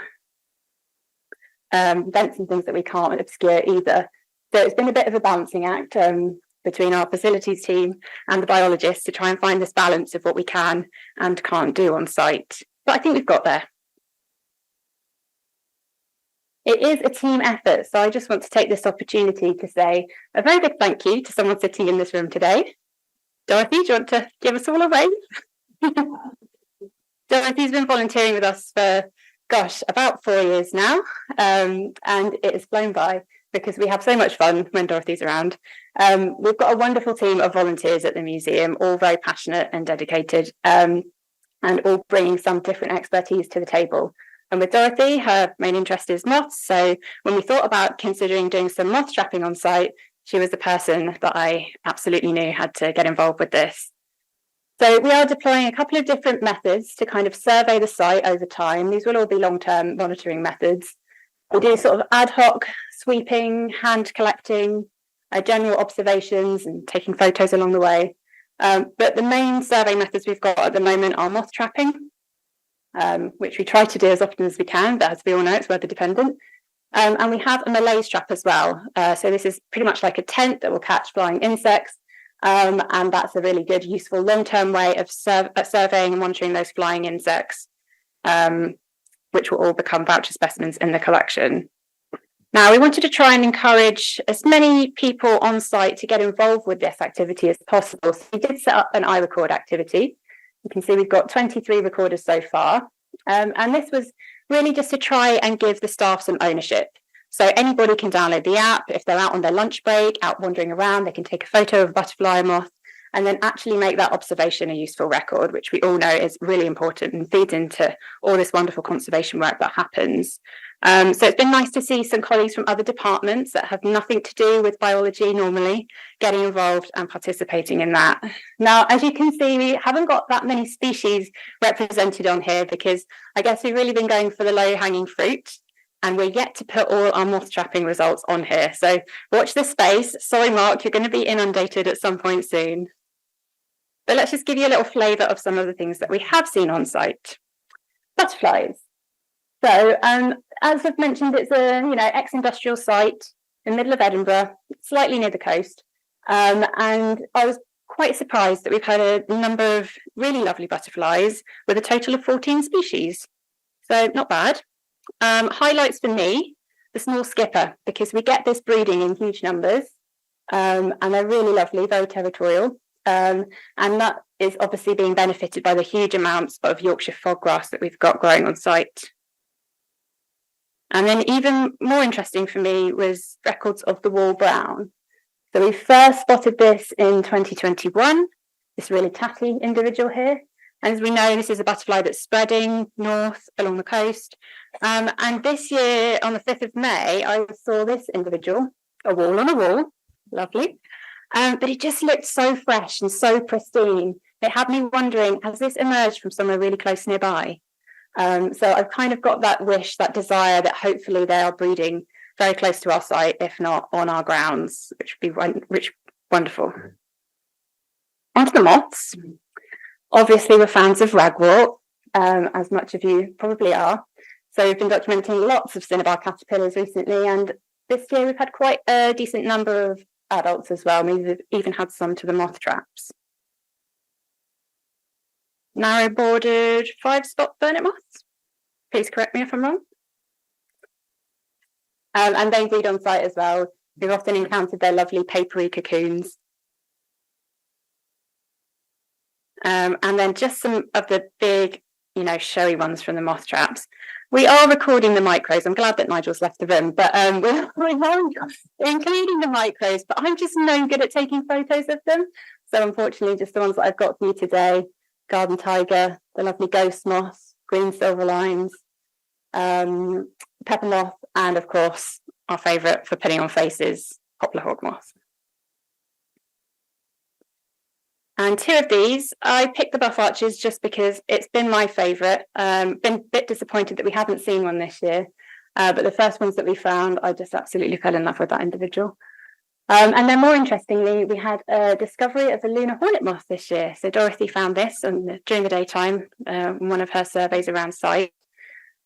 vents and things that we can't obscure either. So it's been a bit of a balancing act between our facilities team and the biologists to try and find this balance of what we can and can't do on site. But I think we've got there. It is a team effort, so I just want to take this opportunity to say a very big thank you to someone sitting in this room today. Dorothy, do you want to give us all a wave? Dorothy's been volunteering with us for, about 4 years now, and it has flown by because we have so much fun when Dorothy's around. We've got a wonderful team of volunteers at the museum, all very passionate and dedicated, and all bringing some different expertise to the table. And with Dorothy, her main interest is moths. So when we thought about considering doing some moth trapping on site, she was the person that I absolutely knew had to get involved with this. So we are deploying a couple of different methods to kind of survey the site over time. These will all be long-term monitoring methods. We do sort of ad hoc sweeping, hand collecting, general observations and taking photos along the way. But the main survey methods we've got at the moment are moth trapping, which we try to do as often as we can, but as we all know, it's weather dependent. And we have a malaise trap as well. So this is pretty much like a tent that will catch flying insects. And that's a really good, useful long-term way of surveying and monitoring those flying insects, which will all become voucher specimens in the collection. Now, we wanted to try and encourage as many people on site to get involved with this activity as possible. So we did set up an iRecord activity. You can see we've got 23 recorders so far. And this was really just to try and give the staff some ownership. So anybody can download the app. If they're out on their lunch break, out wandering around, they can take a photo of a butterfly or moth and then actually make that observation a useful record, which we all know is really important and feeds into all this wonderful conservation work that happens. So it's been nice to see some colleagues from other departments that have nothing to do with biology normally getting involved and participating in that. Now, as you can see, we haven't got that many species represented on here because I guess we've really been going for the low-hanging fruit. and we're yet to put all our moth trapping results on here. So watch this space. Sorry, Mark, you're going to be inundated at some point soon. But let's just give you a little flavour of some of the things that we have seen on site. Butterflies. So as I've mentioned, it's a ex-industrial site in the middle of Edinburgh, slightly near the coast. And I was quite surprised that we've had a number of really lovely butterflies with a total of 14 species. So not bad. Highlights for me, the small skipper, because we get this breeding in huge numbers, and they're really lovely, very territorial. And that is obviously being benefited by the huge amounts of Yorkshire foggrass that we've got growing on site. And then even more interesting for me was records of the wall brown. So we first spotted this in 2021, this really tatty individual here. And as we know, this is a butterfly that's spreading north along the coast. And this year, on the 5th of May, I saw this individual, a wall on a wall, lovely. But it just looked so fresh and so pristine. It had me wondering, has this emerged from somewhere really close nearby? So I've kind of got that wish, that desire that hopefully they are breeding very close to our site, if not on our grounds, which would be wonderful. Onto the moths. Obviously, we're fans of ragwort, as much of you probably are. So we've been documenting lots of cinnabar caterpillars recently, and this year we've had quite a decent number of adults as well. We've even had some to the moth traps. Narrow-bordered 5-spot burnet moths. Please correct me if I'm wrong. And they breed on site as well. We've often encountered their lovely papery cocoons. And then just some of the big, showy ones from the moth traps. We are recording the micros. I'm glad that Nigel's left the room, but we're including the micros, but I'm just no good at taking photos of them. So unfortunately, just the ones that I've got for you today: garden tiger, the lovely ghost moth, green silver lines, pepper moth, and of course, our favourite for putting on faces, poplar hog moth. And two of these, I picked the buff archers just because it's been my favourite. Been a bit disappointed that we haven't seen one this year. But the first ones that we found, I just absolutely fell in love with that individual. And then more interestingly, we had a discovery of a lunar hornet moth this year. So Dorothy found this during the daytime, in one of her surveys around site.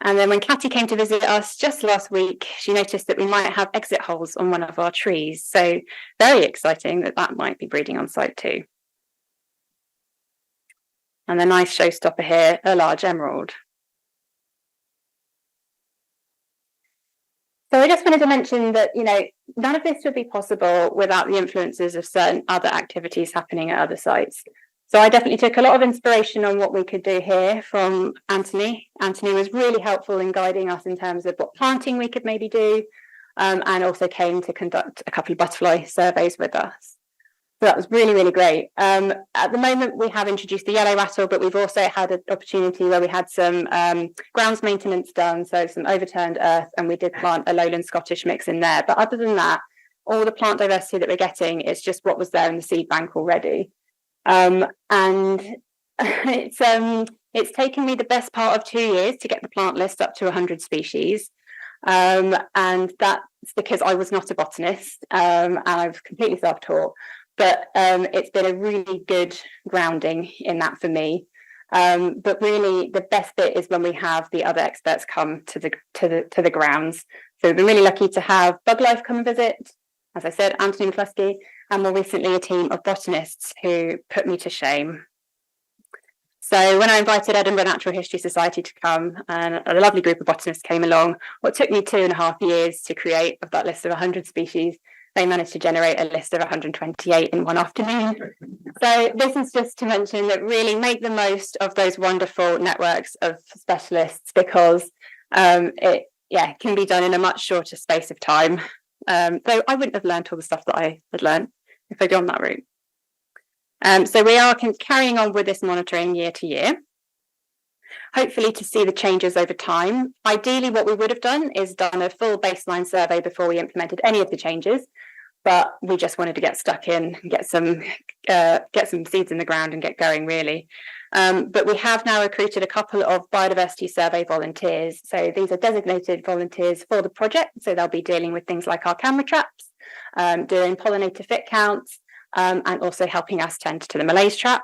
And then when Katty came to visit us just last week, she noticed that we might have exit holes on one of our trees. So very exciting that might be breeding on site too. And a nice showstopper here, a large emerald. So I just wanted to mention that, none of this would be possible without the influences of certain other activities happening at other sites. So I definitely took a lot of inspiration on what we could do here from Anthony. Anthony was really helpful in guiding us in terms of what planting we could maybe do, and also came to conduct a couple of butterfly surveys with us. So that was really, really great. At the moment, we have introduced the yellow rattle, but we've also had an opportunity where we had some grounds maintenance done, so some overturned earth, and we did plant a lowland Scottish mix in there. But other than that, all the plant diversity that we're getting is just what was there in the seed bank already. And it's taken me the best part of 2 years to get the plant list up to 100 species. And that's because I was not a botanist, and I was completely self-taught. But it's been a really good grounding in that for me. But really, the best bit is when we have the other experts come to the grounds. So we've been really lucky to have Bug Life come and visit, as I said, Anthony McCluskey, and more recently a team of botanists who put me to shame. So when I invited Edinburgh Natural History Society to come, and a lovely group of botanists came along, what took me 2.5 years to create of that list of 100 species, they managed to generate a list of 128 in one afternoon. So this is just to mention that really make the most of those wonderful networks of specialists, because it can be done in a much shorter space of time. Though I wouldn't have learned all the stuff that I had learned if I'd gone that route. So we are carrying on with this monitoring year to year, hopefully to see the changes over time. Ideally, what we would have done is done a full baseline survey before we implemented any of the changes, but we just wanted to get stuck in, get some seeds in the ground and get going really. But we have now recruited a couple of biodiversity survey volunteers. So these are designated volunteers for the project. So they'll be dealing with things like our camera traps, doing pollinator fit counts, and also helping us tend to the Malaise trap.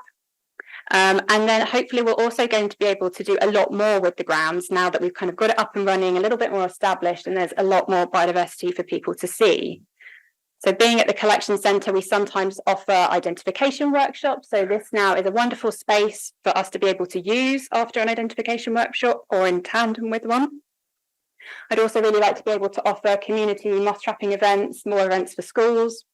And then hopefully we're also going to be able to do a lot more with the grounds now that we've kind of got it up and running, a little bit more established, and there's a lot more biodiversity for people to see. So being at the collection centre, we sometimes offer identification workshops. So this now is a wonderful space for us to be able to use after an identification workshop or in tandem with one. I'd also really like to be able to offer community moth trapping events, more events for schools.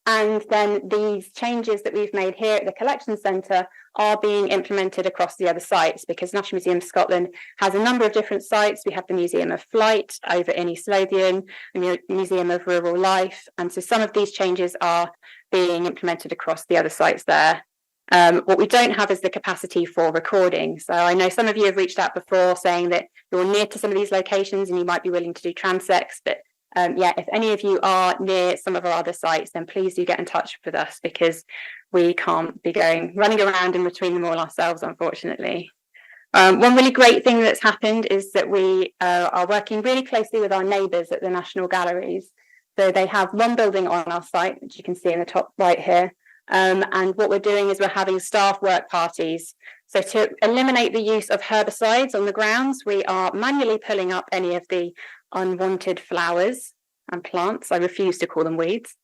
And then these changes that we've made here at the collection centre are being implemented across the other sites, because National Museum of Scotland has a number of different sites. We have the Museum of Flight over in East Lothian, the Museum of Rural Life. And so some of these changes are being implemented across the other sites there. What we don't have is the capacity for recording. So I know some of you have reached out before saying that you're near to some of these locations and you might be willing to do transects, but yeah, if any of you are near some of our other sites, then please do get in touch with us, because we can't be running around in between them all ourselves, unfortunately. One really great thing that's happened is that we are working really closely with our neighbours at the National Galleries. So they have one building on our site, which you can see in the top right here. And what we're doing is we're having staff work parties. So to eliminate the use of herbicides on the grounds, we are manually pulling up any of the unwanted flowers and plants. I refuse to call them weeds.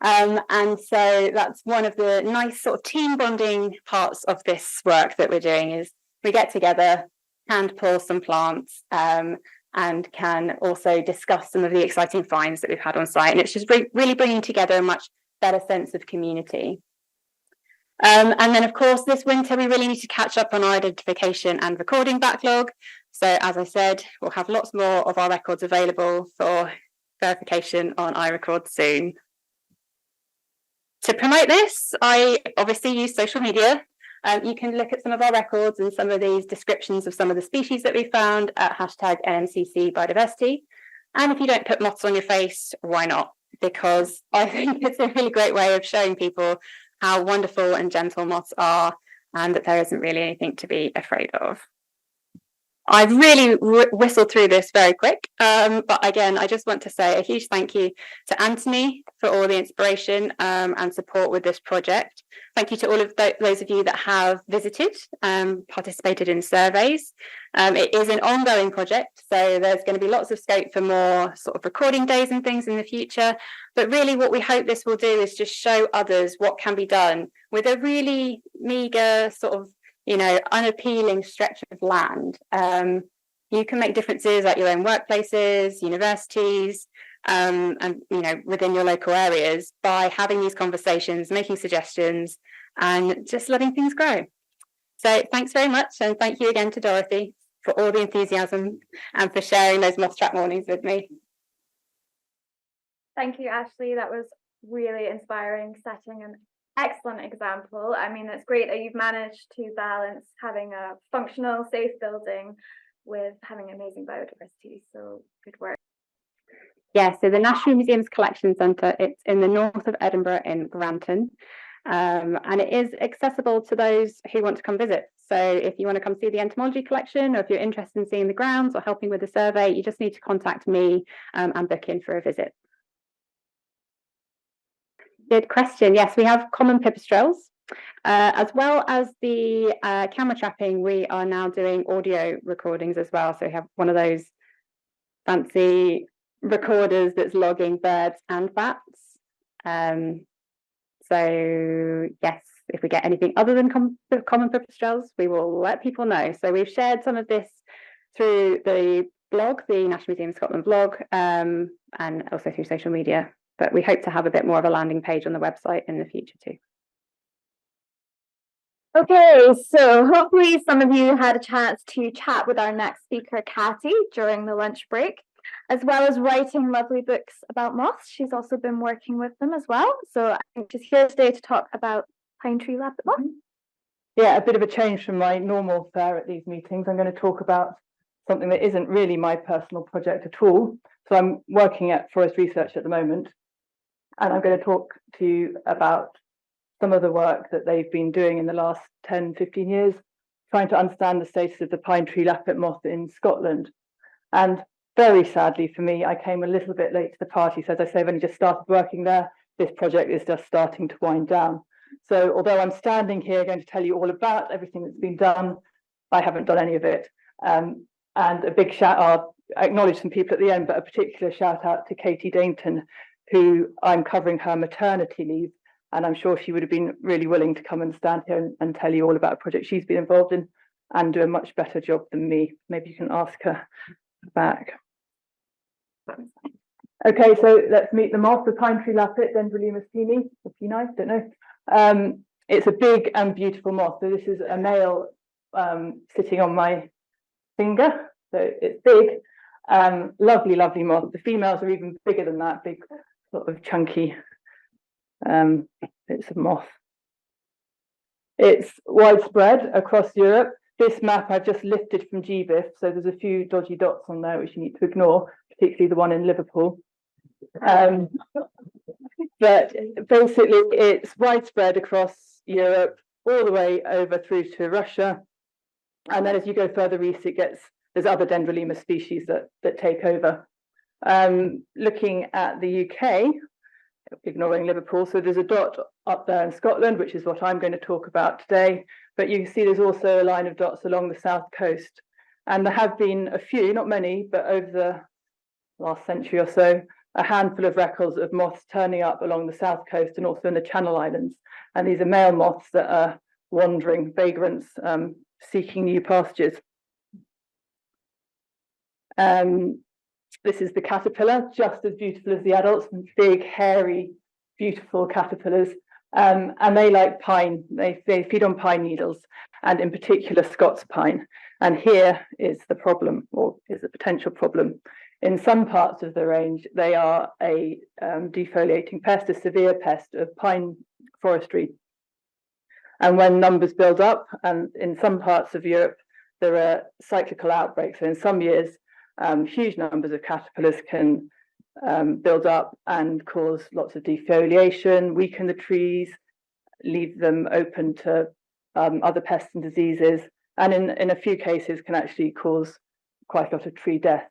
And so that's one of the nice sort of team bonding parts of this work that we're doing, is we get together, hand pull some plants, and can also discuss some of the exciting finds that we've had on site. And it's just really bringing together a much better sense of community. And then, of course, this winter, we really need to catch up on our identification and recording backlog. So, as I said, we'll have lots more of our records available for verification on iRecord soon. To promote this, I obviously use social media. You can look at some of our records and some of these descriptions of some of the species that we found at hashtag NMCC biodiversity. And if you don't put moths on your face, why not? Because I think it's a really great way of showing people how wonderful and gentle moths are, and that there isn't really anything to be afraid of. I've really whistled through this very quick, but again, I just want to say a huge thank you to Anthony for all the inspiration and support with this project. Thank you to all of those of you that have visited and participated in surveys. It is an ongoing project, so there's going to be lots of scope for more sort of recording days and things in the future. But really what we hope this will do is just show others what can be done with a really meagre sort of, unappealing stretch of land. You can make differences at your own workplaces, universities, and within your local areas by having these conversations, making suggestions, and just letting things grow. So thanks very much, and thank you again to Dorothy for all the enthusiasm and for sharing those moth trap mornings with me. Thank you, Ashleigh. That was really inspiring, setting an excellent example. I mean, it's great that you've managed to balance having a functional, safe building with having amazing biodiversity. So good work. Yeah, so the National Museum's Collection Centre, it's in the north of Edinburgh in Granton, and it is accessible to those who want to come visit. So if you want to come see the entomology collection, or if you're interested in seeing the grounds or helping with the survey, you just need to contact me and book in for a visit. Good question. Yes, we have common pipistrelles. As well as the camera trapping, we are now doing audio recordings as well. So we have one of those fancy recorders that's logging birds and bats. So yes, if we get anything other than common pipistrelles, we will let people know. So we've shared some of this through the blog, the National Museum of Scotland blog, and also through social media. But we hope to have a bit more of a landing page on the website in the future too. Okay, so hopefully some of you had a chance to chat with our next speaker, Katty, during the lunch break, as well as writing lovely books about moths. She's also been working with them as well. So I think she's here today to talk about pine tree lappet moth. Yeah, a bit of a change from my normal fare at these meetings. I'm going to talk about something that isn't really my personal project at all. So I'm working at Forest Research at the moment, and I'm going to talk to you about some of the work that they've been doing in the last 10, 15 years, trying to understand the status of the pine tree lappet moth in Scotland. And very sadly for me, I came a little bit late to the party. So as I say, I've only just started working there. This project is just starting to wind down. So although I'm standing here going to tell you all about everything that's been done, I haven't done any of it. And a big shout out, I acknowledge some people at the end, but a particular shout out to Katie Dainton, who I'm covering her maternity leave. And I'm sure she would have been really willing to come and stand here and tell you all about a project she's been involved in and do a much better job than me. Maybe you can ask her back. Okay, so let's meet the moth, the pine tree lappet, Dendrolemus pini, or peni, don't know. It's a big and beautiful moth. So this is a male sitting on my finger. So it's big, lovely, lovely moth. The females are even bigger than that, big, sort of chunky. It's a moth. It's widespread across Europe. This map I've just lifted from GBIF, so there's a few dodgy dots on there which you need to ignore, particularly the one in Liverpool. But basically it's widespread across Europe, all the way over through to Russia. And then as you go further east, there's other Dendrolemus species that take over. Looking at the UK, ignoring Liverpool, so there's a dot up there in Scotland, which is what I'm going to talk about today. But you can see there's also a line of dots along the south coast. And there have been a few, not many, but over the last century or so, a handful of records of moths turning up along the south coast and also in the Channel Islands. And these are male moths that are wandering, vagrants, seeking new pastures. This is the caterpillar, just as beautiful as the adults, big, hairy, beautiful caterpillars. And they like pine, they feed on pine needles, and in particular Scots pine. And here is the problem, or is the potential problem. In some parts of the range, they are a defoliating pest, a severe pest of pine forestry. And when numbers build up, and in some parts of Europe, there are cyclical outbreaks. So in some years, huge numbers of caterpillars can build up and cause lots of defoliation, weaken the trees, leave them open to other pests and diseases, and in a few cases can actually cause quite a lot of tree death.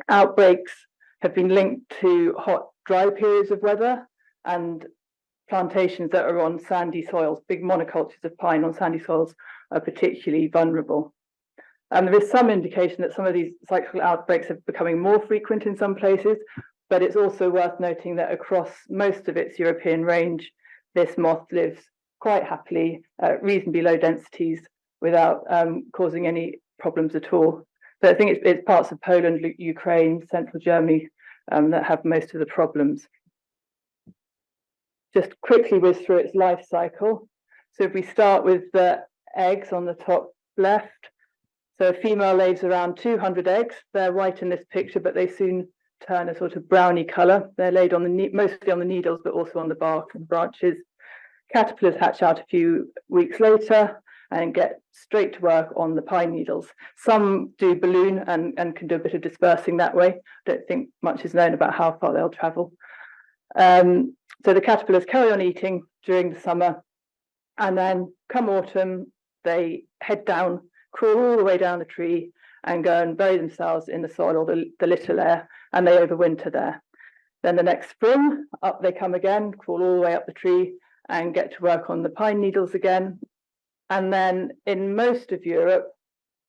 Outbreaks have been linked to hot, dry periods of weather and plantations that are on sandy soils. Big monocultures of pine on sandy soils are particularly vulnerable. There is some indication that some of these cyclical outbreaks are becoming more frequent in some places, but it's also worth noting that across most of its European range, this moth lives quite happily at reasonably low densities without causing any problems at all. So I think it's parts of Poland, Ukraine, central Germany that have most of the problems. Just quickly whiz through its life cycle. So if we start with the eggs on the top left, so a female lays around 200 eggs. They're white in this picture, but they soon turn a sort of browny colour. They're laid on mostly on the needles, but also on the bark and branches. Caterpillars hatch out a few weeks later and get straight to work on the pine needles. Some do balloon and can do a bit of dispersing that way. I don't think much is known about how far they'll travel. So the caterpillars carry on eating during the summer, and then come autumn, they head down, crawl all the way down the tree and go and bury themselves in the soil or the litter layer, and they overwinter there. Then the next spring, up they come again, crawl all the way up the tree and get to work on the pine needles again. And then in most of Europe,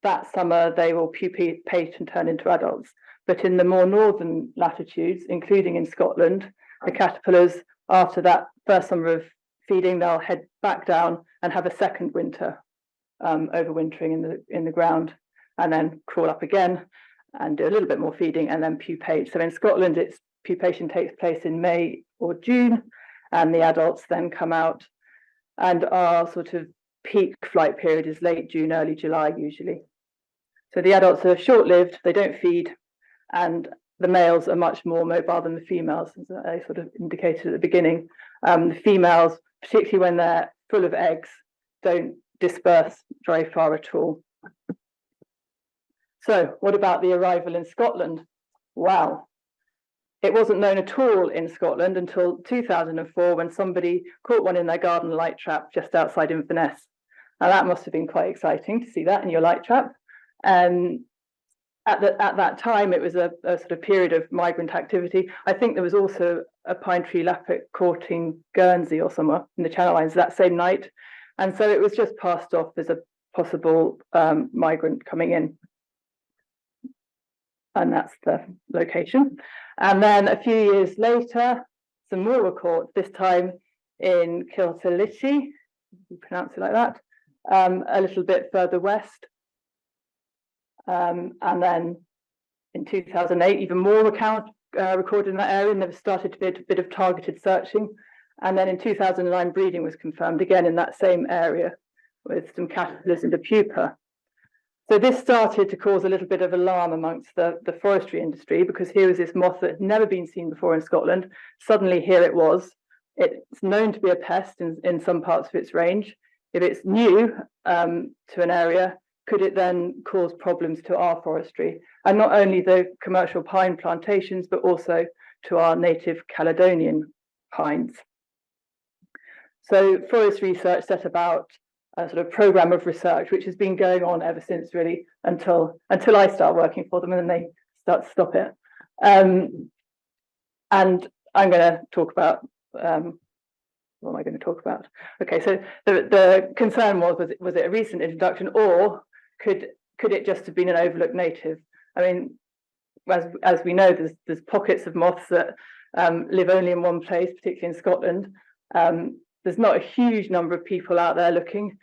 that summer they will pupate and turn into adults. But in the more northern latitudes, including in Scotland, the caterpillars, after that first summer of feeding, they'll head back down and have a second winter, overwintering in the ground, and then crawl up again and do a little bit more feeding and then pupate. So in Scotland, its pupation takes place in May or June, and the adults then come out, and our sort of peak flight period is late June, early July usually. So the adults are short-lived, they don't feed, and the males are much more mobile than the females, as I sort of indicated at the beginning. The females, particularly when they're full of eggs, don't disperse very far at all. So what about the arrival in Scotland? Wow. It wasn't known at all in Scotland until 2004 when somebody caught one in their garden light trap just outside Inverness. Now that must have been quite exciting to see that in your light trap. At that time, it was a sort of period of migrant activity. I think there was also a pine tree lappet courting Guernsey or somewhere in the Channel Islands that same night. And so it was just passed off as a possible migrant coming in. And that's the location. And then a few years later, some more were caught, this time in Kiltality, you pronounce it like that, a little bit further west. And then in 2008, even more recorded in that area, and there started to be a bit of targeted searching. And then in 2009, breeding was confirmed again in that same area with some caterpillars and a pupa. So this started to cause a little bit of alarm amongst the forestry industry, because here was this moth that had never been seen before in Scotland. Suddenly here it was. It's known to be a pest in some parts of its range. If it's new to an area, could it then cause problems to our forestry? And not only the commercial pine plantations, but also to our native Caledonian pines. So Forest Research set about a sort of program of research, which has been going on ever since, really, until I start working for them, and then they start to stop it. And I'm going to talk about what am I going to talk about? Okay, so the concern was it a recent introduction, or could it just have been an overlooked native? I mean, as we know, there's pockets of moths that live only in one place, particularly in Scotland. There's not a huge number of people out there looking.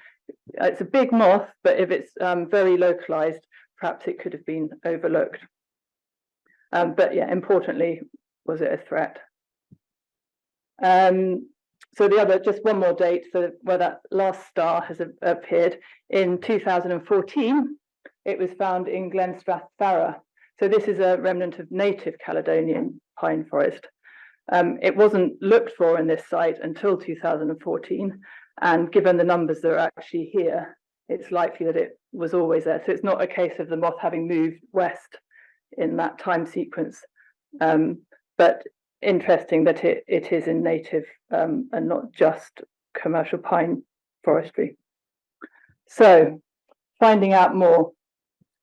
It's a big moth, but if it's very localized, perhaps it could have been overlooked. But yeah, importantly, was it a threat? So just one more date for where that last star has appeared. In 2014, it was found in Glenstrathfarra. So this is a remnant of native Caledonian pine forest. It wasn't looked for in this site until 2014, and given the numbers that are actually here, it's likely that it was always there. So it's not a case of the moth having moved west in that time sequence, but interesting that it is in native and not just commercial pine forestry. So finding out more.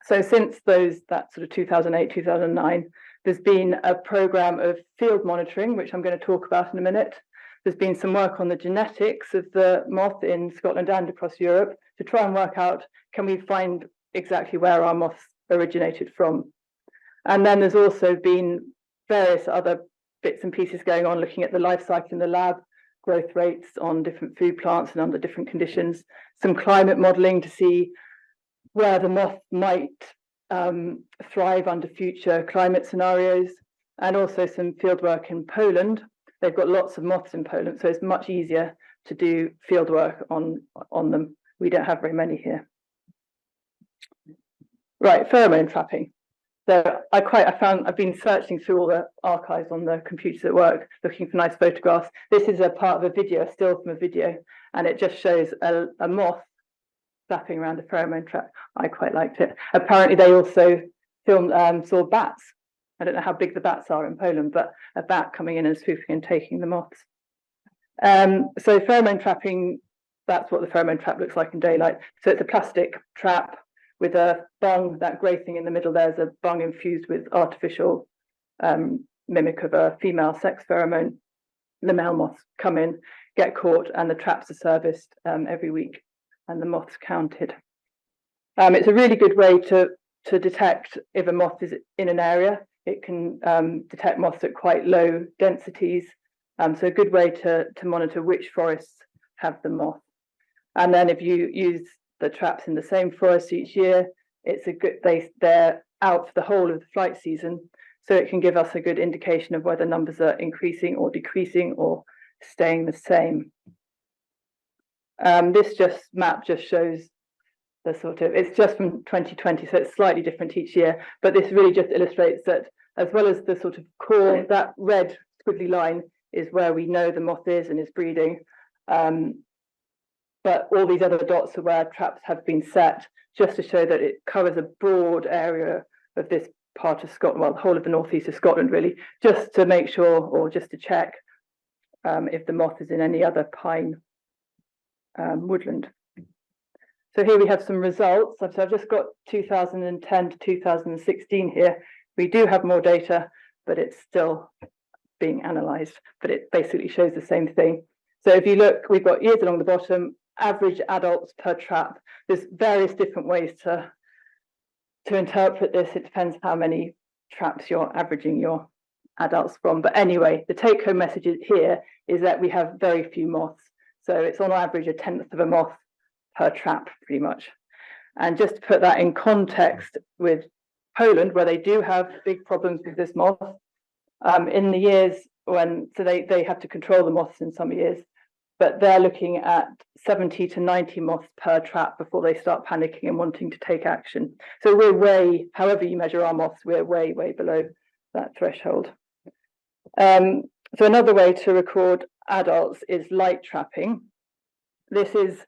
So since that sort of 2008, 2009, there's been a program of field monitoring, which I'm going to talk about in a minute. There's been some work on the genetics of the moth in Scotland and across Europe to try and work out, can we find exactly where our moths originated from? And then there's also been various other bits and pieces going on, looking at the life cycle in the lab, growth rates on different food plants and under different conditions, some climate modelling to see where the moth might thrive under future climate scenarios, and also some fieldwork in Poland. They've got lots of moths in Poland, so it's much easier to do fieldwork on them. We don't have very many here. Right, pheromone trapping. So I've been searching through all the archives on the computers at work, looking for nice photographs. This is a part of a video, a still from a video, and it just shows a moth flapping around a pheromone trap. I quite liked it. Apparently they also saw bats. I don't know how big the bats are in Poland, but a bat coming in and swooping and taking the moths. So pheromone trapping, that's what the pheromone trap looks like in daylight. So it's a plastic trap with a bung, that grey thing in the middle, there's a bung infused with artificial mimic of a female sex pheromone. The male moths come in, get caught, and the traps are serviced every week, and the moths counted. It's a really good way to detect if a moth is in an area. It can detect moths at quite low densities. So a good way to monitor which forests have the moth. And then if you use the traps in the same forest each year, it's a good, they're out for the whole of the flight season. So it can give us a good indication of whether numbers are increasing or decreasing or staying the same. This map just shows the sort of, it's just from 2020, so it's slightly different each year, but this really just illustrates that as well as the sort of core, that red squiggly line is where we know the moth is and is breeding. But all these other dots are where traps have been set, just to show that it covers a broad area of this part of Scotland, well, the whole of the northeast of Scotland, really, just to make sure, or just to check if the moth is in any other pine woodland. So here we have some results. So I've just got 2010 to 2016 here. We do have more data, but it's still being analysed, but it basically shows the same thing. So if you look, we've got years along the bottom, average adults per trap. There's various different ways to interpret this. It depends how many traps you're averaging your adults from. But anyway, the take-home message here is that we have very few moths. So it's on average 1/10 of a moth per trap, pretty much. And just to put that in context with Poland, where they do have big problems with this moth, in the years when, so they have to control the moths in some years, but they're looking at 70 to 90 moths per trap before they start panicking and wanting to take action. So we're way, however you measure our moths, we're way, way below that threshold. So another way to record adults is light trapping. This is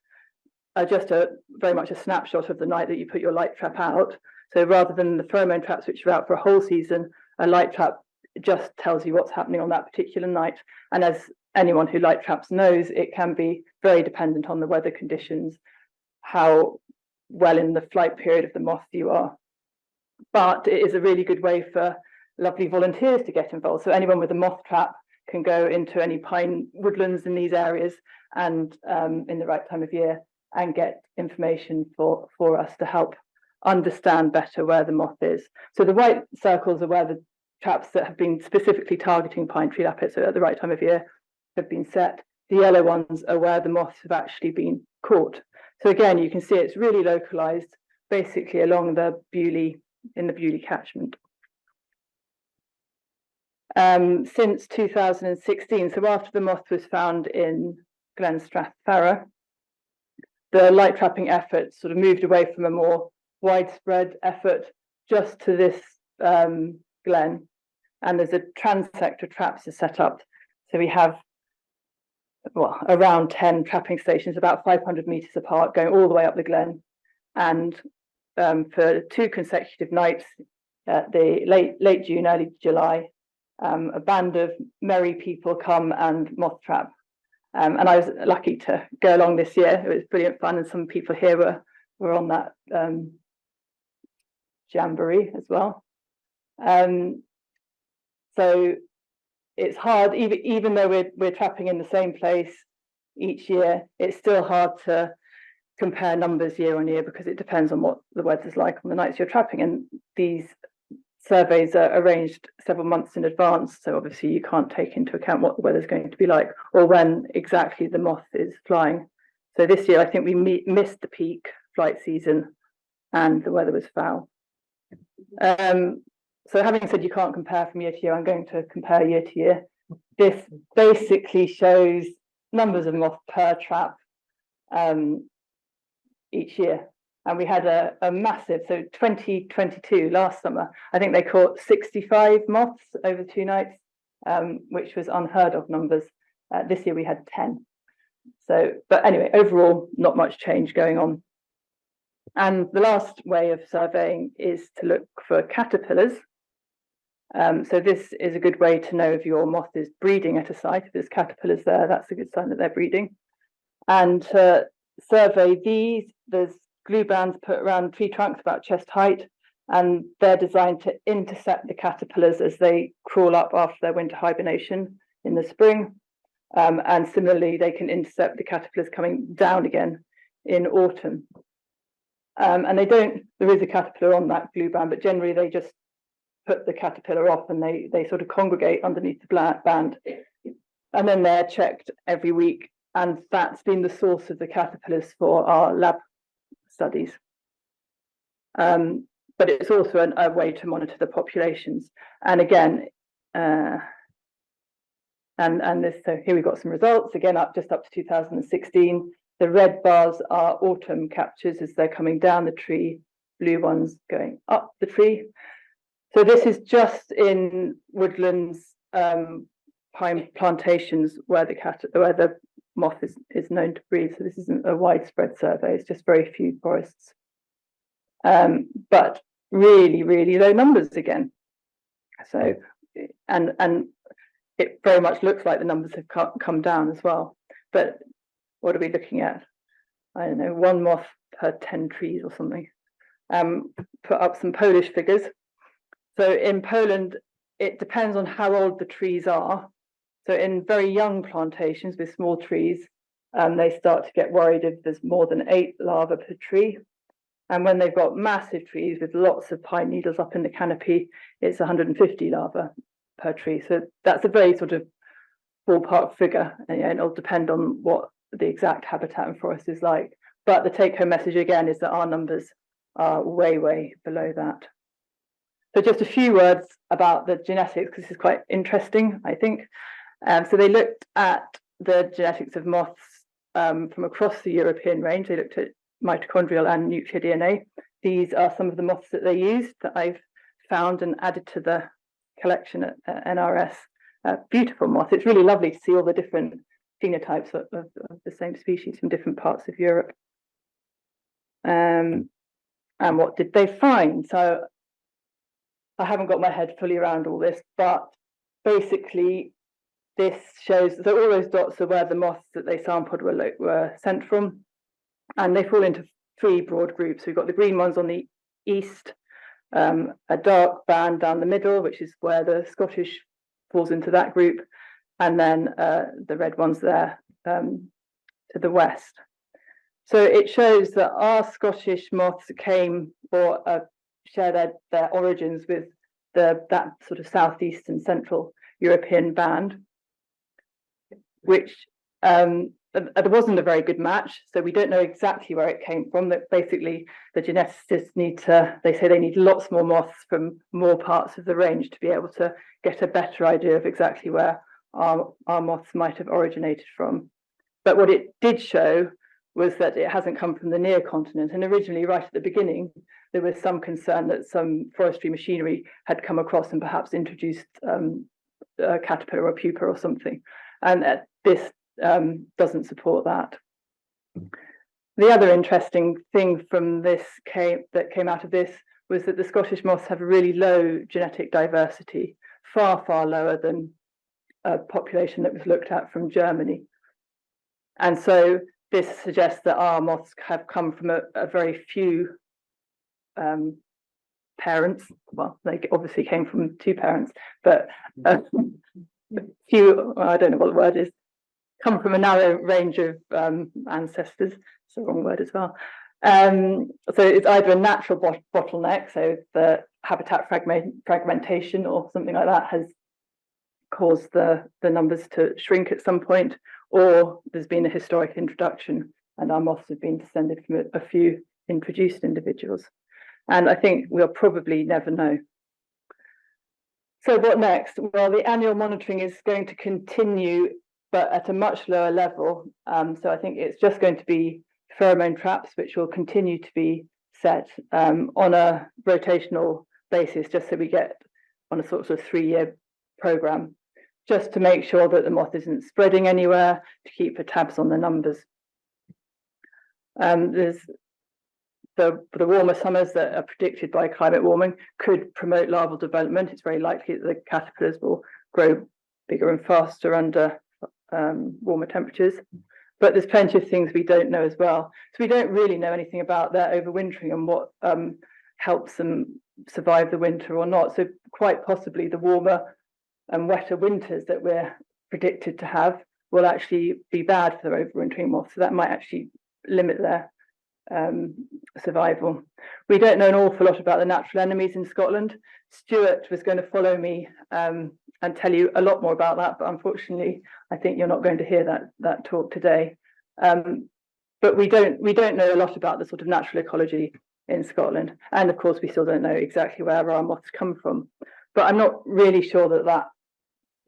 just very much a snapshot of the night that you put your light trap out. So rather than the pheromone traps, which are out for a whole season, a light trap just tells you what's happening on that particular night. And as anyone who light traps knows, it can be very dependent on the weather conditions, how well in the flight period of the moth you are. But it is a really good way for lovely volunteers to get involved. So anyone with a moth trap can go into any pine woodlands in these areas and in the right time of year and get information for us to help understand better where the moth is. So the white circles are where the traps that have been specifically targeting pine tree lappet, so at the right time of year, have been set. The yellow ones are where the moths have actually been caught. So again, you can see it's really localized, basically along the Beaulieu, in the Beaulieu catchment. Since 2016, so after the moth was found in Glen Strathfarrar, the light trapping effort sort of moved away from a more widespread effort just to this glen, and there's a transect of traps is set up. So we have, well, around 10 trapping stations, about 500 meters apart, going all the way up the glen. And for 2 consecutive nights, the late June, early July, a band of merry people come and moth trap. And I was lucky to go along this year. It was brilliant fun, and some people here were on that jamboree as well. So it's hard, even though we're trapping in the same place each year, it's still hard to compare numbers year on year because it depends on what the weather's like on the nights you're trapping. And these surveys are arranged several months in advance, so obviously you can't take into account what the weather's going to be like or when exactly the moth is flying. So this year I think we missed the peak flight season and the weather was foul. So having said you can't compare from year to year, I'm going to compare year to year. This basically shows numbers of moth per trap each year. And we had a massive, so 2022, last summer, I think they caught 65 moths over 2 nights, which was unheard of numbers. This year we had 10. So, but anyway, overall, not much change going on. And the last way of surveying is to look for caterpillars. So this is a good way to know if your moth is breeding at a site. If there's caterpillars there, that's a good sign that they're breeding. And to survey these, there's glue bands put around tree trunks about chest height, and they're designed to intercept the caterpillars as they crawl up after their winter hibernation in the spring. And similarly, they can intercept the caterpillars coming down again in autumn. And there is a caterpillar on that glue band, but generally they just put the caterpillar off and they sort of congregate underneath the band. And then they're checked every week. And that's been the source of the caterpillars for our lab studies. But it's also a way to monitor the populations. And again, and this, so here we've got some results, again, just up to 2016. The red bars are autumn captures as they're coming down the tree, blue ones going up the tree. So this is just in woodlands, pine plantations where the moth is known to breed. So this isn't a widespread survey, it's just very few forests. But really, really low numbers again. So, and it very much looks like the numbers have come down as well. But what are we looking at? I don't know, 1 moth per 10 trees or something. Put up some Polish figures. So in Poland, it depends on how old the trees are. So in very young plantations with small trees, they start to get worried if there's more than 8 larvae per tree. And when they've got massive trees with lots of pine needles up in the canopy, it's 150 larvae per tree. So that's a very sort of ballpark figure, and it'll depend on what the exact habitat and forest is like. But the take-home message again is that our numbers are way, way below that. So just a few words about the genetics, because this is quite interesting, I think. So they looked at the genetics of moths from across the European range. They looked at mitochondrial and nuclear DNA. These are some of the moths that they used that I've found and added to the collection at NRS. Beautiful moth. It's really lovely to see all the different phenotypes of the same species from different parts of Europe. And what did they find? So I haven't got my head fully around all this, but basically this shows that all those dots are where the moths that they sampled were sent from, and they fall into 3 broad groups. We've got the green ones on the east, a dark band down the middle, which is where the Scottish falls into that group, and then the red ones there to the west. So it shows that our Scottish moths came or share their origins with that sort of southeast and central European band, which it wasn't a very good match. So we don't know exactly where it came from. That basically the geneticists they say they need lots more moths from more parts of the range to be able to get a better idea of exactly where our moths might have originated from. But what it did show was that it hasn't come from the near continent. And originally, right at the beginning, there was some concern that some forestry machinery had come across and perhaps introduced a caterpillar or a pupa or something. And this doesn't support that. The other interesting thing from this that came out of this was that the Scottish moths have a really low genetic diversity, far, far lower than a population that was looked at from Germany. And so this suggests that our moths have come from a very few parents. Well, they obviously came from 2 parents, but few, I don't know what the word is, come from a narrow range of ancestors. It's the wrong word as well. So it's either a natural bottleneck, so the habitat fragmentation or something like that has caused the numbers to shrink at some point, or there's been a historic introduction and our moths have been descended from a few introduced individuals. And I think we'll probably never know. So what next? Well, the annual monitoring is going to continue, but at a much lower level. So I think it's just going to be pheromone traps, which will continue to be set on a rotational basis, just so we get on a sort of 3-year program, just to make sure that the moth isn't spreading anywhere, to keep the tabs on the numbers. There's the warmer summers that are predicted by climate warming could promote larval development. It's very likely that the caterpillars will grow bigger and faster under warmer temperatures. But there's plenty of things we don't know as well. So we don't really know anything about their overwintering and what helps them survive the winter or not. So quite possibly the warmer and wetter winters that we're predicted to have will actually be bad for their overwintering moths. So that might actually limit their survival. We don't know an awful lot about the natural enemies in Scotland. Stuart was going to follow me and tell you a lot more about that, but unfortunately, I think you're not going to hear that talk today. But we don't know a lot about the sort of natural ecology in Scotland, and of course, we still don't know exactly where our moths come from. But I'm not really sure that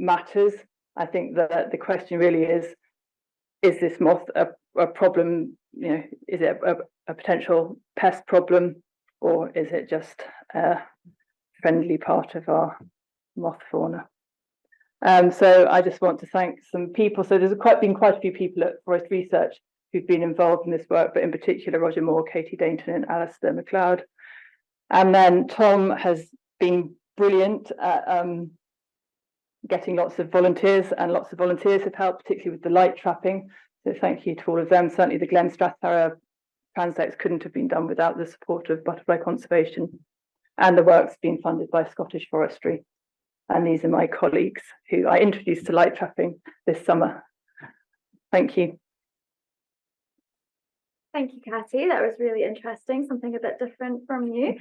matters. I think that the question really is this moth a problem? You know, is it a potential pest problem, or is it just a friendly part of our moth fauna? So I just want to thank some people. So there's been quite a few people at Forest Research who've been involved in this work, but in particular Roger Moore, Katie Dainton and Alistair MacLeod. And then Tom has been brilliant at getting lots of volunteers, and lots of volunteers have helped, particularly with the light trapping. So thank you to all of them. Certainly the Glen Strathara transects couldn't have been done without the support of butterfly conservation. And the work's been funded by Scottish Forestry. And these are my colleagues who I introduced to light trapping this summer. Thank you. Thank you, Katty. That was really interesting, something a bit different from you.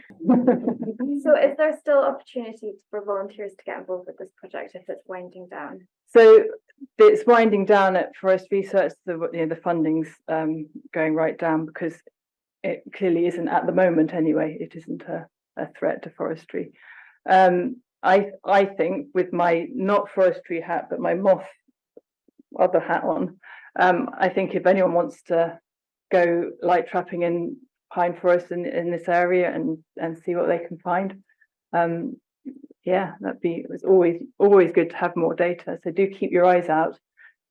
So is there still opportunity for volunteers to get involved with this project if it's winding down? So it's winding down at Forest Research. The funding's going right down, because it clearly isn't at the moment anyway. It isn't a threat to forestry. I think, with my not forestry hat but my moth other hat on, I think if anyone wants to go light trapping in pine forest in this area and see what they can find, yeah, it's always good to have more data. So do keep your eyes out.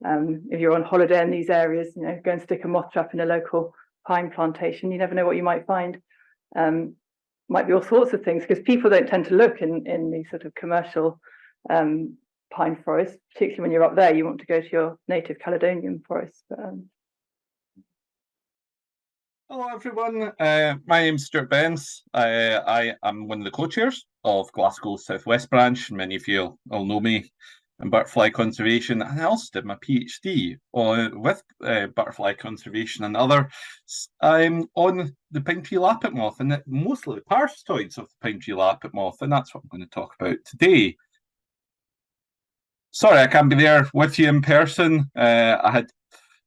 If you're on holiday in these areas, go and stick a moth trap in a local pine plantation. You never know what you might find. Might be all sorts of things, because people don't tend to look in these sort of commercial pine forests, particularly when you're up there. You want to go to your native Caledonian forest. But, Hello everyone, my name's Stuart Bence. I am one of the co-chairs of Glasgow's Southwest branch. Many of you all know me in butterfly conservation, and I also did my PhD with butterfly conservation and other on the pine tree lappet moth, and mostly the parasitoids of the pine tree lappet moth, and that's what I'm going to talk about today. Sorry I can't be there with you in person. I had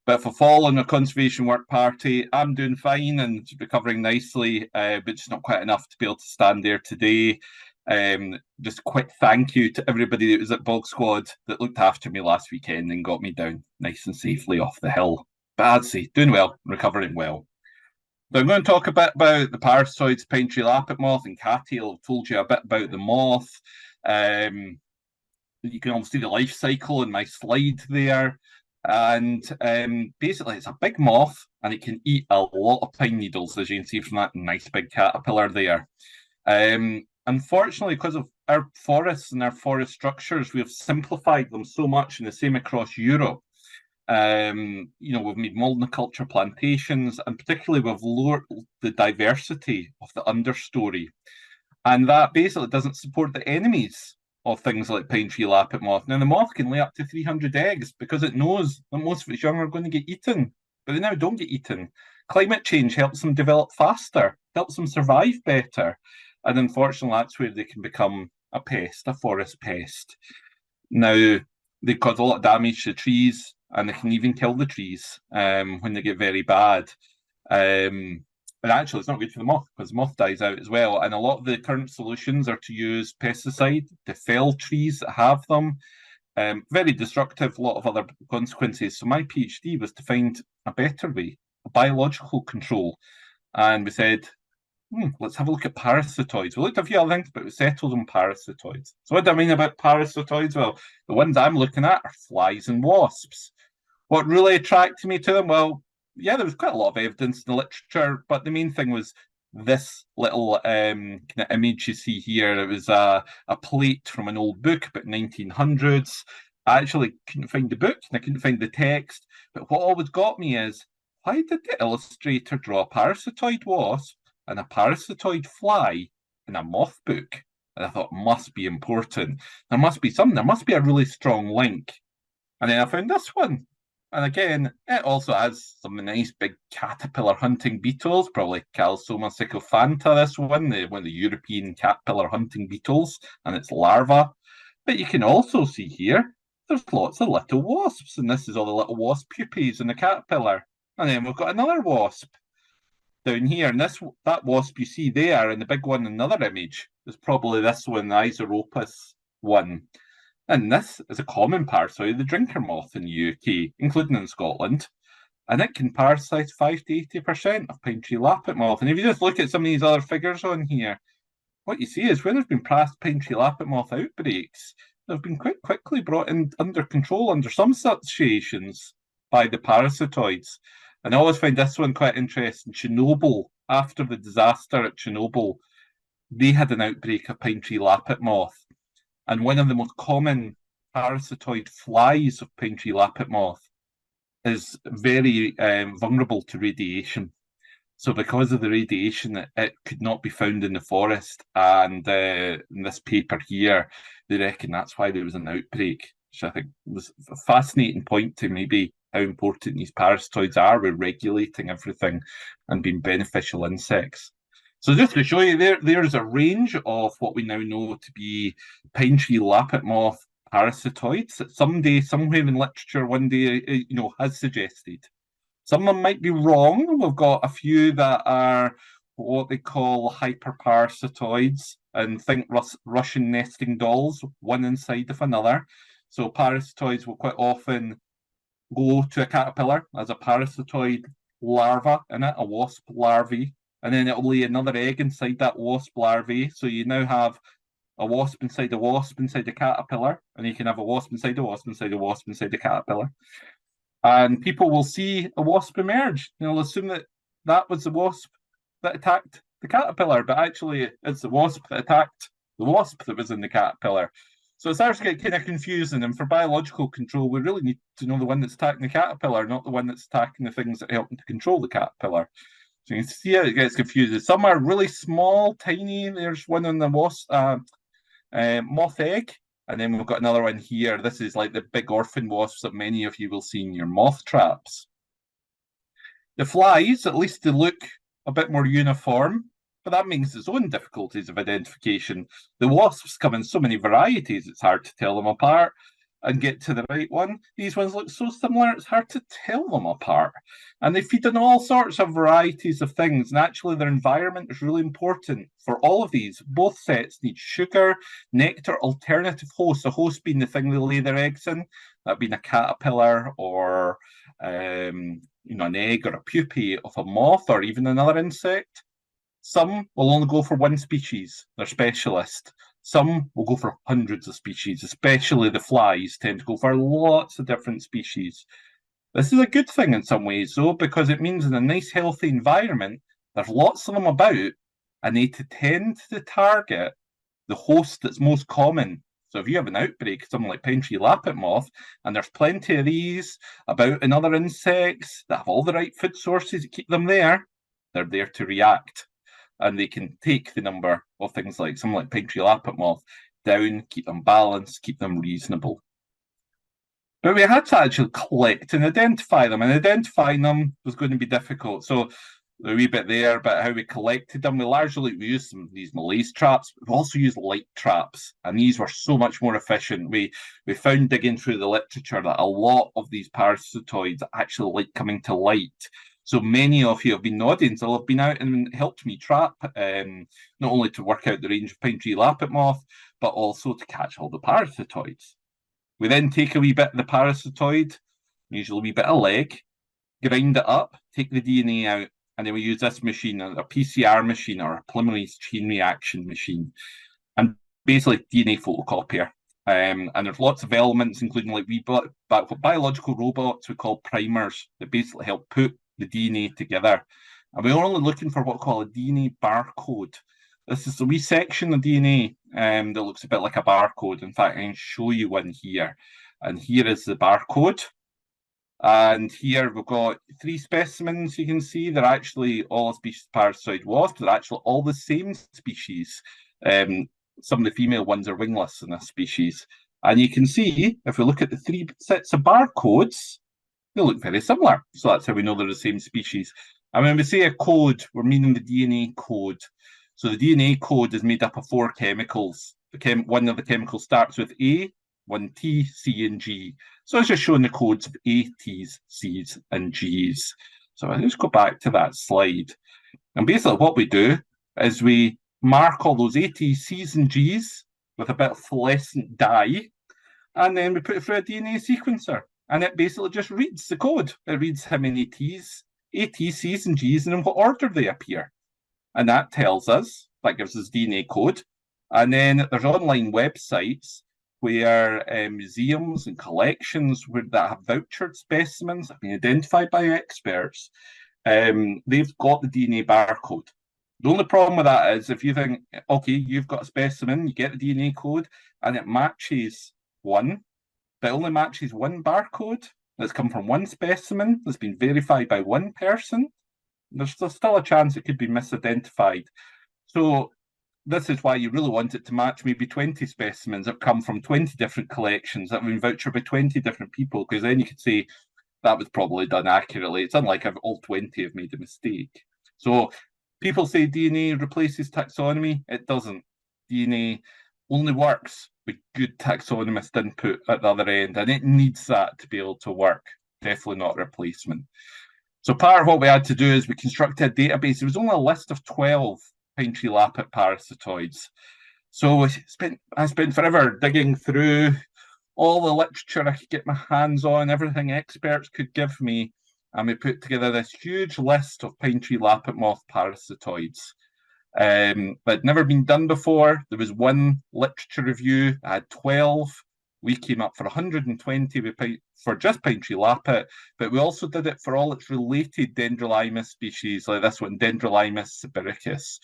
bit of a fall in a conservation work party. I'm doing fine and recovering nicely, but just not quite enough to be able to stand there today. Just a quick thank you to everybody that was at Bog Squad that looked after me last weekend and got me down nice and safely off the hill. But I'd say doing well, recovering well. So I'm going to talk a bit about the parasitoids, pine tree lappet moth, and Katty will have told you a bit about the moth. You can almost see the life cycle in my slide there. And basically it's a big moth, and it can eat a lot of pine needles, as you can see from that nice big caterpillar there. Unfortunately, because of our forests and our forest structures, we have simplified them so much, and the same across Europe. We've made monoculture plantations, and particularly we've lowered the diversity of the understory, and that basically doesn't support the enemies of things like pine tree lappet moth. Now, the moth can lay up to 300 eggs because it knows that most of its young are going to get eaten, but they now don't get eaten. Climate change helps them develop faster, helps them survive better, and unfortunately that's where they can become a pest, a forest pest. Now, they cause a lot of damage to trees, and they can even kill the trees when they get very bad. And actually, it's not good for the moth, because the moth dies out as well. And a lot of the current solutions are to use pesticide to fell trees that have them. Very destructive, a lot of other consequences. So my PhD was to find a better way, a biological control. And we said, let's have a look at parasitoids. We looked at a few other things, but we settled on parasitoids. So what do I mean about parasitoids? Well, the ones I'm looking at are flies and wasps. What really attracted me to them? Well, yeah, there was quite a lot of evidence in the literature, but the main thing was this little kind of image you see here. It was a plate from an old book about 1900s. I actually couldn't find the book, and I couldn't find the text, but what always got me is, why did the illustrator draw a parasitoid wasp and a parasitoid fly in a moth book? And I thought, must be important. There must be something, there must be a really strong link. And then I found this one. And again, it also has some nice big caterpillar hunting beetles, probably Calsoma sycophanta, this one of the European caterpillar hunting beetles, and its larva. But you can also see here, there's lots of little wasps, and this is all the little wasp pupae in the caterpillar. And then we've got another wasp down here, and that wasp you see there, and the big one in another image, is probably this one, the Isoropus one. And this is a common parasite, the drinker moth in the UK, including in Scotland. And it can parasite 5 to 80% of pine tree lappet moth. And if you just look at some of these other figures on here, what you see is where there's been past pine tree lappet moth outbreaks, they've been quite quickly brought in under control under some situations by the parasitoids. And I always find this one quite interesting. Chernobyl, after the disaster at Chernobyl, they had an outbreak of pine tree lappet moth. And one of the most common parasitoid flies of pine tree lappet moth is very vulnerable to radiation. So because of the radiation, it could not be found in the forest. And in this paper here, they reckon that's why there was an outbreak, which I think was a fascinating point to maybe how important these parasitoids are with regulating everything and being beneficial insects. So just to show you, there's a range of what we now know to be pine tree lappet moth parasitoids that someday, somewhere in literature, one day, has suggested. Some of them might be wrong. We've got a few that are what they call hyperparasitoids, and think Russian nesting dolls, one inside of another. So parasitoids will quite often go to a caterpillar as a parasitoid larva in it, a wasp larvae, and then it'll lay another egg inside that wasp larvae. So you now have a wasp inside a caterpillar, and you can have a wasp inside a wasp inside a wasp inside a caterpillar. And people will see a wasp emerge. They'll assume that that was the wasp that attacked the caterpillar, but actually it's the wasp that attacked the wasp that was in the caterpillar. So it starts to get kind of confusing, and for biological control, we really need to know the one that's attacking the caterpillar, not the one that's attacking the things that help to control the caterpillar. So you can see how it gets confusing. Some are really small, tiny. There's one on the wasp moth egg. And then we've got another one here. This is like the big orphan wasps that many of you will see in your moth traps. The flies, at least they look a bit more uniform, but that means its own difficulties of identification. The wasps come in so many varieties, it's hard to tell them apart and get to the right one. These ones look so similar, it's hard to tell them apart. And they feed on all sorts of varieties of things, and actually their environment is really important for all of these. Both sets need sugar, nectar, alternative hosts, a host being the thing they lay their eggs in, that being a caterpillar or an egg or a pupae of a moth or even another insect. Some will only go for one species, they're specialist. Some will go for hundreds of species, especially the flies tend to go for lots of different species. This is a good thing in some ways, though, because it means in a nice, healthy environment, there's lots of them about, and they tend to target the host that's most common. So if you have an outbreak, something like pine tree lappet moth, and there's plenty of these about in other insects that have all the right food sources to keep them there, they're there to react. And they can take the number of things like something like pine tree lappet moth down, keep them balanced, keep them reasonable. But we had to actually collect and identify them, and identifying them was going to be difficult. So a wee bit there about how we collected them. We largely used these malaise traps, but we also used light traps, and these were so much more efficient. We found, digging through the literature, that a lot of these parasitoids actually like coming to light. So many of you have been nodding, so have been out and helped me trap, not only to work out the range of pine tree lappet moth, but also to catch all the parasitoids. We then take a wee bit of the parasitoid, usually a wee bit of leg, grind it up, take the DNA out, and then we use this machine, a PCR machine or a polymerase chain reaction machine, and basically DNA photocopier. And there's lots of elements, including like biological robots we call primers, that basically help put the DNA together. And we're only looking for what we call a DNA barcode. This is a wee section of DNA that looks a bit like a barcode. In fact, I can show you one here. And here is the barcode. And here we've got 3 specimens you can see. They're actually all a species of parasitoid wasp. They're actually all the same species. Some of the female ones are wingless in this species. And you can see, if we look at the 3 sets of barcodes, they look very similar. So that's how we know they're the same species. And when we say a code, we're meaning the DNA code. So the DNA code is made up of 4 chemicals. One of the chemicals starts with A, 1 T, C, and G. So it's just showing the codes of A, T's, C's, and G's. So I'll just go back to that slide. And basically what we do is we mark all those A, T's, C's, and G's with a bit of fluorescent dye, and then we put it through a DNA sequencer. And it basically just reads the code. It reads how many T's, C's, and G's, and in what order they appear. And that tells us, that gives us DNA code. And then there's online websites where museums and collections that have vouchered specimens, have been identified by experts. They've got the DNA barcode. The only problem with that is if you think, okay, you've got a specimen, you get the DNA code, and it matches one, but it only matches one barcode that's come from one specimen that's been verified by one person, there's still a chance it could be misidentified. So this is why you really want it to match maybe 20 specimens that come from 20 different collections that have been vouchered by 20 different people, because then you could say that was probably done accurately. It's unlike if all 20 have made a mistake. So people say DNA replaces taxonomy. It doesn't. DNA only works with good taxonomist input at the other end, and it needs that to be able to work. Definitely not a replacement. So part of what we had to do is we constructed a database. There was only a list of 12 pine tree lappet parasitoids. So I spent forever digging through all the literature I could get my hands on, everything experts could give me, and we put together this huge list of pine tree lappet moth parasitoids. That had never been done before. There was one literature review, I had 12. We came up for 120 for just pine tree lappet, but we also did it for all its related Dendrolimus species, like this one, Dendrolimus sibiricus.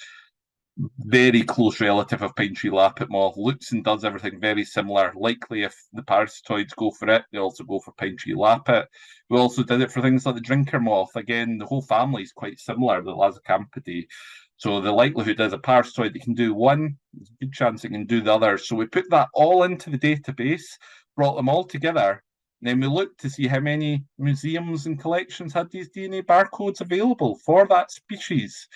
Very close relative of pine tree lappet moth, looks and does everything very similar. Likely if the parasitoids go for it, they also go for pine tree lappet. We also did it for things like the drinker moth. Again, the whole family is quite similar, the Lazocampidae. So the likelihood is a parasitoid that can do one, there's a good chance it can do the other. So we put that all into the database, brought them all together, and then we looked to see how many museums and collections had these DNA barcodes available for that species.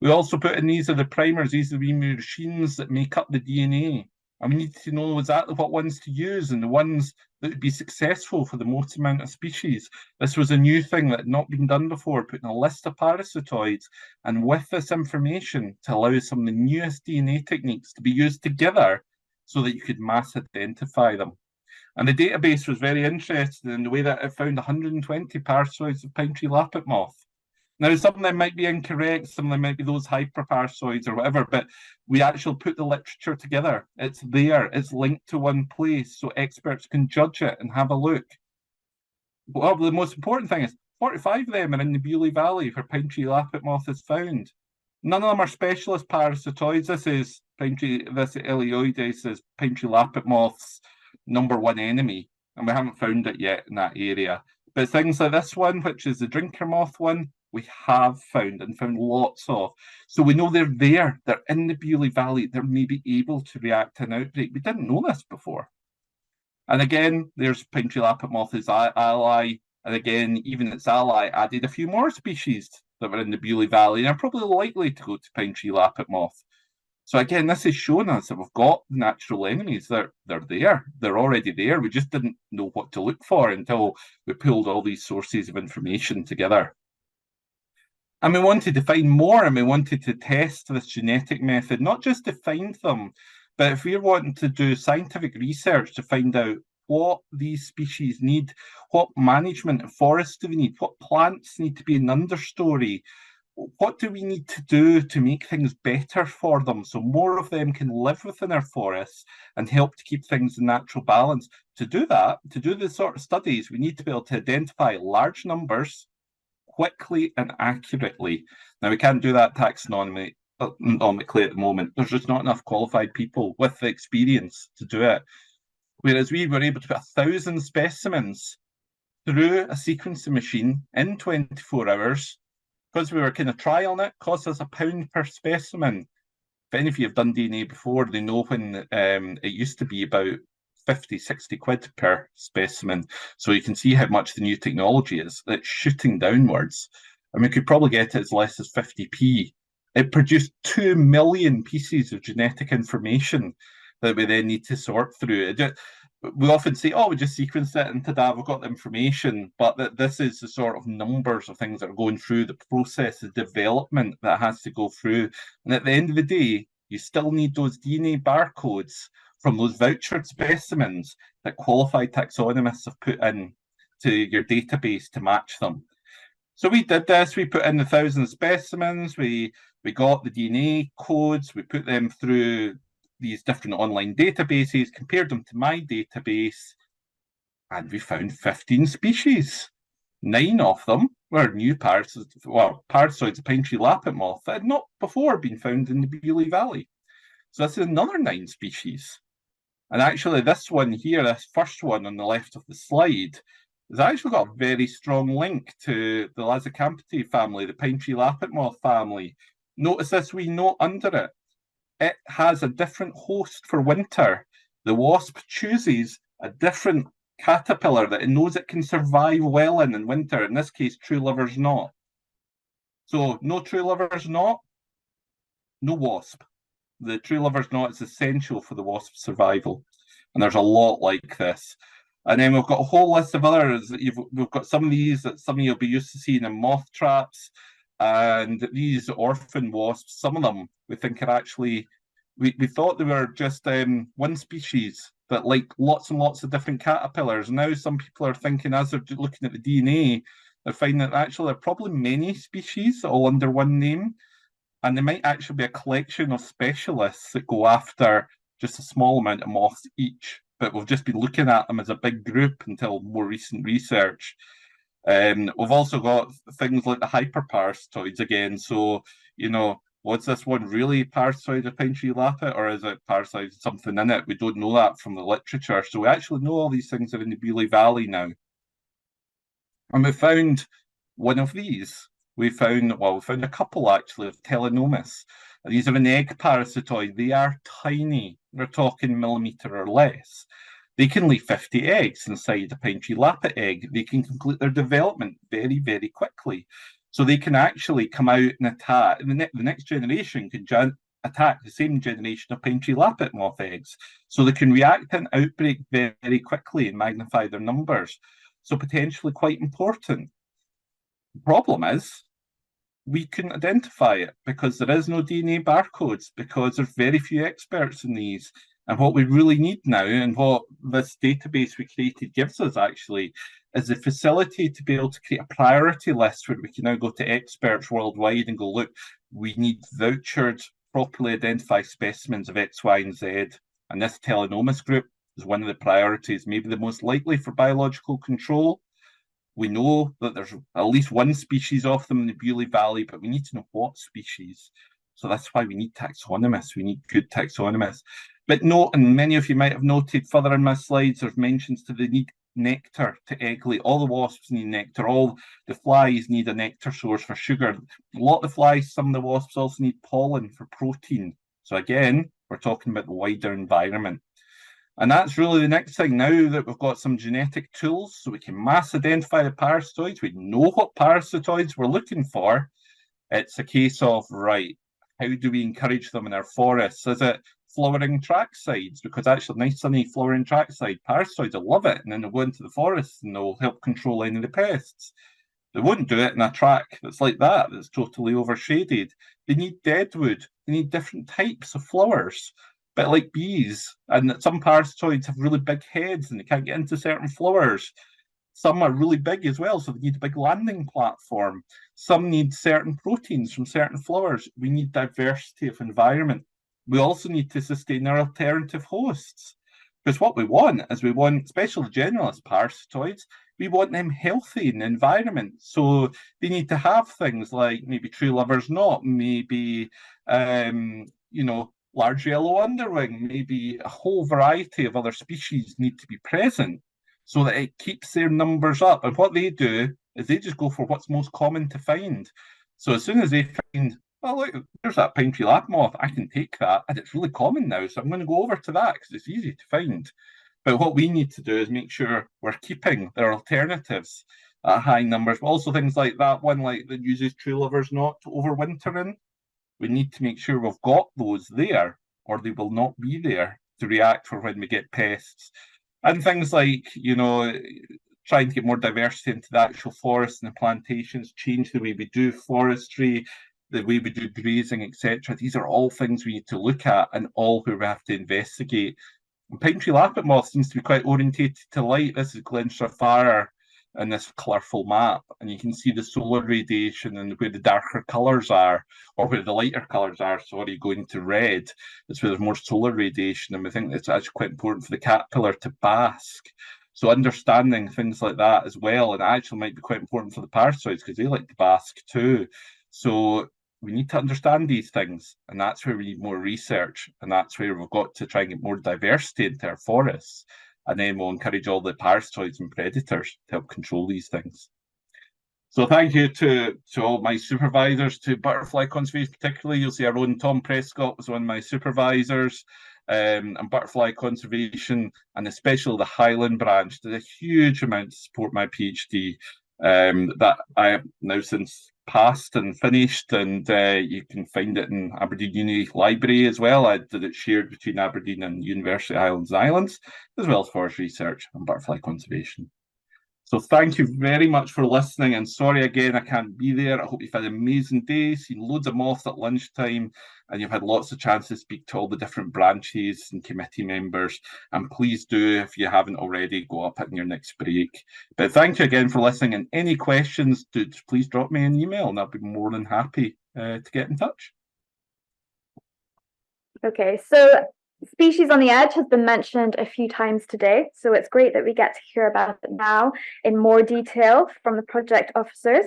We also put in, these are the primers, these are the wee machines that make up the DNA. And we need to know exactly what ones to use and the ones that would be successful for the most amount of species. This was a new thing that had not been done before, putting a list of parasitoids, and with this information to allow some of the newest DNA techniques to be used together so that you could mass identify them. And the database was very interesting in the way that it found 120 parasitoids of pine tree lappet moth. Now, some of them might be incorrect, some of them might be those hyperparasitoids or whatever, but we actually put the literature together. It's there, it's linked to one place, so experts can judge it and have a look. Well, the most important thing is 45 of them are in the Bewley Valley where pine tree lappet moth is found. None of them are specialist parasitoids. This is this Eleoides is pine tree lappet moth's #1 enemy, and we haven't found it yet in that area. But things like this one, which is the drinker moth one, we have found and found lots of. So we know they're there, they're in the Bewley Valley, they're maybe able to react to an outbreak. We didn't know this before. And again, there's pine tree lappet moth as ally, and again, even its ally added a few more species that were in the Bewley Valley and are probably likely to go to pine tree lappet moth. So again, this is showing us that we've got natural enemies. They're there, they're already there. We just didn't know what to look for until we pulled all these sources of information together. And we wanted to find more, and we wanted to test this genetic method, not just to find them, but if we're wanting to do scientific research to find out what these species need, what management of forests do we need, what plants need to be in understory, what do we need to do to make things better for them so more of them can live within our forests and help to keep things in natural balance. To do that, to do this sort of studies, we need to be able to identify large numbers quickly and accurately. Now, we can't do that taxonomically at the moment. There's just not enough qualified people with the experience to do it. Whereas we were able to put 1,000 specimens through a sequencing machine in 24 hours, because we were kind of trialing it, cost us £1 per specimen. If any of you have done DNA before, they know when it used to be about 50, 60 quid per specimen. So you can see how much the new technology is. It's shooting downwards. And we could probably get it as less as 50p. It produced 2 million pieces of genetic information that we then need to sort through. We often say, oh, we just sequenced it and ta-da, we've got the information. But this is the sort of numbers of things that are going through the process, the development that has to go through. And at the end of the day, you still need those DNA barcodes from those vouchered specimens that qualified taxonomists have put in to your database to match them. So we did this, we put in the 1,000 specimens, we got the DNA codes, we put them through these different online databases, compared them to my database, and we found 15 species. 9 of them were new parasitoids, the pine tree lappet moth, that had not before been found in the Beaulieu Valley. So this is another 9 species. And actually this one here, this first one on the left of the slide, has actually got a very strong link to the Lazacampidea family, the pine tree lappet moth family. Notice this wee note under it. It has a different host for winter. The wasp chooses a different caterpillar that it knows it can survive well in winter. In this case, true lover's knot. So no true lover's knot, no wasp. The true lover's knot is essential for the wasp's survival. And there's a lot like this. And then we've got a whole list of others. We've got some of these that some of you will be used to seeing in moth traps. And these orphan wasps, some of them we think are actually, we thought they were just one species that like lots and lots of different caterpillars. Now some people are thinking, as they're looking at the DNA, they're finding that actually there are probably many species all under one name. And there might actually be a collection of specialists that go after just a small amount of moths each. But we've just been looking at them as a big group until more recent research. We've also got things like the hyperparasitoids again. So, you know, was this one really parasitoid of pine tree lappet, or is it parasitoid something in it? We don't know that from the literature. So we actually know all these things are in the Beaulieu Valley now. And we found one of these. We found a couple actually of Telenomus. And these are an egg parasitoid. They are tiny. We're talking millimetre or less. They can lay 50 eggs inside a pine tree lappet egg. They can complete their development very, very quickly. So they can actually come out and attack. And the next generation can attack the same generation of pine tree lappet moth eggs. So they can react to an outbreak very, very quickly and magnify their numbers. So potentially quite important. The problem is, we couldn't identify it because there is no DNA barcodes, because there's very few experts in these. And what we really need now, and what this database we created gives us actually, is the facility to be able to create a priority list where we can now go to experts worldwide and go, look, we need vouchered, properly identified specimens of X, Y, and Z. And this Telenomus group is one of the priorities, maybe the most likely for biological control. We know that there's at least one species of them in the Beaulieu Valley, but we need to know what species. So that's why we need taxonomists. We need good taxonomists. But note, and many of you might have noted further in my slides, there's mentions to the need nectar to egg lay. All the wasps need nectar. All the flies need a nectar source for sugar. A lot of the flies, some of the wasps also need pollen for protein. So again, we're talking about the wider environment. And that's really the next thing. Now that we've got some genetic tools so we can mass identify the parasitoids, we know what parasitoids we're looking for. It's a case of, right, how do we encourage them in our forests? Is it flowering tracksides? Because actually nice sunny flowering trackside, parasitoids will love it, and then they'll go into the forest and they'll help control any of the pests. They wouldn't do it in a track that's like that, that's totally overshaded. They need deadwood. They need different types of flowers. But like bees, and some parasitoids have really big heads and they can't get into certain flowers. Some are really big as well, so they need a big landing platform. Some need certain proteins from certain flowers. We need diversity of environment. We also need to sustain our alternative hosts. Because what we want is especially generalist parasitoids, we want them healthy in the environment. So they need to have things like maybe true lover's knot, maybe, large yellow underwing, maybe a whole variety of other species need to be present so that it keeps their numbers up. And what they do is they just go for what's most common to find. So as soon as they find, oh, look, there's that pine tree lappet moth, I can take that, and it's really common now, so I'm going to go over to that because it's easy to find. But what we need to do is make sure we're keeping their alternatives at high numbers. But also things like that one that uses true lover's knot to overwinter in. We need to make sure we've got those there, or they will not be there to react for when we get pests. And things like, trying to get more diversity into the actual forests and the plantations, change the way we do forestry, the way we do grazing, etc. These are all things we need to look at and all where we have to investigate. And pine tree lappet moth seems to be quite orientated to light. This is Glenstraphara in this colourful map, and you can see the solar radiation and where the darker colours are, or where the lighter colours are, going to red. It's where there's more solar radiation, and we think it's actually quite important for the caterpillar to bask. So understanding things like that as well, and it actually might be quite important for the parasitoids because they like to bask too. So we need to understand these things, and that's where we need more research, and that's where we've got to try and get more diversity into our forests, and then we'll encourage all the parasitoids and predators to help control these things. So thank you to all my supervisors, to butterfly conservation particularly. You'll see our own Tom Prescott was one of my supervisors, and butterfly conservation, and especially the Highland branch did a huge amount to support my PhD that I have now since passed and finished, and you can find it in Aberdeen Uni Library as well. I did it shared between Aberdeen and University Highlands and Islands, as well as forest research and butterfly conservation. So thank you very much for listening, and sorry again I can't be there. I hope you've had an amazing day, seen loads of moths at lunchtime, and you've had lots of chance to speak to all the different branches and committee members. And please do, if you haven't already, go up in your next break. But thank you again for listening, and any questions, please drop me an email and I'll be more than happy to get in touch. Okay, so species on the edge has been mentioned a few times today, so it's great that we get to hear about it now in more detail from the project officers.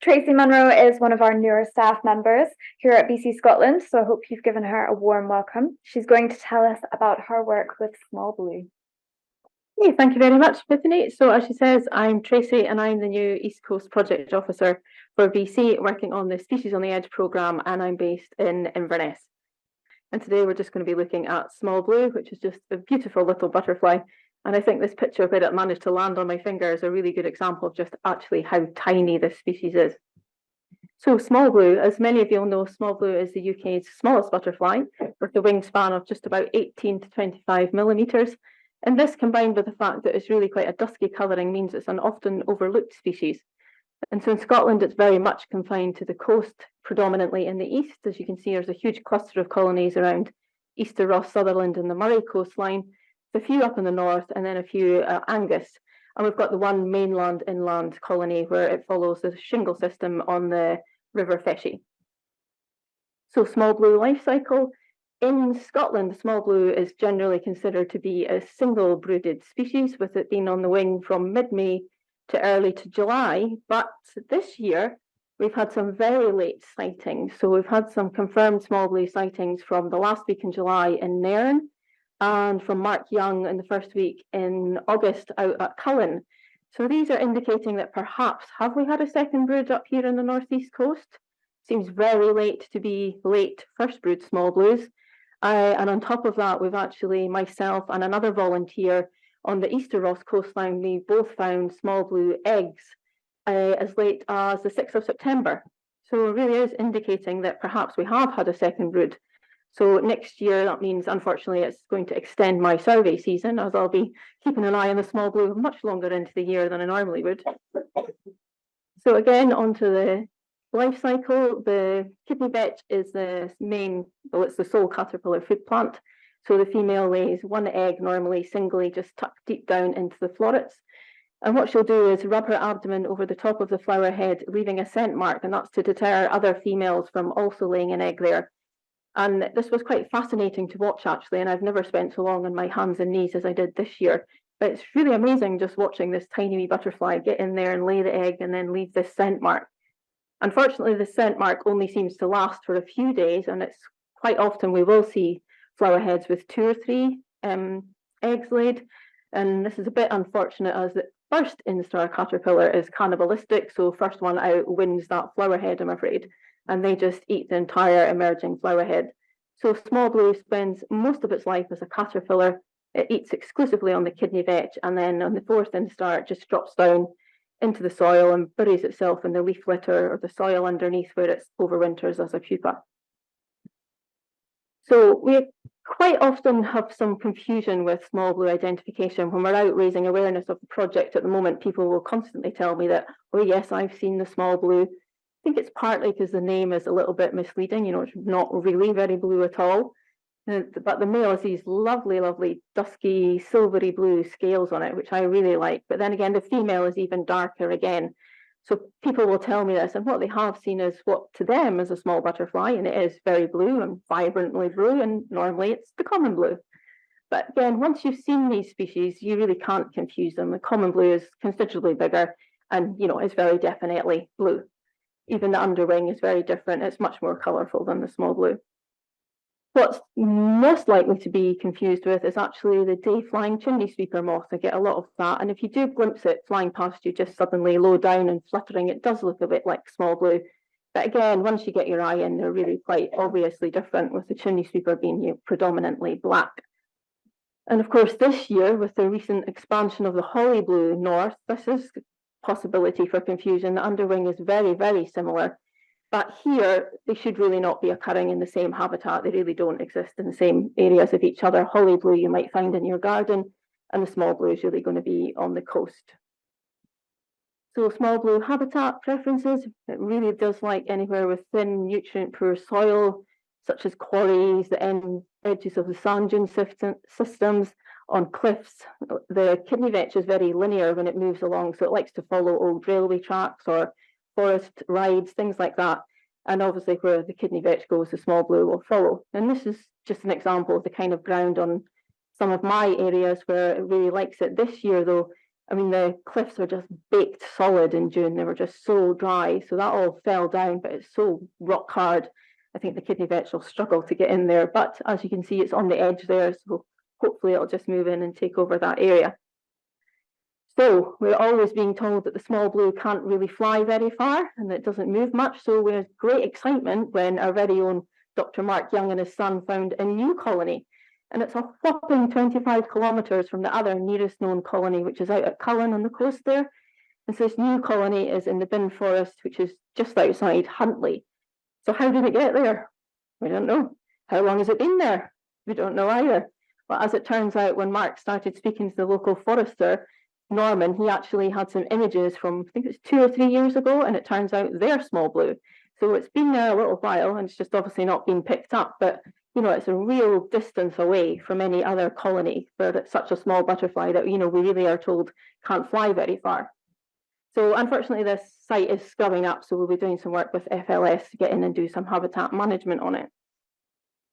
Tracy Munro is one of our newer staff members here at BC Scotland, so I hope you've given her a warm welcome. She's going to tell us about her work with small blue. Hey, thank you very much, Bethany. So as she says, I'm Tracy and I'm the new East Coast Project Officer for BC, working on the Species on the Edge programme, and I'm based in Inverness. And today we're just going to be looking at small blue, which is just a beautiful little butterfly. And I think this picture where it managed to land on my finger is a really good example of just actually how tiny this species is. So small blue, as many of you will know, small blue is the UK's smallest butterfly with a wingspan of just about 18 to 25 millimetres. And this, combined with the fact that it's really quite a dusky colouring, means it's an often overlooked species. And so in Scotland, it's very much confined to the coast, predominantly in the east. As you can see, there's a huge cluster of colonies around Easter Ross, Sutherland and the Murray coastline, a few up in the north and then a few Angus. And we've got the one mainland inland colony where it follows the shingle system on the River Fifeshire. So small blue life cycle. In Scotland, small blue is generally considered to be a single brooded species, with it being on the wing from mid-May to early to July, but this year we've had some very late sightings. So we've had some confirmed small blue sightings from the last week in July in Nairn, and from Mark Young in the first week in August out at Cullen. So these are indicating that perhaps, have we had a second brood up here in the northeast coast? Seems very late to be late first brood small blues. And on top of that, we've actually, myself and another volunteer on the Easter Ross coastline, we both found small blue eggs as late as the 6th of September. So it really is indicating that perhaps we have had a second brood. So next year, that means, unfortunately, it's going to extend my survey season, as I'll be keeping an eye on the small blue much longer into the year than I normally would. So again, onto the life cycle. The kidney vetch is the main, well, it's the sole caterpillar food plant. So the female lays one egg, normally singly, just tucked deep down into the florets. And what she'll do is rub her abdomen over the top of the flower head, leaving a scent mark, and that's to deter other females from also laying an egg there. And this was quite fascinating to watch, actually, and I've never spent so long on my hands and knees as I did this year. But it's really amazing just watching this tiny wee butterfly get in there and lay the egg and then leave this scent mark. Unfortunately, the scent mark only seems to last for a few days, and it's quite often we will see flower heads with 2 or 3 eggs laid. And this is a bit unfortunate, as the first instar caterpillar is cannibalistic, so first one out wins that flower head, I'm afraid, and they just eat the entire emerging flower head. So small blue spends most of its life as a caterpillar. It eats exclusively on the kidney vetch, and then on the 4th instar it just drops down into the soil and buries itself in the leaf litter or the soil underneath, where it overwinters as a pupa. So we quite often have some confusion with small blue identification. When we're out raising awareness of the project at the moment, people will constantly tell me that, oh yes, I've seen the small blue. I think it's partly because the name is a little bit misleading, you know, it's not really very blue at all. But the male has these lovely, lovely dusky silvery blue scales on it, which I really like. But then again, the female is even darker again. So people will tell me this, and what they have seen is what to them is a small butterfly, and it is very blue and vibrantly blue, and normally it's the common blue. But again, once you've seen these species, you really can't confuse them. The common blue is considerably bigger and, you know, is very definitely blue. Even the underwing is very different. It's much more colourful than the small blue. What's most likely to be confused with is actually the day-flying chimney sweeper moth. I get a lot of that. And if you do glimpse it flying past you just suddenly low down and fluttering, it does look a bit like small blue. But again, once you get your eye in, they're really quite obviously different, with the chimney sweeper being, you know, predominantly black. And of course, this year, with the recent expansion of the holly blue north, this is a possibility for confusion. The underwing is very, very similar. But here, they should really not be occurring in the same habitat. They really don't exist in the same areas of each other. Holly blue you might find in your garden, and the small blue is really going to be on the coast. So small blue habitat preferences, it really does like anywhere with thin, nutrient-poor soil, such as quarries, the edges of the sand dune systems, on cliffs. The kidney vetch is very linear when it moves along, so it likes to follow old railway tracks or forest rides, things like that. And obviously where the kidney vetch goes, the small blue will follow. And this is just an example of the kind of ground on some of my areas where it really likes it. This year though, I mean, the cliffs are just baked solid in June. They were just so dry, so that all fell down, but it's so rock hard. I think the kidney vetch will struggle to get in there, but as you can see, it's on the edge there, so hopefully it'll just move in and take over that area. So we're always being told that the small blue can't really fly very far and it doesn't move much. So we had great excitement when our very own Dr. Mark Young and his son found a new colony. And it's a whopping 25 kilometres from the other nearest known colony, which is out at Cullen on the coast there. And so this new colony is in the Bin Forest, which is just outside Huntly. So how did it get there? We don't know. How long has it been there? We don't know either. But as it turns out, when Mark started speaking to the local forester, Norman, he actually had some images from, I think it was 2 or 3 years ago, and it turns out they're small blue. So it's been there a little while, and it's just obviously not been picked up. But, you know, it's a real distance away from any other colony for such a small butterfly that, you know, we really are told can't fly very far. So unfortunately, this site is scrubbing up, so we'll be doing some work with FLS to get in and do some habitat management on it.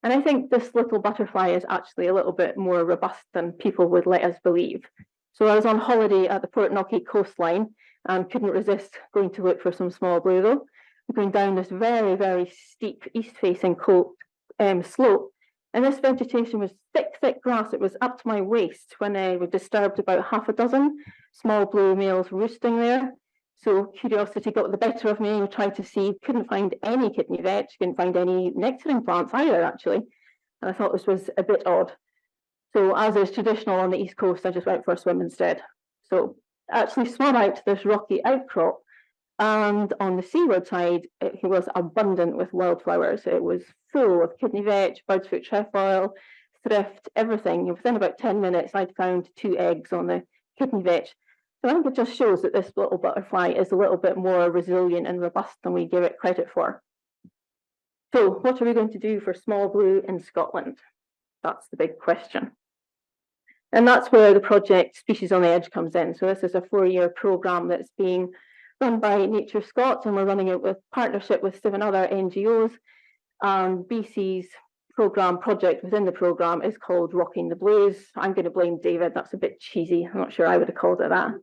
And I think this little butterfly is actually a little bit more robust than people would let us believe. So I was on holiday at the Portnocky coastline and couldn't resist going to look for some small blue though. Going down this very, very steep east-facing slope. And this vegetation was thick, thick grass. It was up to my waist when we disturbed about half a dozen small blue males roosting there. So curiosity got the better of me and tried to see, couldn't find any kidney vetch, couldn't find any nectaring plants either actually. And I thought this was a bit odd. So as is traditional on the East Coast, I just went for a swim instead. So I actually swam out to this rocky outcrop, and on the seaward side, it was abundant with wildflowers. It was full of kidney vetch, bird's foot trefoil, thrift, everything. Within about 10 minutes, I'd found 2 eggs on the kidney vetch. So I think it just shows that this little butterfly is a little bit more resilient and robust than we give it credit for. So what are we going to do for small blue in Scotland? That's the big question. And that's where the project Species on the Edge comes in. So this is a 4-year programme that's being run by NatureScot, and we're running it with partnership with 7 other NGOs. And BC's project within the programme is called Rocking the Blues. I'm going to blame David, that's a bit cheesy. I'm not sure I would have called it that.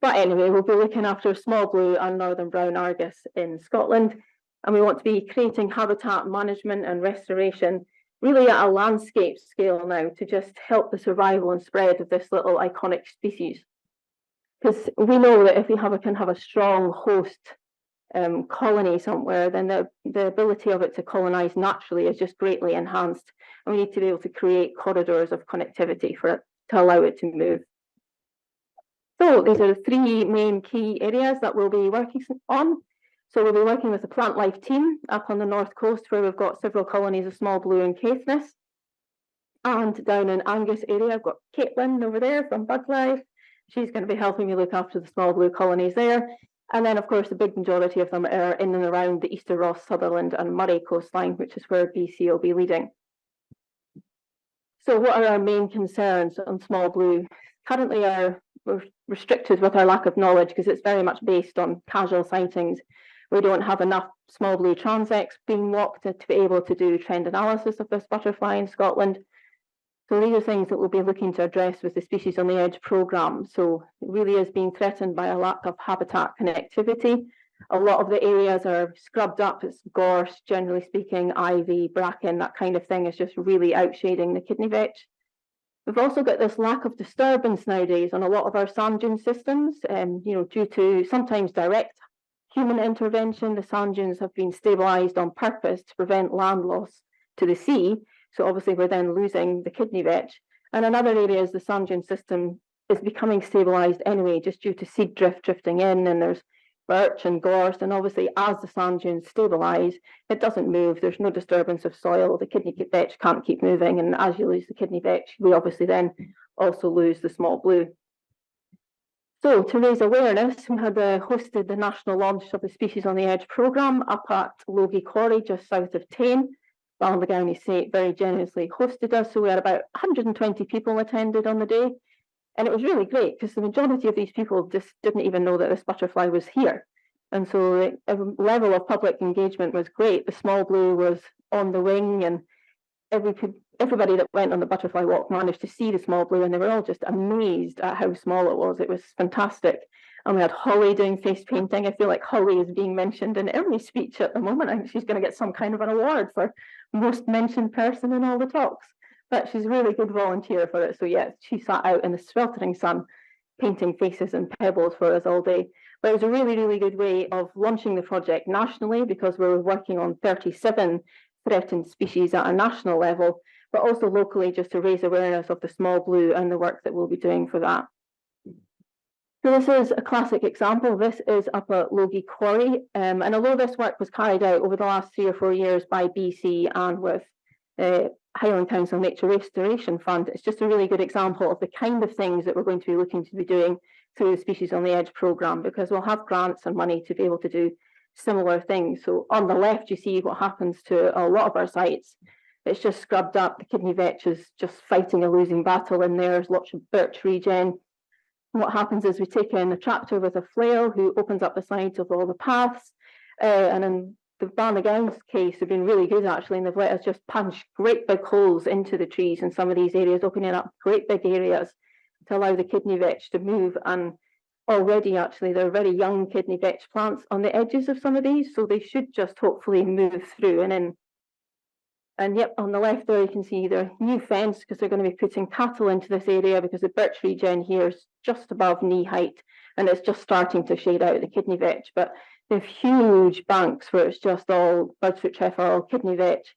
But anyway, we'll be looking after small blue and northern brown argus in Scotland. And we want to be creating habitat management and restoration really at a landscape scale now to just help the survival and spread of this little iconic species. Because we know that if we can have a strong host colony somewhere, then the ability of it to colonize naturally is just greatly enhanced. And we need to be able to create corridors of connectivity for it to allow it to move. So these are the 3 main key areas that we'll be working on. So we'll be working with the plant life team up on the north coast, where we've got several colonies of small blue and Caithness. And down in Angus area, I've got Caitlin over there from Bug Life. She's going to be helping me look after the small blue colonies there. And then, of course, the big majority of them are in and around the Easter Ross, Sutherland and Murray coastline, which is where BC will be leading. So what are our main concerns on small blue? Currently, we're restricted with our lack of knowledge because it's very much based on casual sightings. We don't have enough small blue transects being walked to be able to do trend analysis of this butterfly in Scotland. So these are things that we'll be looking to address with the Species on the Edge programme. So it really is being threatened by a lack of habitat connectivity. A lot of the areas are scrubbed up, it's gorse, generally speaking, ivy, bracken, that kind of thing is just really outshading the kidney vetch. We've also got this lack of disturbance nowadays on a lot of our sand dune systems, due to sometimes direct human intervention. The sand dunes have been stabilised on purpose to prevent land loss to the sea. So obviously we're then losing the kidney vetch. And in other areas, the sand dune system is becoming stabilised anyway, just due to seed drift drifting in, and there's birch and gorse. And obviously as the sand dunes stabilise, it doesn't move. There's no disturbance of soil. The kidney vetch can't keep moving. And as you lose the kidney vetch, we obviously then also lose the small blue. So to raise awareness, we had hosted the national launch of the Species on the Edge programme up at Logie Quarry, just south of Tain. Balnagown Estate very generously hosted us, so we had about 120 people attended on the day, and it was really great because the majority of these people just didn't even know that this butterfly was here, and so the level of public engagement was great. The small blue was on the wing, and everybody that went on the butterfly walk managed to see the small blue, and they were all just amazed at how small it was. It was fantastic. And we had Holly doing face painting. I feel like Holly is being mentioned in every speech at the moment. I think she's going to get some kind of an award for most mentioned person in all the talks. But she's a really good volunteer for it. So yeah, she sat out in the sweltering sun painting faces and pebbles for us all day. But it was a really, really good way of launching the project nationally, because we were working on 37 threatened species at a national level, but also locally, just to raise awareness of the small blue and the work that we'll be doing for that. So this is a classic example. This is up at Logie Quarry, and although this work was carried out over the last 3 or 4 years by BC and with Highland Council Nature Restoration Fund, it's just a really good example of the kind of things that we're going to be looking to be doing through the Species on the Edge programme, because we'll have grants and money to be able to do similar things. So on the left, you see what happens to a lot of our sites. It's just scrubbed up. The kidney vetch is just fighting a losing battle in there. There's lots of birch regen. And what happens is we take in a tractor with a flail who opens up the sides of all the paths. And in the Balnagown's case, they've been really good actually, and they've let us just punch great big holes into the trees in some of these areas, opening up great big areas to allow the kidney vetch to move. And already actually there are very young kidney vetch plants on the edges of some of these, so they should just hopefully move through and in. And yep, on the left there you can see their new fence, because they're going to be putting cattle into this area, because the birch regen here is just above knee height and it's just starting to shade out the kidney vetch. But they have huge banks where it's just all birdfoot trefoil, kidney vetch.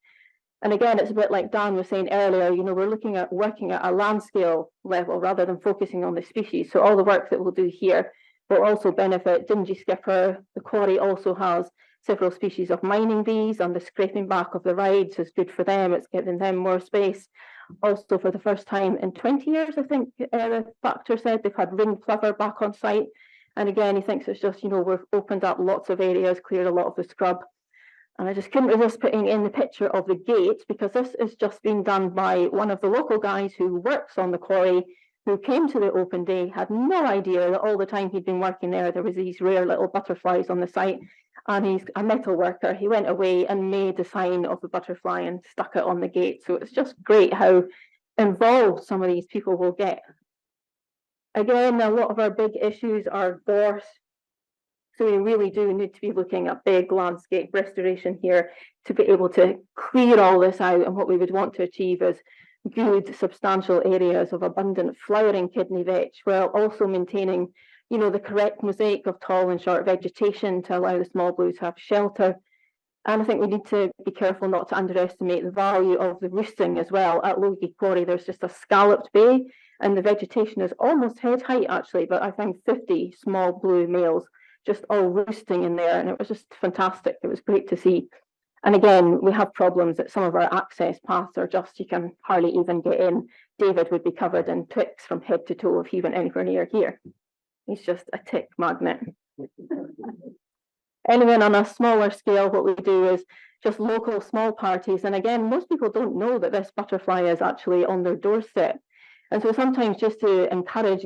And again, it's a bit like Dan was saying earlier, we're looking at working at a land scale level rather than focusing on the species. So all the work that we'll do here will also benefit Dingy Skipper. The quarry also has several species of mining bees, and the scraping back of the rides is good for them. It's giving them more space. Also, for the first time in 20 years, I think the factor said, they've had ring plover back on site. And again, he thinks it's just, we've opened up lots of areas, cleared a lot of the scrub. And I just couldn't resist putting in the picture of the gate, because this is just being done by one of the local guys who works on the quarry, who came to the open day, had no idea that all the time he'd been working there was these rare little butterflies on the site. And he's a metal worker. He went away and made the sign of the butterfly and stuck it on the gate. So it's just great how involved some of these people will get. Again, a lot of our big issues are gorse. So we really do need to be looking at big landscape restoration here to be able to clear all this out. And what we would want to achieve is good, substantial areas of abundant flowering kidney vetch, while also maintaining the correct mosaic of tall and short vegetation to allow the small blues to have shelter. And I think we need to be careful not to underestimate the value of the roosting as well. At Logie Quarry, there's just a scalloped bay, and the vegetation is almost head height actually, but I found 50 small blue males just all roosting in there, and it was just fantastic. It was great to see. And again, we have problems that some of our access paths are just, you can hardly even get in. David would be covered in twigs from head to toe if he went anywhere near here. He's just a tick magnet. Anyway, on a smaller scale, what we do is just local small parties. And again, most people don't know that this butterfly is actually on their doorstep. And so sometimes, just to encourage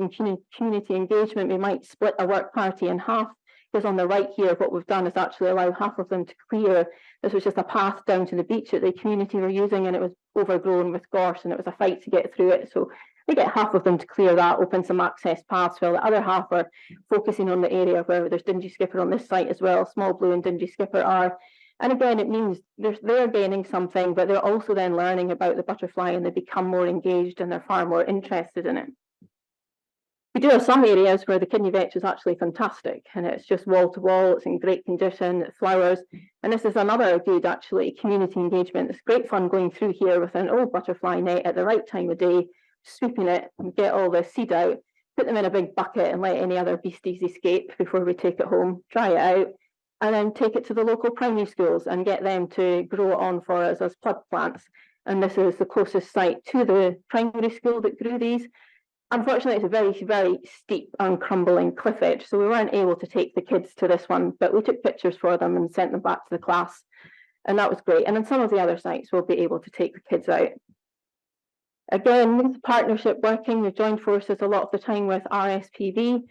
community engagement, we might split a work party in half, because on the right here, what we've done is actually allow half of them to clear This was just a path down to the beach that the community were using, and it was overgrown with gorse, and it was a fight to get through it. So they get half of them to clear that, open some access paths, while the other half are focusing on the area where there's dingy skipper on this site as well. Small blue and dingy skipper are. And again, it means they're gaining something, but they're also then learning about the butterfly, and they become more engaged and they're far more interested in it. We do have some areas where the kidney vetch is actually fantastic, and it's just wall to wall, it's in great condition, it flowers. And this is another good, actually, community engagement. It's great fun going through here with an old butterfly net at the right time of day, sweeping it and get all the seed out, put them in a big bucket and let any other beasties escape before we take it home, dry it out, and then take it to the local primary schools and get them to grow it on for us as plug plants. And this is the closest site to the primary school that grew these. Unfortunately, it's a very, very steep and crumbling cliff edge, so we weren't able to take the kids to this one, but we took pictures for them and sent them back to the class, and that was great. And in some of the other sites, we'll be able to take the kids out. Again, with the partnership working, we've joined forces a lot of the time with RSPB,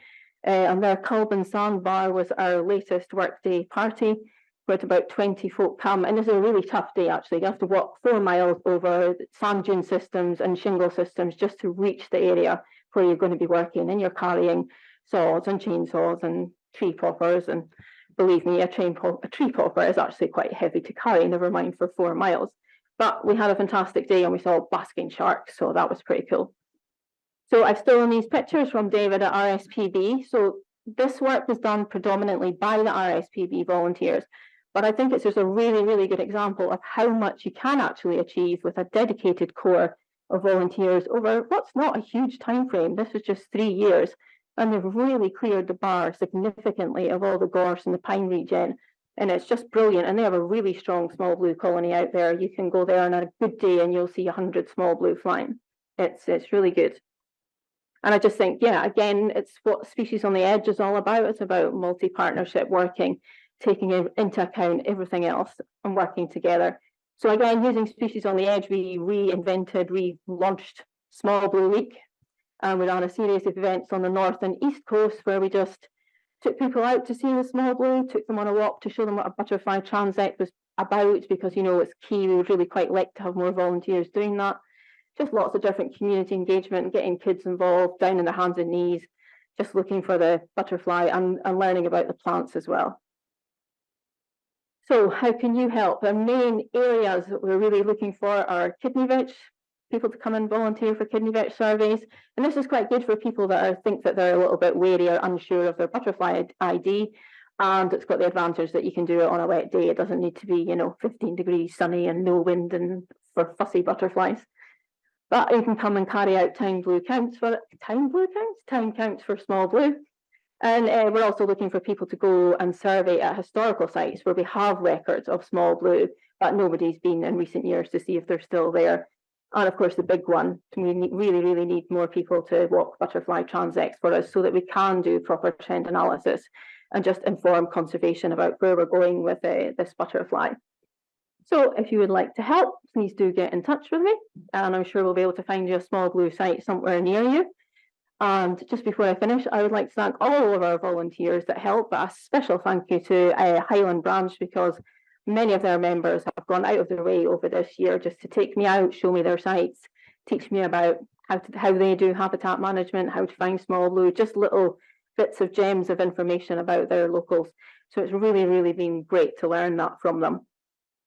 and their Culbin Sandbar was our latest workday party. We had about 20 folk come, and this is a really tough day actually. You have to walk 4 miles over sand dune systems and shingle systems just to reach the area where you're going to be working, and you're carrying saws and chainsaws and tree poppers, and believe me, a tree popper is actually quite heavy to carry, never mind for 4 miles. But we had a fantastic day and we saw basking sharks, so that was pretty cool. So I've stolen these pictures from David at RSPB. So this work was done predominantly by the RSPB volunteers, but I think it's just a really, really good example of how much you can actually achieve with a dedicated core of volunteers over what's not a huge time frame. This was just 3 years, and they've really cleared the bar significantly of all the gorse and the pine regen, and it's just brilliant. And they have a really strong small blue colony out there. You can go there on a good day and you'll see 100 small blue flying. It's really good. And I just think, yeah, again, it's what Species on the Edge is all about. It's about multi-partnership working, taking into account everything else and working together. So again, using Species on the Edge, we relaunched Small Blue Week, and we ran a series of events on the north and east coast where we just took people out to see the small blue, took them on a walk to show them what a butterfly transect was about, because, you know, it's key. We would really quite like to have more volunteers doing that. Just lots of different community engagement, getting kids involved, down on their hands and knees, just looking for the butterfly and learning about the plants as well. So how can you help? The main areas that we're really looking for are kidney vetch, people to come and volunteer for kidney vetch surveys. And this is quite good for people that think that they're a little bit wary or unsure of their butterfly ID. And it's got the advantage that you can do it on a wet day. It doesn't need to be, 15 degrees sunny and no wind and for fussy butterflies. But you can come and carry out time counts for small blue. And we're also looking for people to go and survey at historical sites where we have records of small blue, but nobody's been in recent years to see if they're still there. And of course, the big one, we really need more people to walk butterfly transects for us so that we can do proper trend analysis and just inform conservation about where we're going with this butterfly. So if you would like to help, please do get in touch with me, and I'm sure we'll be able to find you a small blue site somewhere near you. And just before I finish, I would like to thank all of our volunteers that help, but a special thank you to Highland Branch, because many of their members have gone out of their way over this year just to take me out, show me their sites, teach me about how they do habitat management, how to find small blue, just little bits of gems of information about their locals. So it's really been great to learn that from them.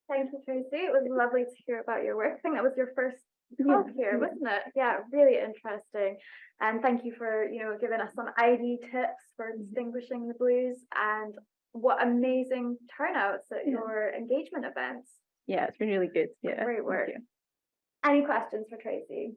Thank you, Tracy. It was lovely to hear about your work. I think that was your first talk here, wasn't it? Yeah, really interesting. And thank you for, giving us some ID tips for distinguishing the blues, and what amazing turnouts at your engagement events. Yeah, it's been really good. Yeah, great work. Any questions for Tracy?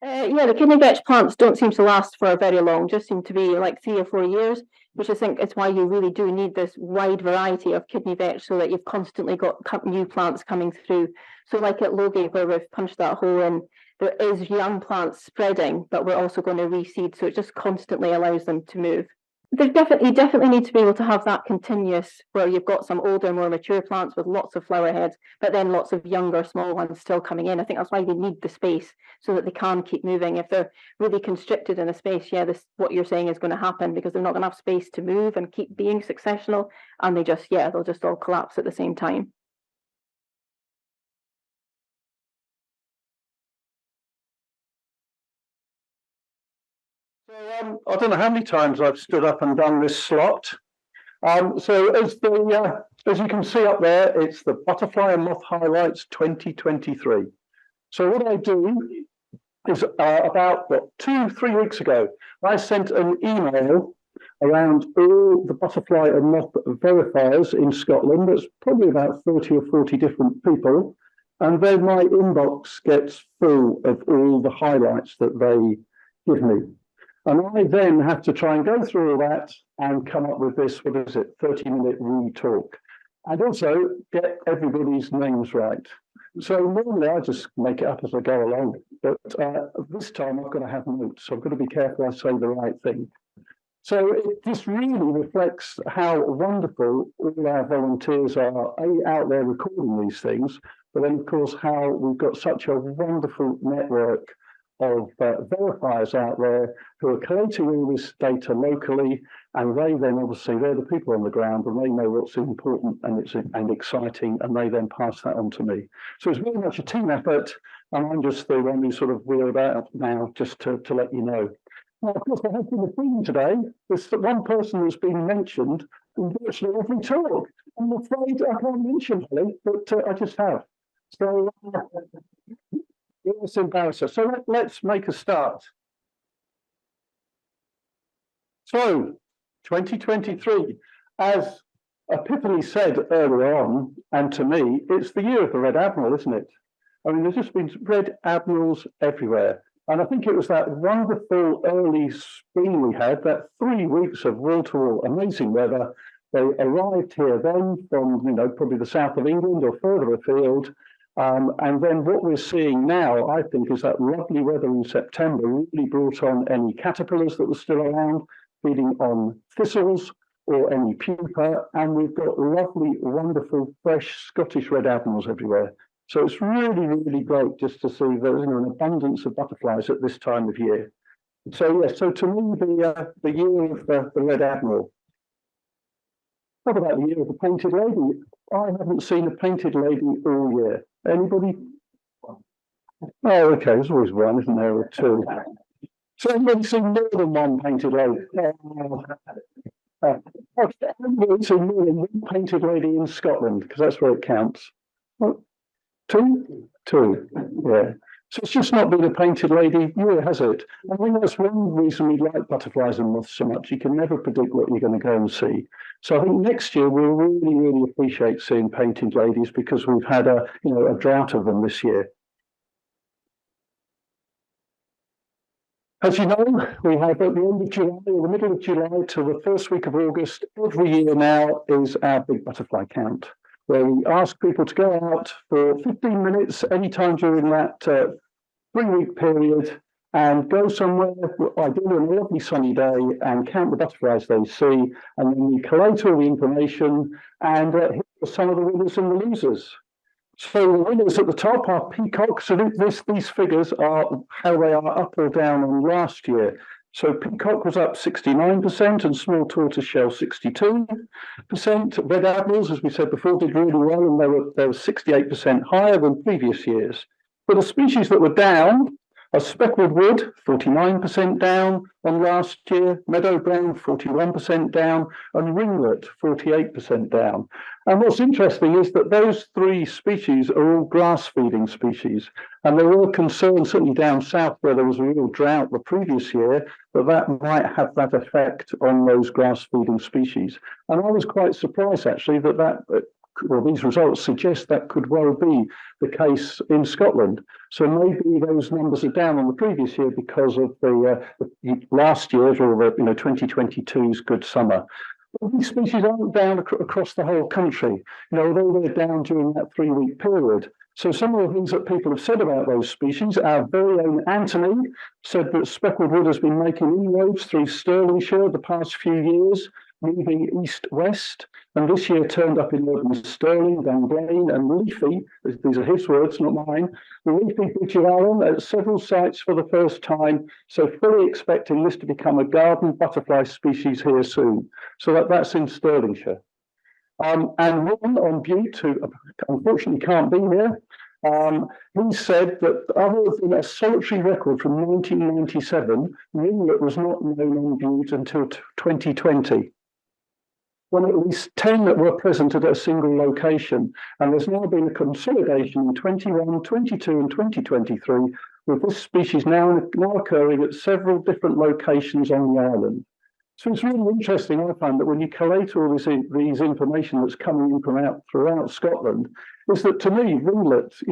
The kidney vetch plants don't seem to last for very long, just seem to be like 3 or 4 years, which I think is why you really do need this wide variety of kidney vetch, so that you've constantly got new plants coming through. So like at Logie, where we've punched that hole in, there is young plants spreading, but we're also going to reseed, so it just constantly allows them to move. You definitely need to be able to have that continuous where you've got some older, more mature plants with lots of flower heads, but then lots of younger, small ones still coming in. I think that's why they need the space so that they can keep moving. If they're really constricted in a space, yeah, this what you're saying is going to happen because they're not going to have space to move and keep being successional, and they'll just all collapse at the same time. So I don't know how many times I've stood up and done this slot. So as you can see up there, it's the Butterfly and Moth Highlights 2023. So what I do is about 2-3 weeks ago, I sent an email around all the butterfly and moth verifiers in Scotland. There's probably about 30 or 40 different people. And then my inbox gets full of all the highlights that they give me. And I then have to try and go through all that and come up with this, 30-minute re-talk. And also get everybody's names right. So normally I just make it up as I go along. But this time I've got to have notes. So I've got to be careful I say the right thing. So this really reflects how wonderful all our volunteers are out there recording these things, but then of course how we've got such a wonderful network of verifiers out there who are collating all this data locally, and they then obviously they're the people on the ground and they know what's important and exciting, and they then pass that on to me. So it's very much a team effort, and I'm just the one who sort of wheeled out now just to let you know. Now, of course, there has been a theme today. There's one person that's been mentioned in virtually every talk. I'm afraid I can't mention Holly, but I just have. So it's embarrassing. So let's make a start. So 2023, as Apithanny said earlier on, and to me, it's the year of the Red Admiral, isn't it? I mean, there's just been red admirals everywhere. And I think it was that wonderful early spring we had, that 3 weeks of wall-to-wall amazing weather. They arrived here then from, probably the south of England or further afield. And then what we're seeing now, I think, is that lovely weather in September really brought on any caterpillars that were still around, feeding on thistles or any pupa. And we've got lovely, wonderful, fresh Scottish red admirals everywhere. So it's really, really great just to see there's an abundance of butterflies at this time of year. So yeah, so to me, the year of the Red Admiral. What about the year of the Painted Lady? I haven't seen a painted lady all year. Anybody? Oh, okay, there's always one, isn't there, or two? So everybody's seen more than one painted lady. Everybody's seen more than one painted lady in Scotland, because that's where it counts. Well, Two, yeah. So it's just not been a painted lady year, has it? I think that's one reason we like butterflies and moths so much. You can never predict what you're going to go and see. So I think next year we'll really, really appreciate seeing painted ladies because we've had a drought of them this year. As you know, we have at the end of July or the middle of July to the first week of August, every year now is our big butterfly count, where we ask people to go out for 15 minutes anytime during that 3-week period and go somewhere, ideally on a lovely sunny day, and count the butterflies they see. And then we collate all the information and here are some of the winners and the losers. So the winners at the top are peacocks. So these figures are how they are up or down on last year. So peacock was up 69% and small tortoiseshell 62%. Red admirals, as we said before, did really well, and they were 68% higher than previous years. But the species that were down are speckled wood, 49% down on last year, meadow brown 41% down, and ringlet 48% down. And what's interesting is that those 3 species are all grass-feeding species, and there were concerns, certainly down south where there was a real drought the previous year, that might have that effect on those grass-feeding species. And I was quite surprised actually that these results suggest that could well be the case in Scotland. So maybe those numbers are down on the previous year because of the last year's or the 2022's good summer. But these species aren't down across the whole country, although they're down during that 3-week period. So some of the things that people have said about those species, our very own Anthony said that speckled wood has been making inroads through Stirlingshire the past few years, moving east-west, and this year turned up in urban Stirling, Dunblane, and Leafy, these are his words, not mine, the Leafy Bridge of Allen at several sites for the first time, so fully expecting this to become a garden butterfly species here soon. So that's in Stirlingshire. And Ron on Bute, who unfortunately can't be here, he said that other than a solitary record from 1997, ringlet was not known on Bute until 2020. When at least 10 that were present at a single location, and there's now been a consolidation in 21, 22 and 2023, with this species now occurring at several different locations on the island. So it's really interesting, I find, that when you collate all these information that's coming in from throughout Scotland, is that to me, ringlets,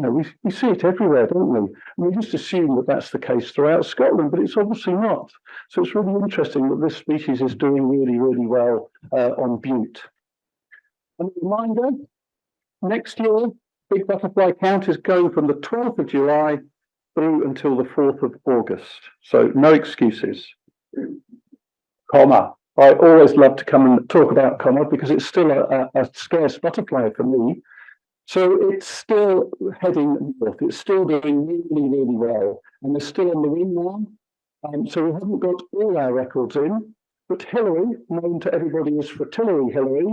we see it everywhere, don't we? And we just assume that that's the case throughout Scotland, but it's obviously not. So it's really interesting that this species is doing really, really well on Bute. And a reminder, next year, Big Butterfly Count is going from the 12th of July through until the 4th of August. So no excuses. Comma. I always love to come and talk about comma because it's still a scarce butterfly for me. So it's still heading north. It's still doing really, really well. And they're still on the wing now. So we haven't got all our records in. But Hillary, known to everybody as Fritillary Hillary,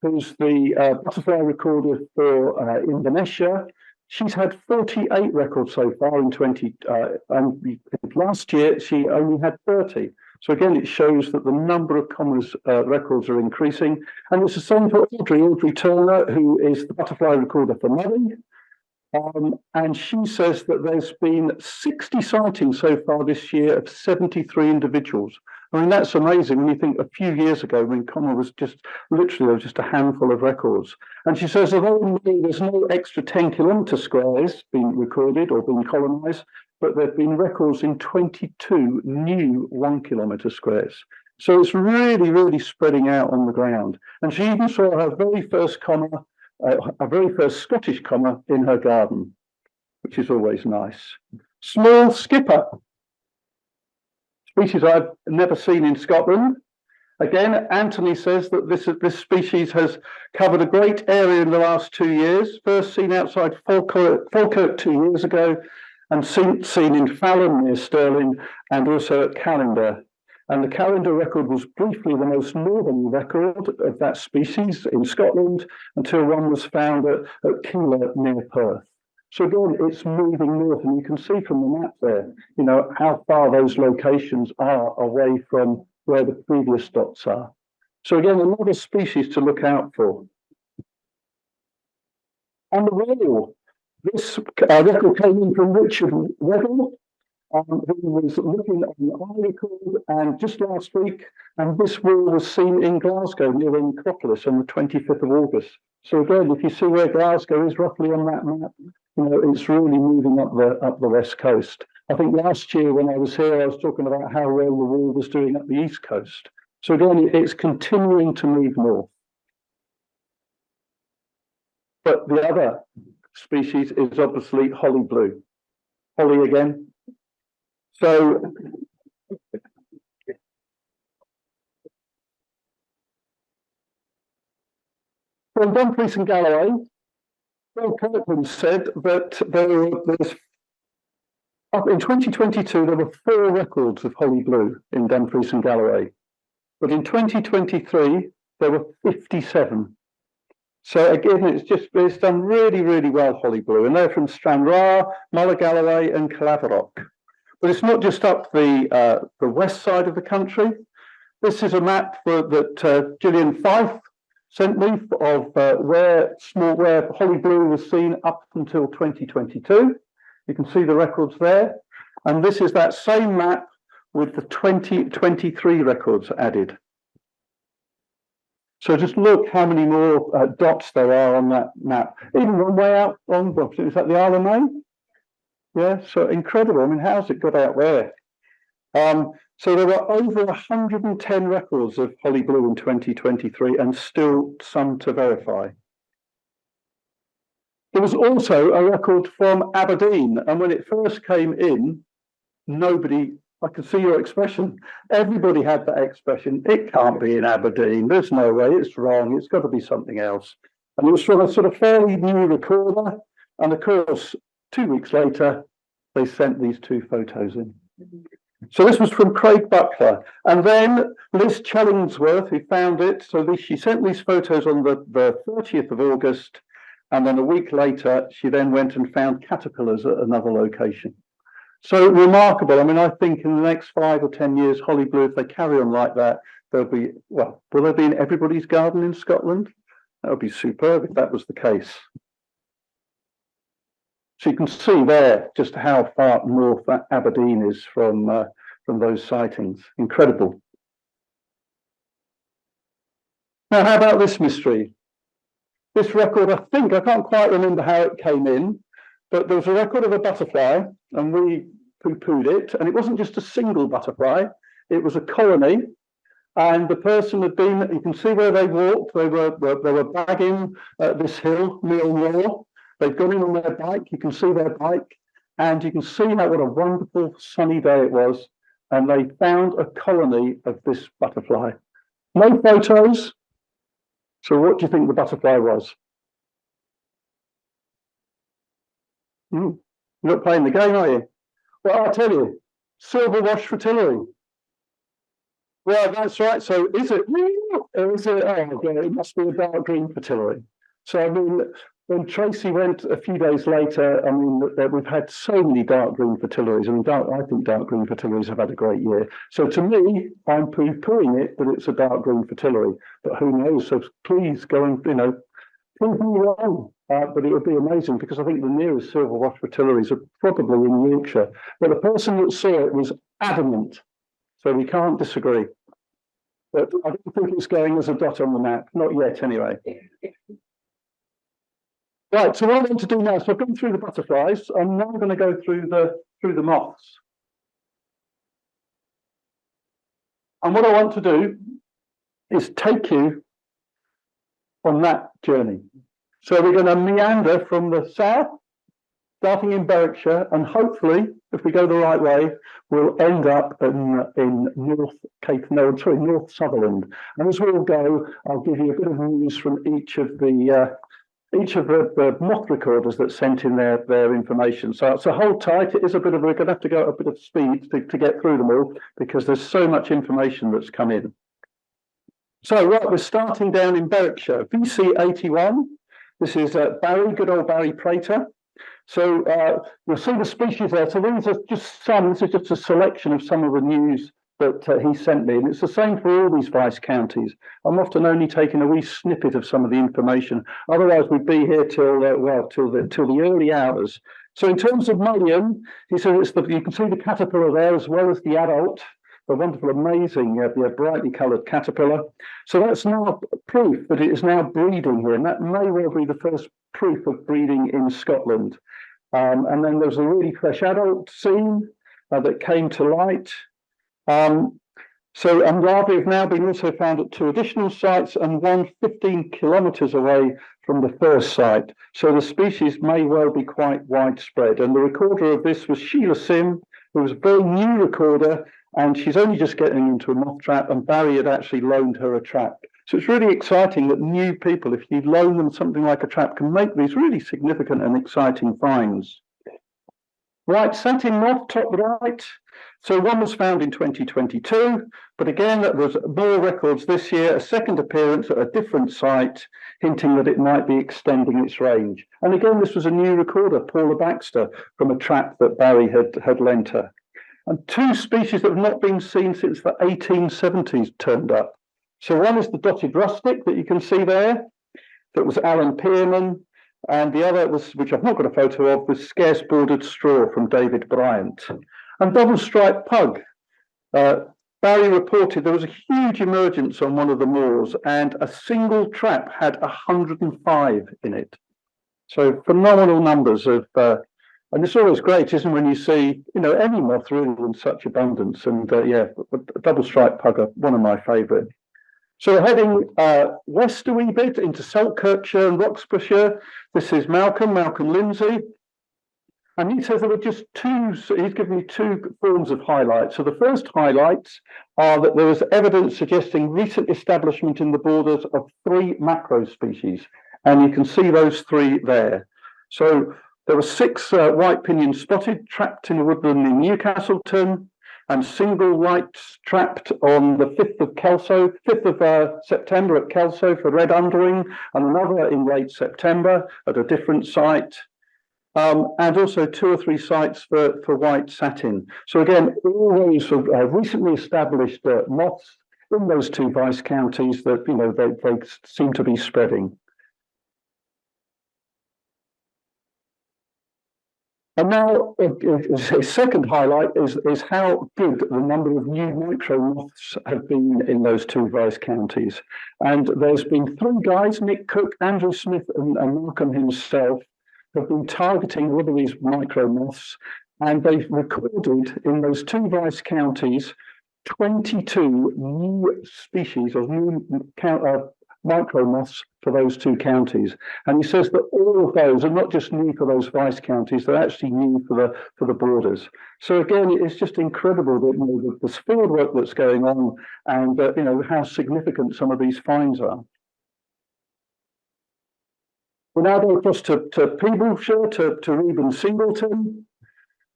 who's the butterfly recorder for Indonesia, she's had 48 records so far in and last year she only had 30. So again, it shows that the number of commas records are increasing. And it's the same for Audrey Turner, who is the butterfly recorder for Murray. And she says that there's been 60 sightings so far this year of 73 individuals. I mean, that's amazing when you think a few years ago when comma was just literally there was just a handful of records. And she says, although there's no extra 10 kilometre squares being recorded or being colonised, but there have been records in 22 new 1 kilometre squares. So it's really, really spreading out on the ground. And she even saw her very first comma, her very first Scottish comma in her garden, which is always nice. Small skipper, species I've never seen in Scotland. Again, Anthony says that this species has covered a great area in the last 2 years, first seen outside Falkirk 2 years ago, and seen in Fallon near Stirling, and also at Callander. And the Callander record was briefly the most northern record of that species in Scotland until one was found at Keeler near Perth. So again, it's moving north, and you can see from the map there, how far those locations are away from where the previous dots are. So again, another species to look out for. And the whale. This record came in from Richard Weddell, who was looking on the record, and just last week, and this whale was seen in Glasgow near the necropolis on the 25th of August. So again, if you see where Glasgow is roughly on that map, it's really moving up the west coast. I think last year when I was here, I was talking about how well the whale was doing up the east coast. So again, it's continuing to move north. But the other species is obviously holly blue. Holly again. So from Dumfries and Galloway, Bill Kirkland said that there's up in 2022 there were 4 records of holly blue in Dumfries and Galloway, but in 2023 there were 57. So again, it's done really, really well, holly blue, and they're from Stranraer, Mulla Galloway, and Calaverock. But it's not just up the west side of the country. This is a map that Gillian Fife sent me of where holly blue was seen up until 2022. You can see the records there, and this is that same map with the 2023 records added. So just look how many more dots there are on that map. Even one way out on, is that the Isle of Man? Yeah, so incredible. I mean, how's it got out there? So there were over 110 records of holly blue in 2023 and still some to verify. There was also a record from Aberdeen, and when it first came in, nobody, I could see your expression, everybody had that expression, it can't be in Aberdeen, there's no way, it's wrong, it's got to be something else. And it was from a sort of fairly new recorder, and of course, 2 weeks later, they sent these 2 photos in. So this was from Craig Buckler, and then Liz Chellingsworth, who found it, so she sent these photos on the 30th of August, and then a week later, she then went and found caterpillars at another location. So remarkable. I mean, I think in the next 5 or 10 years, Holly Blue, if they carry on like that, they'll be, well, will they be in everybody's garden in Scotland? That would be superb if that was the case. So you can see there just how far north that Aberdeen is from those sightings. Incredible. Now, how about this mystery? This record, I think, I can't quite remember how it came in, but there was a record of a butterfly, and we poo-pooed it, and it wasn't just a single butterfly, it was a colony, and the person had been, you can see where they walked, they were bagging this hill, Munro. They've gone in on their bike, you can see their bike, and you can see how what a wonderful sunny day it was, and they found a colony of this butterfly. No photos. So what do you think the butterfly was? You're not playing the game, are you? Well, I'll tell you, silver wash fritillary. Well, that's right. So is it? Or is it? Oh, yeah, it must be a dark green fritillary. So I mean, when Tracy went a few days later, I mean, we've had so many dark green fritillaries. I mean, I think dark green fritillaries have had a great year. So to me, I'm poo-pooing it, but it's a dark green fritillary. But who knows? So please go and, you know, prove me wrong. But it would be amazing because I think the nearest silver wash fritillaries are probably in Yorkshire. But the person that saw it was adamant. So we can't disagree. But I don't think it's going as a dot on the map. Not yet, anyway. Right, so what I want to do now, so I've gone through the butterflies, I'm now going to go through the moths. And what I want to do is take you on that journey. So we're going to meander from the south, starting in Berwickshire, and hopefully, if we go the right way, we'll end up in North Sutherland. And as we'll go, I'll give you a bit of news from each of the moth recorders that sent in their information. So hold tight. It is a bit of, we're going to have to go at a bit of speed to get through them all because there's so much information that's come in. So right, we're starting down in Berwickshire, BC 81. This is Barry, good old Barry Prater. So you'll see the species there. So these are just some, this is just a selection of some of the news that he sent me, and it's the same for all these vice counties. I'm often only taking a wee snippet of some of the information. Otherwise, we'd be here till the early hours. So in terms of mullion, he said you can see the caterpillar there as well as the adult. The wonderful, amazing, brightly coloured caterpillar. So that's now proof that it is now breeding here, and that may well be the first proof of breeding in Scotland. And then there's a really fresh adult scene that came to light. So larvae have now been also found at 2 additional sites and one 15 kilometres away from the first site. So the species may well be quite widespread. And the recorder of this was Sheila Sim, who was a very new recorder, and she's only just getting into a moth trap, and Barry had actually loaned her a trap. So it's really exciting that new people, if you loan them something like a trap, can make these really significant and exciting finds. Right, satin moth, top right. So one was found in 2022, but again, there was more records this year, a second appearance at a different site, hinting that it might be extending its range. And again, this was a new recorder, Paula Baxter, from a trap that Barry had lent her. And 2 species that have not been seen since the 1870s turned up. So one is the dotted rustic that you can see there, that was Alan Pearman, and the other was, which I've not got a photo of, was scarce bordered straw from David Bryant. And double striped pug. Barry reported there was a huge emergence on one of the moors, and a single trap had 105 in it. So phenomenal numbers of, and it's always great, isn't it, when you see, any moth really in such abundance. And double striped pug are one of my favourite. So we're heading west a wee bit into Selkirkshire and Roxburghshire. This is Malcolm Lindsay. And he says there were just two, so he's given me two forms of highlights. So the first highlights are that there was evidence suggesting recent establishment in the borders of 3 macro species. And you can see those 3 there. So there were 6 white pinion spotted trapped in a woodland in Newcastleton, and single whites trapped on the 5th of September at Kelso for red undering, and another in late September at a different site. And also 2 or 3 sites for white satin. So again, all those recently established moths in those 2 vice counties that, you know, they seem to be spreading. And now, a second highlight is how good the number of new micro moths have been in those 2 vice counties. And there's been 3 guys, Nick Cook, Andrew Smith, and Malcolm himself, have been targeting a lot of these micro moths, and they've recorded in those 2 vice counties 22 new species of new micro moths for those 2 counties. And he says that all of those are not just new for those vice counties, they're actually new for the borders. So again, it's just incredible that, you know, the field work that's going on, and you know, how significant some of these finds are. We'll now go across to Peebleshire, to Reuben Singleton,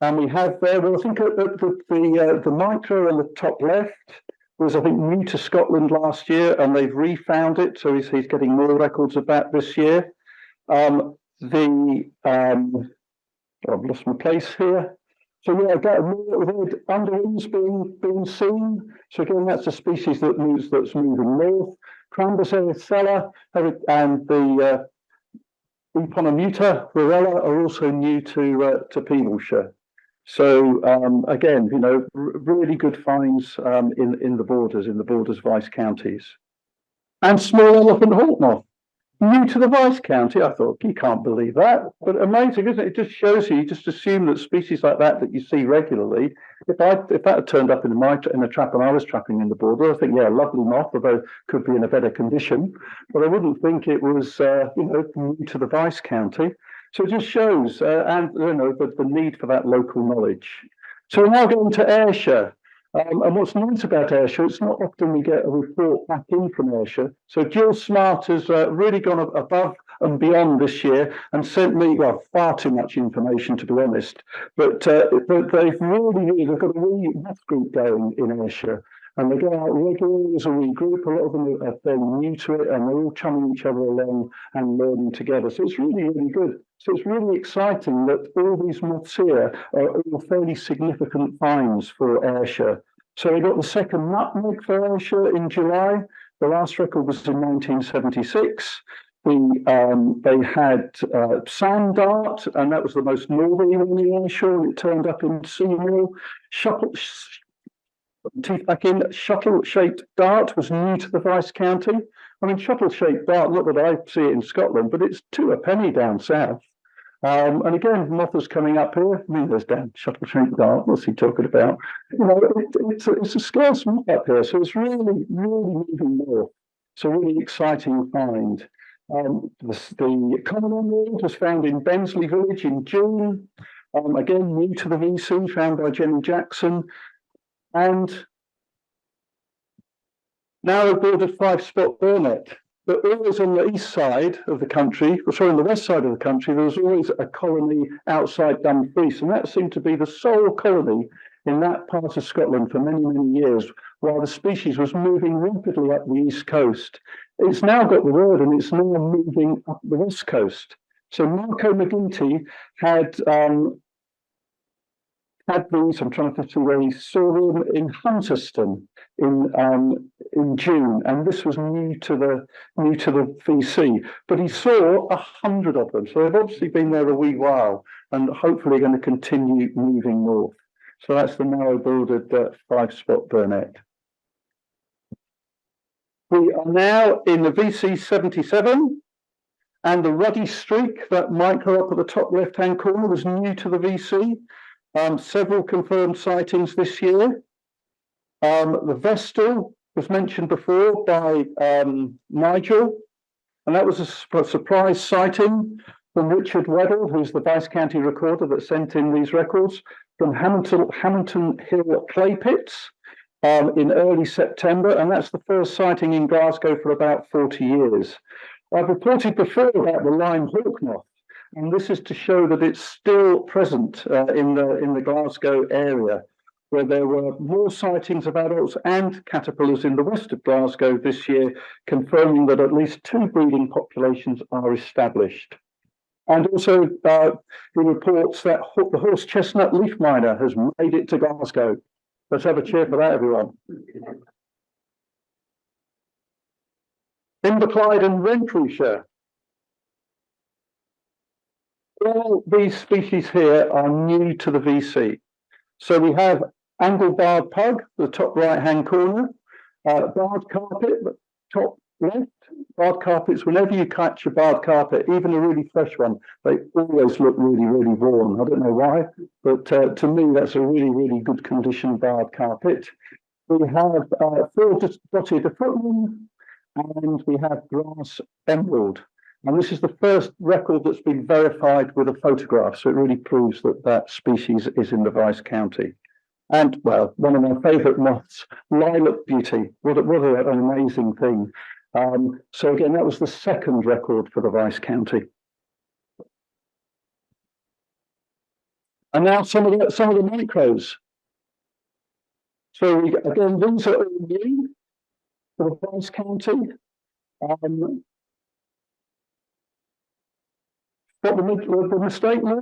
and we have there, well, I think the micro on the top left was, I think, new to Scotland last year, and they've refound it, so he's getting more records of that this year. I've lost my place here. So yeah, we've had underwings being seen. So again, that's a species that's moving north. Crambus ericella and the Eponomuta rurella are also new to Peebleshire. So again, you know, really good finds in the borders vice counties. And small elephant hawk moth, new to the vice county. I thought, you can't believe that, but amazing, isn't it? It just shows you just assume that species like that you see regularly. If that had turned up in a trap and I was trapping in the border, I think, yeah, lovely moth, although could be in a better condition, but I wouldn't think it was you know, new to the vice county. So it just shows, and you know, the need for that local knowledge. So we're now going to Ayrshire. And what's nice about Ayrshire, it's not often we get a report back in from Ayrshire. So Jill Smart has really gone above and beyond this year and sent me, well, far too much information, to be honest. But they've got a wee moth group going in Ayrshire. And they go out regularly as a wee group. A lot of them are fairly new to it, and they're all chumming each other along and learning together. So it's really, really good. So it's really exciting that all these moths here are all fairly significant finds for Ayrshire. So we got the second nutmeg for Ayrshire in July. The last record was in 1976. They had sand dart, and that was the most northerly one in Ayrshire, and it turned up in Seymour. Shuttle-shaped dart was new to the vice county. I mean, shuttle-shaped dart, not that I see it in Scotland, but it's 2 a penny down south. And again, mothers coming up here. I mean, there's Dan, shuttle-shaped dart. What's he talking about? You know, it's a scarce moth up here, so it's really, really moving north. So really exciting find. The common emerald was found in Bensley village in June. Again, new to the VC, found by Jenny Jackson. And now I've bordered 5-spot burnet. But always on the east side of the country, on the west side of the country, there was always a colony outside Dumfries, and that seemed to be the sole colony in that part of Scotland for many, many years, while the species was moving rapidly up the east coast. It's now got the word, and it's now moving up the west coast. So Marco McGinty had these, I'm trying to see where he saw them, in Hunterston in June, and this was new to the VC. But he saw 100 of them, so they've obviously been there a wee while, and hopefully going to continue moving north. So that's the narrow-bordered 5-spot burnet. We are now in the VC 77, and the ruddy streak, that micro up at the top left-hand corner, was new to the VC. Several confirmed sightings this year. The Vestal was mentioned before by Nigel, and that was a surprise sighting from Richard Weddell, who's the Vice County Recorder that sent in these records from Hamilton Hill Clay Pits in early September, and that's the first sighting in Glasgow for about 40 years. I've reported before about the lime hawk moth, and this is to show that it's still present in the Glasgow area, where there were more sightings of adults and caterpillars in the west of Glasgow this year, confirming that at least 2 breeding populations are established. And also, he reports that the horse chestnut leaf miner has made it to Glasgow. Let's have a cheer for that, everyone. Inverclyde and Renfrewshire. All these species here are new to the VC. So we have angle-barred pug, the top right-hand corner, barred carpet, the top left. Barred carpets, whenever you catch a barred carpet, even a really fresh one, they always look really, really worn. I don't know why, but to me, that's a really, really good condition barred carpet. We have 4 dotted footmen, and we have grass emerald. And this is the first record that's been verified with a photograph, so it really proves that that species is in the Vice County. And, well, one of my favourite moths, lilac beauty. What an amazing thing. So again, that was the second record for the Vice County. And now some of the micros. So again, these are all new for the Vice County. What the mistake now?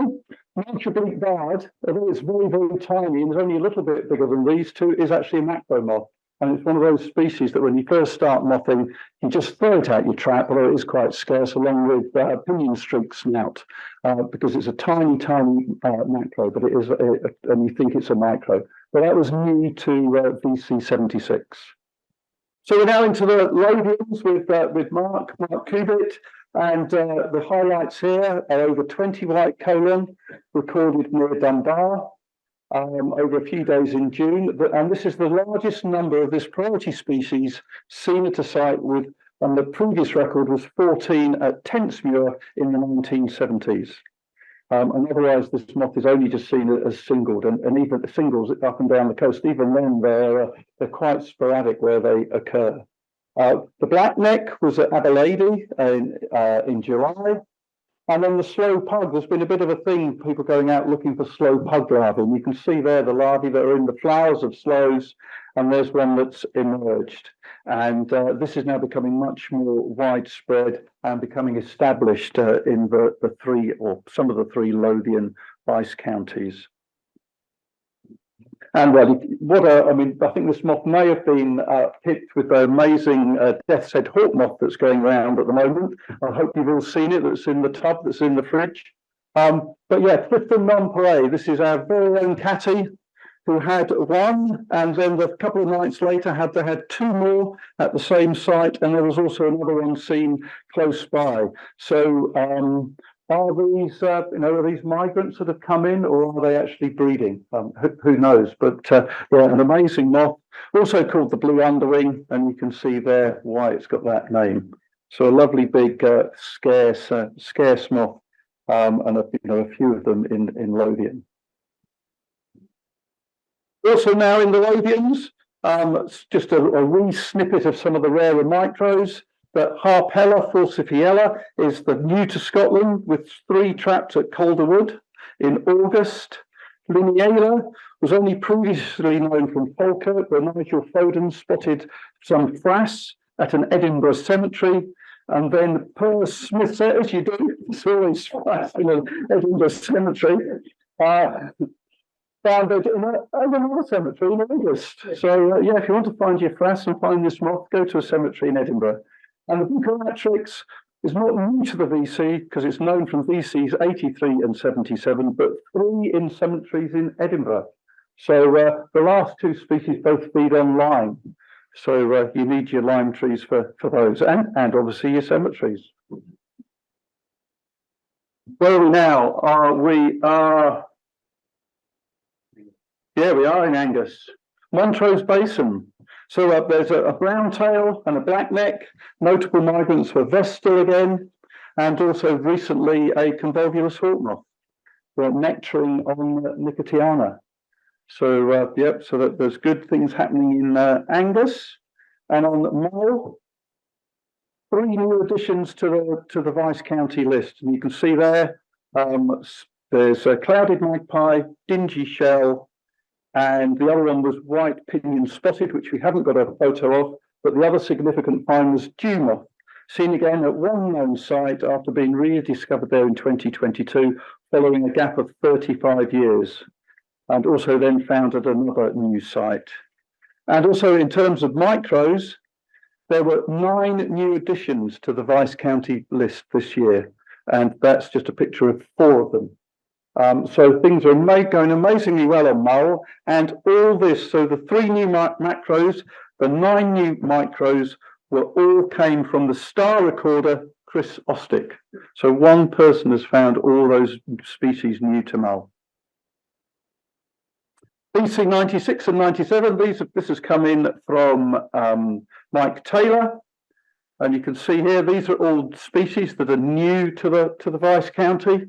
Nature Bleak Bard, although it's very, very tiny and is only a little bit bigger than these two, is actually a macro moth. And it's one of those species that when you first start mothing, you just throw it out your trap, although it is quite scarce, along with pinion streak snout, because it's a tiny, tiny macro, but it is, and you think it's a micro. But that was new to VC 76. So we're now into the Lothians with Mark Cubitt. And the highlights here are over 20 white colon recorded near Dunbar over a few days in June. And this is the largest number of this priority species seen at a site with, and the previous record was 14 at Tentsmuir in the 1970s. And otherwise, this moth is only just seen as singled, and even the singles up and down the coast, even then they're quite sporadic where they occur. The blackneck was at Adelaide in July, and then the slow pug. There's been a bit of a thing, people going out looking for slow pug larvae. And you can see there the larvae that are in the flowers of slows, and there's one that's emerged. And this is now becoming much more widespread and becoming established in the 3 or some of the 3 Lothian Vice counties. And well, I think this moth may have been picked with the amazing death's head hawk moth that's going around at the moment. I hope you've all seen it, that's in the tub, that's in the fridge. But yeah, Whiffin nonpareil. This is our very own Katty, who had 1, and then a couple of nights later they had 2 more at the same site, and there was also another one seen close by. So are these migrants that have come in, or are they actually breeding? Who knows? But yeah, an amazing moth, also called the blue underwing, and you can see there why it's got that name. So a lovely big scarce moth, and a few of them in Lothian. Also now in the Lothians, just a wee snippet of some of the rarer micros. But Harpella falcipiella is the new to Scotland, with 3 trapped at Calderwood in August. Lineala was only previously known from Falkirk, where Nigel Voaden spotted some frass at an Edinburgh cemetery. And then Per Smith, as you do, it's always frass in an Edinburgh cemetery. Found it in another cemetery in August. So yeah, if you want to find your frass and find this moth, go to a cemetery in Edinburgh. And the Bucolatrix is not new to the VC because it's known from VCs 83 and 77, but 3 in cemeteries in Edinburgh. So the last 2 species both feed on lime. So you need your lime trees for those, and obviously your cemeteries. Where are we now? We are in Angus. Montrose Basin. So there's a brown tail and a black neck. Notable migrants were vestal again, and also recently a convolvulus hawk moth, nectaring on Nicotiana. So yep, so that there's good things happening in Angus. And on Mull, 3 new additions to the Vice County list, and you can see there there's a clouded magpie, dingy shell, and the other one was white pinion spotted, which we haven't got a photo of, but the other significant find was dew moth, seen again at one known site after being rediscovered there in 2022, following a gap of 35 years, and also then found at another new site. And also in terms of micros, there were 9 new additions to the Vice County list this year, and that's just a picture of 4 of them. So things are going amazingly well on Mull, and all this, so the 3 new macros, the 9 new micros all came from the star recorder, Chris Ostick. So one person has found all those species new to Mull. BC 96 and 97, this has come in from Mike Taylor. And you can see here, these are all species that are new to the Vice County.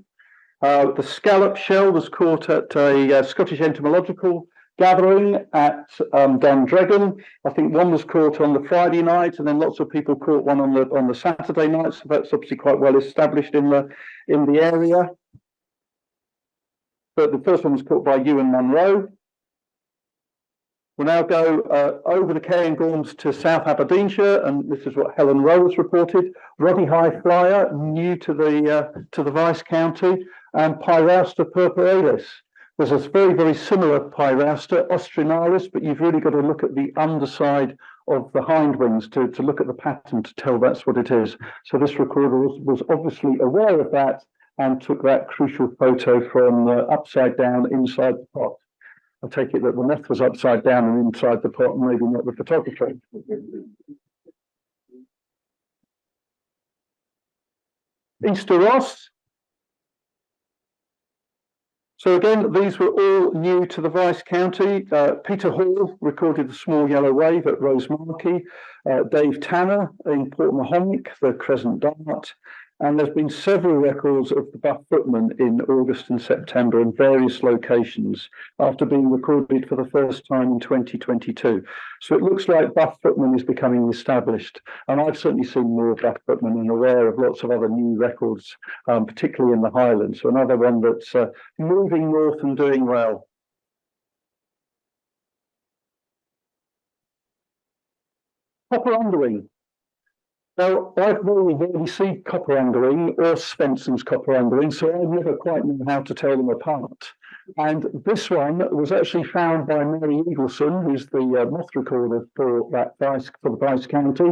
The scallop shell was caught at a Scottish entomological gathering at Dundragon. I think one was caught on the Friday night, and then lots of people caught one on the Saturday night. So that's obviously quite well established in the area. But the first one was caught by Ewan Munro. We'll now go over the Cairngorms to South Aberdeenshire, and this is what Helen Rowe has reported. Ruddy high flyer, new to the Vice County, and Pyrausta purpuralis. There's a very, very similar Pyrausta, Austrinalis, but you've really got to look at the underside of the hindwings to look at the pattern to tell that's what it is. So this recorder was obviously aware of that and took that crucial photo from upside down inside the pot. I take it that the moth was upside down and inside the pot, and maybe not the photographer. Easter Ross. So again, these were all new to the Vice County. Peter Hall recorded the small yellow wave at Rosemarkie. Dave Tanner in Port Mahonic, the crescent dart. And there's been several records of the buff footman in August and September in various locations after being recorded for the first time in 2022. So it looks like buff footman is becoming established. And I've certainly seen more buff footman and aware of lots of other new records, particularly in the Highlands. So another one that's moving north and doing well. Copper underwing. Now, I've rarely seen copper underwing or Svenson's copper underwing, so I never quite know how to tell them apart. And this one was actually found by Mary Eagleson, who's the moth recorder for the Vice County.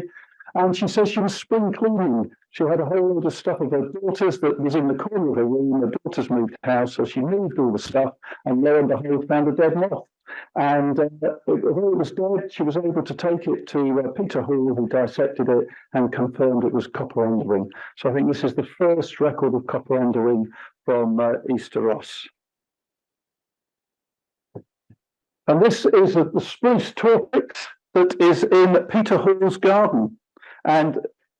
And she says she was spring cleaning. She had a whole lot of stuff of her daughter's that was in the corner of her room. Her daughter's moved house, so she moved all the stuff, and lo and behold, found a dead moth. And although it was dead, she was able to take it to Peter Hall, who dissected it and confirmed it was copper underwing. So I think this is the first record of copper underwing from Easter Ross. And this is the spruce torpix that is in Peter Hall's garden. And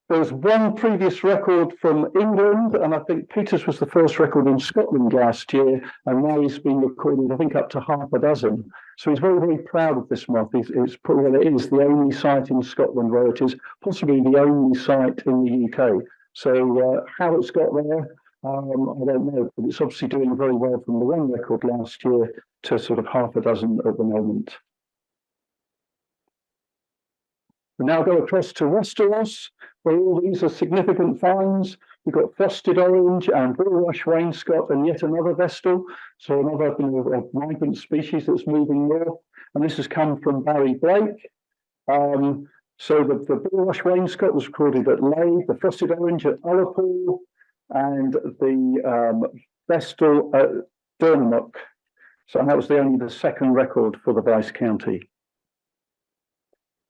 there's one previous record from England, and I think Peter's was the first record in Scotland last year, and now he's been recorded, I think, up to half a dozen. So he's very, very proud of this moth. It's probably, it is the only site in Scotland where it is possibly the only site in the UK. So how it's got there, I don't know, but it's obviously doing very well from the one record last year to sort of half a dozen at the moment. We now go across to Westeros, where all these are significant finds. We've got frosted orange and bulrush wainscot and yet another vestal. So another migrant species that's moving north. And this has come from Barry Blake. So the bulrush wainscot was recorded at Leigh, the frosted orange at Ullapool, and the vestal at Dernamuck. So that was only the second record for the Vice County.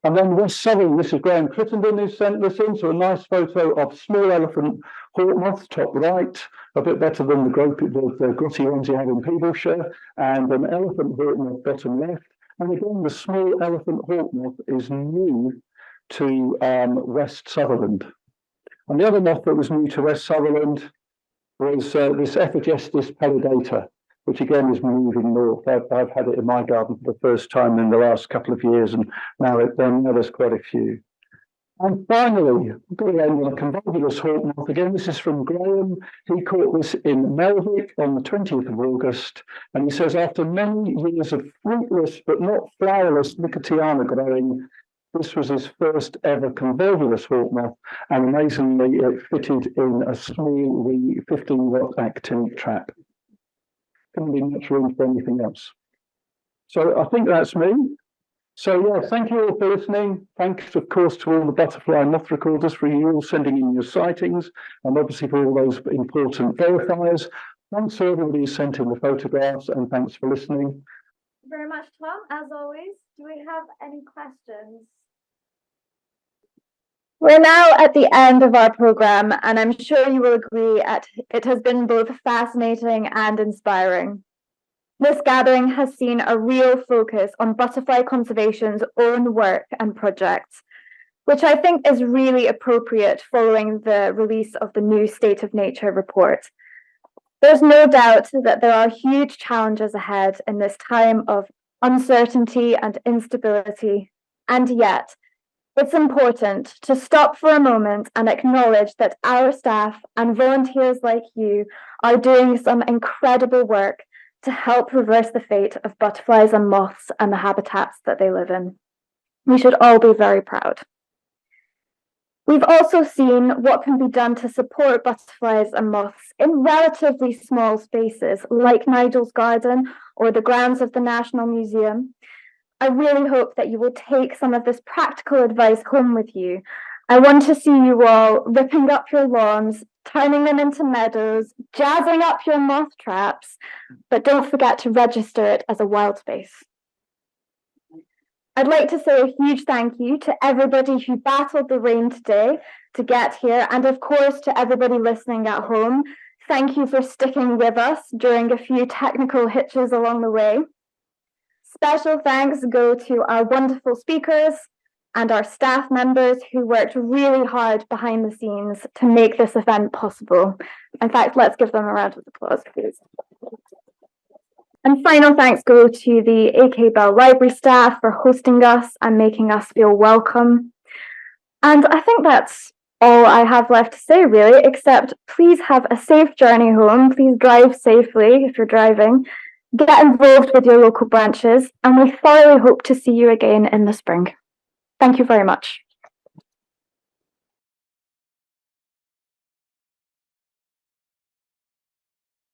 And then West Southern, this is Graham Crittenden who sent this in, so a nice photo of small elephant hawk moth, top right, a bit better than the grotty ones you have in Peebleshire, and an elephant hawk moth, bottom left. And again, the small elephant hawk moth is new to West Sutherland. And the other moth that was new to West Sutherland was this Ephegestis pelidata, which again is moving north. I've had it in my garden for the first time in the last couple of years, and now there's quite a few. And finally, I've got to end on a convolvulus hawk moth. Again, this is from Graham. He caught this in Melvick on the 20th of August. And he says, after many years of fruitless but not flowerless Nicotiana growing, this was his first ever convolvulus hawk moth. And amazingly, it fitted in a small 15-watt actinic trap. Couldn't be much room for anything else. So I think that's me. So yeah, thank you all for listening. Thanks, of course, to all the butterfly moth recorders for you all sending in your sightings, and obviously for all those important verifiers. Thanks to everybody who sent in the photographs, and thanks for listening. Thank you very much, Tom. As always, do we have any questions? We're now at the end of our programme, and I'm sure you will agree it has been both fascinating and inspiring. This gathering has seen a real focus on butterfly conservation's own work and projects, which I think is really appropriate following the release of the new State of Nature report. There's no doubt that there are huge challenges ahead in this time of uncertainty and instability, and yet it's important to stop for a moment and acknowledge that our staff and volunteers like you are doing some incredible work to help reverse the fate of butterflies and moths and the habitats that they live in. We should all be very proud. We've also seen what can be done to support butterflies and moths in relatively small spaces like Nigel's garden or the grounds of the National Museum. I really hope that you will take some of this practical advice home with you. I want to see you all ripping up your lawns, turning them into meadows, jazzing up your moth traps, but don't forget to register it as a wild space. I'd like to say a huge thank you to everybody who battled the rain today to get here, and of course to everybody listening at home. Thank you for sticking with us during a few technical hitches along the way. Special thanks go to our wonderful speakers and our staff members who worked really hard behind the scenes to make this event possible. In fact, let's give them a round of applause, please. And final thanks go to the AK Bell Library staff for hosting us and making us feel welcome. And I think that's all I have left to say, really, except please have a safe journey home. Please drive safely if you're driving. Get involved with your local branches, and we thoroughly hope to see you again in the spring. Thank you very much.